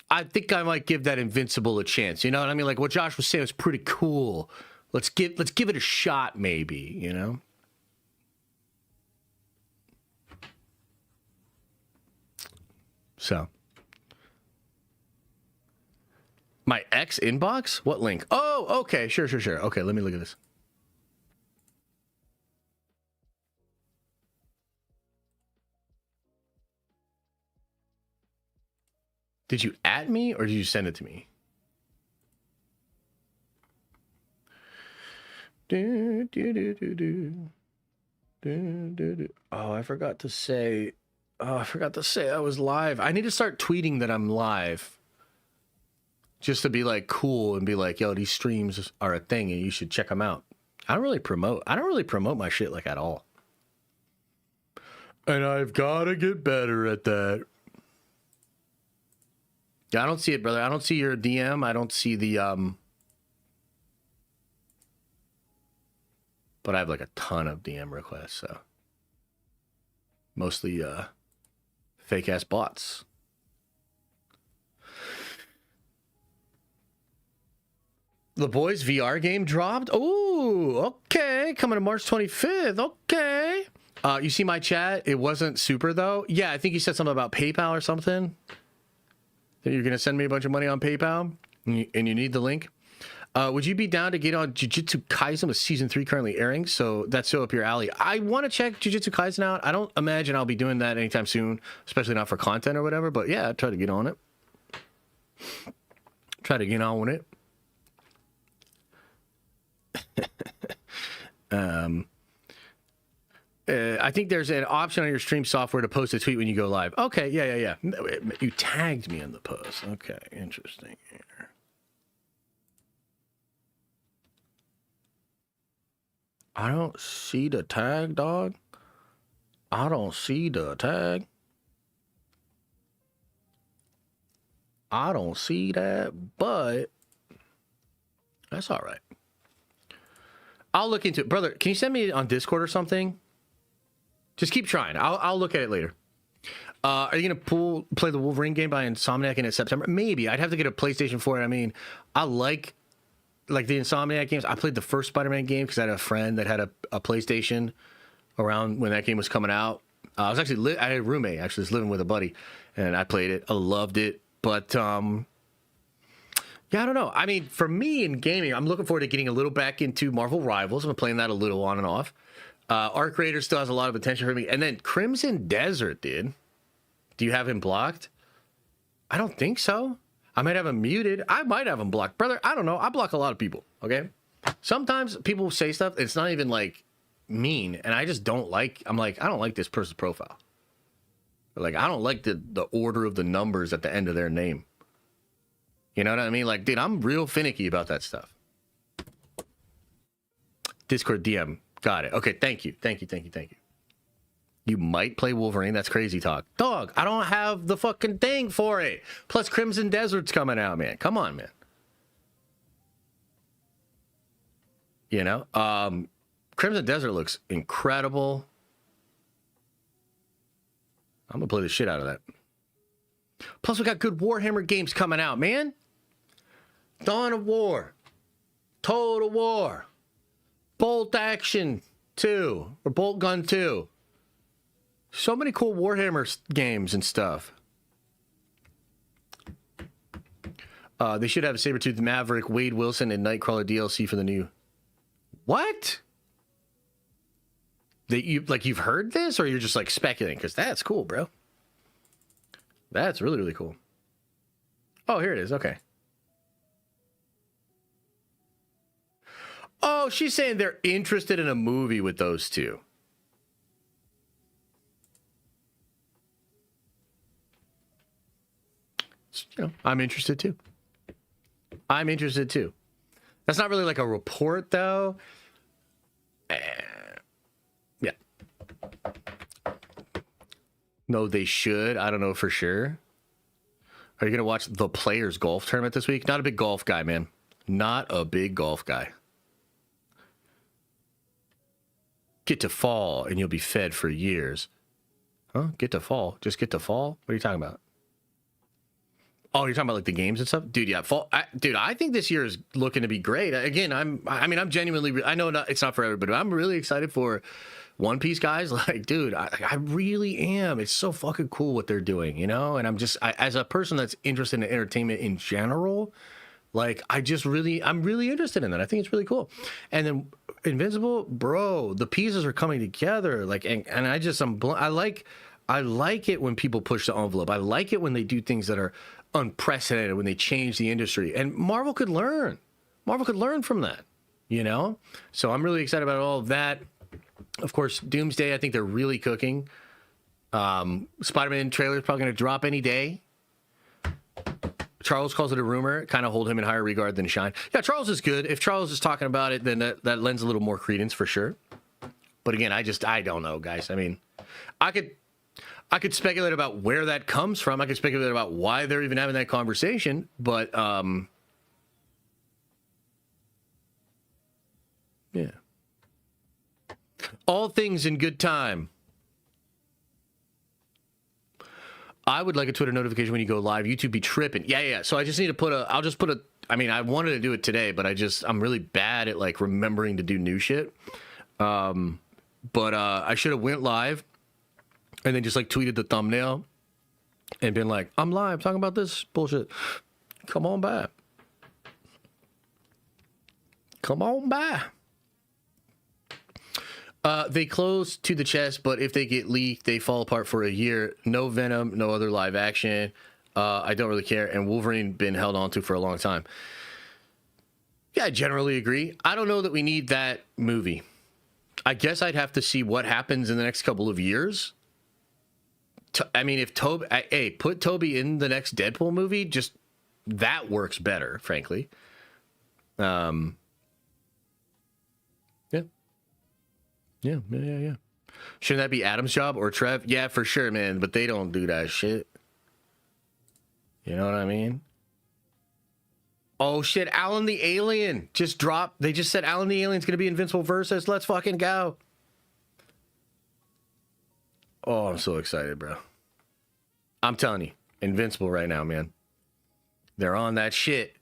I think I might give that Invincible a chance. You know what I mean? Like what Josh was saying was pretty cool. Let's give it a shot, maybe, you know? So. My ex inbox? What link? Oh, okay. Sure. Okay, let me look at this. Did you at me or did you send it to me? Oh, I forgot to say. I was live. I need to start tweeting that I'm live. Just to be like cool and be like, yo, these streams are a thing and you should check them out. I don't really promote my shit like at all. And I've got to get better at that. Yeah, I don't see it, brother. I don't see your DM. I don't see the but I have like a ton of DM requests, so mostly fake ass bots. The Boys VR game dropped. Oh, okay. Coming to March 25th. Okay. You see my chat? It wasn't super though. Yeah, I think you said something about PayPal or something. That you're gonna send me a bunch of money on PayPal, and you need the link. Would you be down to get on Jujutsu Kaisen with season 3 currently airing? So that's so up your alley. I want to check Jujutsu Kaisen out. I don't imagine I'll be doing that anytime soon, especially not for content or whatever. But yeah, I'd try to get on it. Try to get on with it. I think there's an option on your stream software to post a tweet when you go live. Okay, yeah. You tagged me in the post. Okay, interesting here. I don't see the tag, dog. I don't see the tag. I don't see that, but that's all right. I'll look into it. Brother, can you send me on Discord or something? Just keep trying. I'll look at it later. Are you going to play the Wolverine game by Insomniac in September? Maybe. I'd have to get a PlayStation 4. I mean, I like the Insomniac games. I played the first Spider-Man game because I had a friend that had a PlayStation around when that game was coming out. I was actually I had a roommate actually was living with a buddy, and I played it. I loved it, but yeah, I don't know. I mean, for me in gaming, I'm looking forward to getting a little back into Marvel Rivals. I'm playing that a little on and off. Arc Raider still has a lot of attention for me, and then Crimson Desert, dude. Do you have him blocked? I don't think so. I might have him muted. I might have him blocked, brother. I don't know. I block a lot of people. Okay. Sometimes people say stuff. It's not even like mean, and I just don't like. I'm like, I don't like this person's profile. Like, I don't like the order of the numbers at the end of their name. You know what I mean? Like, dude, I'm real finicky about that stuff. Discord DM. Got it. Okay, thank you. You might play Wolverine. That's crazy talk. Dog, I don't have the fucking thing for it. Plus, Crimson Desert's coming out, man. Come on, man. You know? Crimson Desert looks incredible. I'm gonna play the shit out of that. Plus, we got good Warhammer games coming out, man. Dawn of War, Total War, Bolt Action 2, or Bolt Gun 2. So many cool Warhammer games and stuff. They should have Sabretooth Maverick, Wade Wilson, and Nightcrawler DLC for the new. What? You've heard this, or you're just like speculating? Because that's cool, bro. That's really, really cool. Oh, here it is. Okay. Oh, she's saying they're interested in a movie with those two. You know, I'm interested too. That's not really like a report, though. Yeah. No, they should. I don't know for sure. Are you going to watch the Players Golf Tournament this week? Not a big golf guy, man. Not a big golf guy. Get to fall and you'll be fed for years. Huh? Get to fall? Just get to fall? What are you talking about? Oh, you're talking about like the games and stuff? Dude, yeah. I think this year is looking to be great. Again, I'm genuinely, I know it's not for everybody, but I'm really excited for One Piece, guys. Like, dude, I really am. It's so fucking cool what they're doing, you know? And as a person that's interested in entertainment in general, like, I'm really interested in that. I think it's really cool. And then Invincible, bro, the pieces are coming together. Like, and I like it when people push the envelope. I like it when they do things that are unprecedented, when they change the industry. And Marvel could learn. From that, you know? So I'm really excited about all of that. Of course, Doomsday, I think they're really cooking. Spider-Man trailer is probably going to drop any day. Charles calls it a rumor. Kind of hold him in higher regard than Shine. Yeah, Charles is good. If Charles is talking about it, then that lends a little more credence for sure. But again, I don't know, guys. I mean, I could speculate about where that comes from. I could speculate about why they're even having that conversation. But yeah. All things in good time. I would like a Twitter notification when you go live. YouTube be tripping. Yeah. So I just need to I wanted to do it today, but I'm really bad at like remembering to do new shit. But I should have went live and then just like tweeted the thumbnail and been like, I'm live talking about this bullshit. Come on by. They close to the chest, but if they get leaked, they fall apart for a year. No Venom, no other live action. I don't really care. And Wolverine been held on to for a long time. Yeah, I generally agree. I don't know that we need that movie. I guess I'd have to see what happens in the next couple of years. If put Toby in the next Deadpool movie, just that works better, frankly. Yeah. Shouldn't that be Adam's job or Trev? Yeah, for sure, man. But they don't do that shit. You know what I mean? Oh, shit. Alan the Alien just dropped. They just said Alan the Alien's going to be Invincible Versus. Let's fucking go. Oh, I'm so excited, bro. I'm telling you. Invincible right now, man. They're on that shit.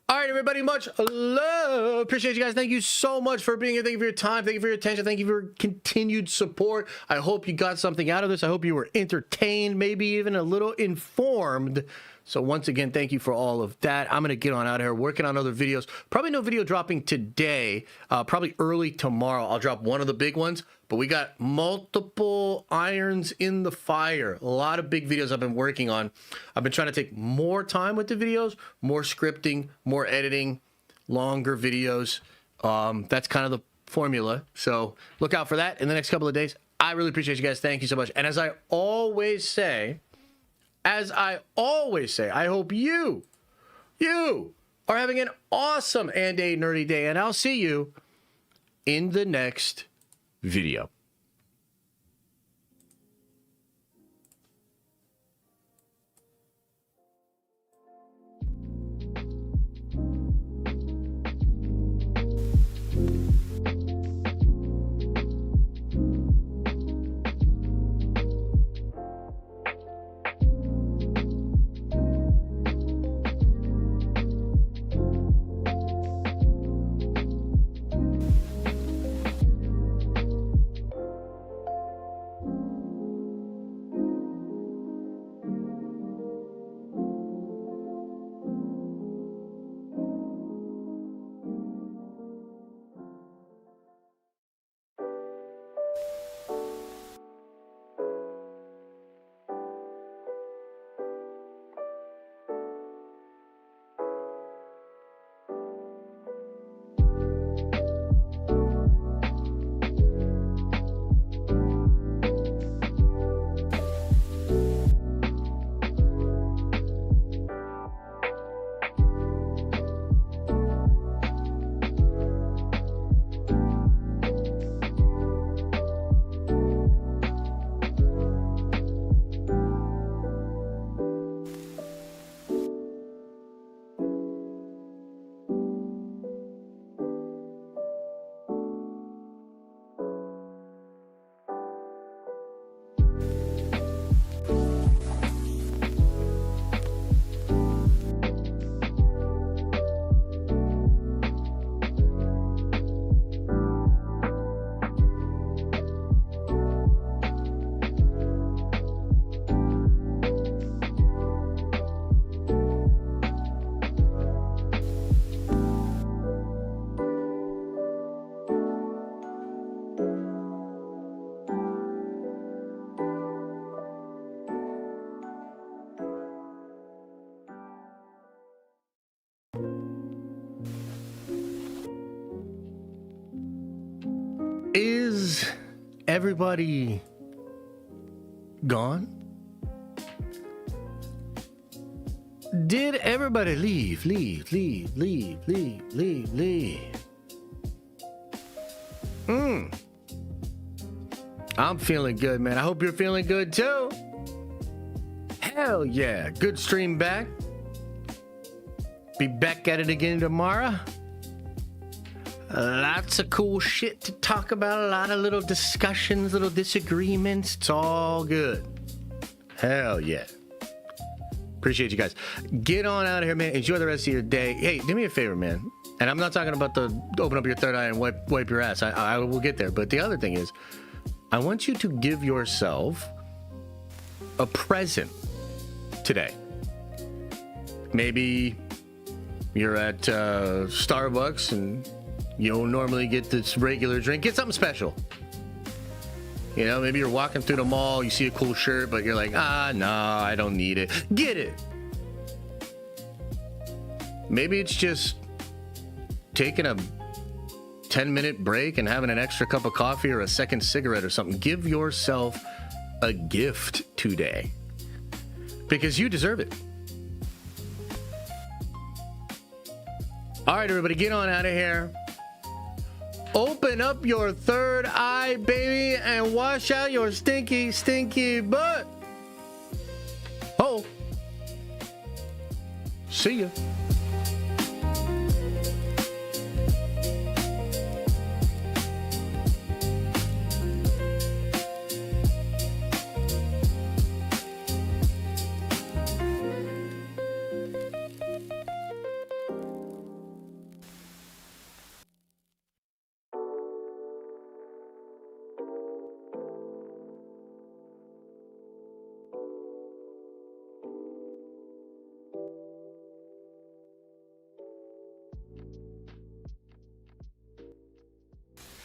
All right, everybody, much love. Appreciate you guys. Thank you so much for being here. Thank you for your time. Thank you for your attention. Thank you for your continued support. I hope you got something out of this. I hope you were entertained, maybe even a little informed. So once again, thank you for all of that. I'm going to get on out of here, working on other videos. Probably no video dropping today. Probably early tomorrow. I'll drop one of the big ones. But we got multiple irons in the fire. A lot of big videos I've been working on. I've been trying to take more time with the videos, more scripting, more editing, longer videos. That's kind of the formula. So look out for that in the next couple of days. I really appreciate you guys. Thank you so much. And as I always say, I hope you are having an awesome and a nerdy day. And I'll see you in the next video. Is everybody gone? Did everybody leave? I'm feeling good, man. I hope you're feeling good too. Hell yeah. Good stream back. Be back at it again tomorrow. Lots of cool shit to talk about. A lot of little discussions, little disagreements. It's all good. Hell yeah. Appreciate you guys. Get on out of here, man. Enjoy the rest of your day. Hey, do me a favor, man. And I'm not talking about the open up your third eye and wipe your ass. I will get there. But the other thing is, I want you to give yourself a present today. Maybe you're at Starbucks and you don't normally get this regular drink. Get something special. You know, maybe you're walking through the mall, you see a cool shirt, but you're like, no, I don't need it. Get it. Maybe it's just taking a 10-minute break and having an extra cup of coffee or a second cigarette or something. Give yourself a gift today because you deserve it. All right, everybody, get on out of here. Open up your third eye, baby, and wash out your stinky, stinky butt. Oh. See ya.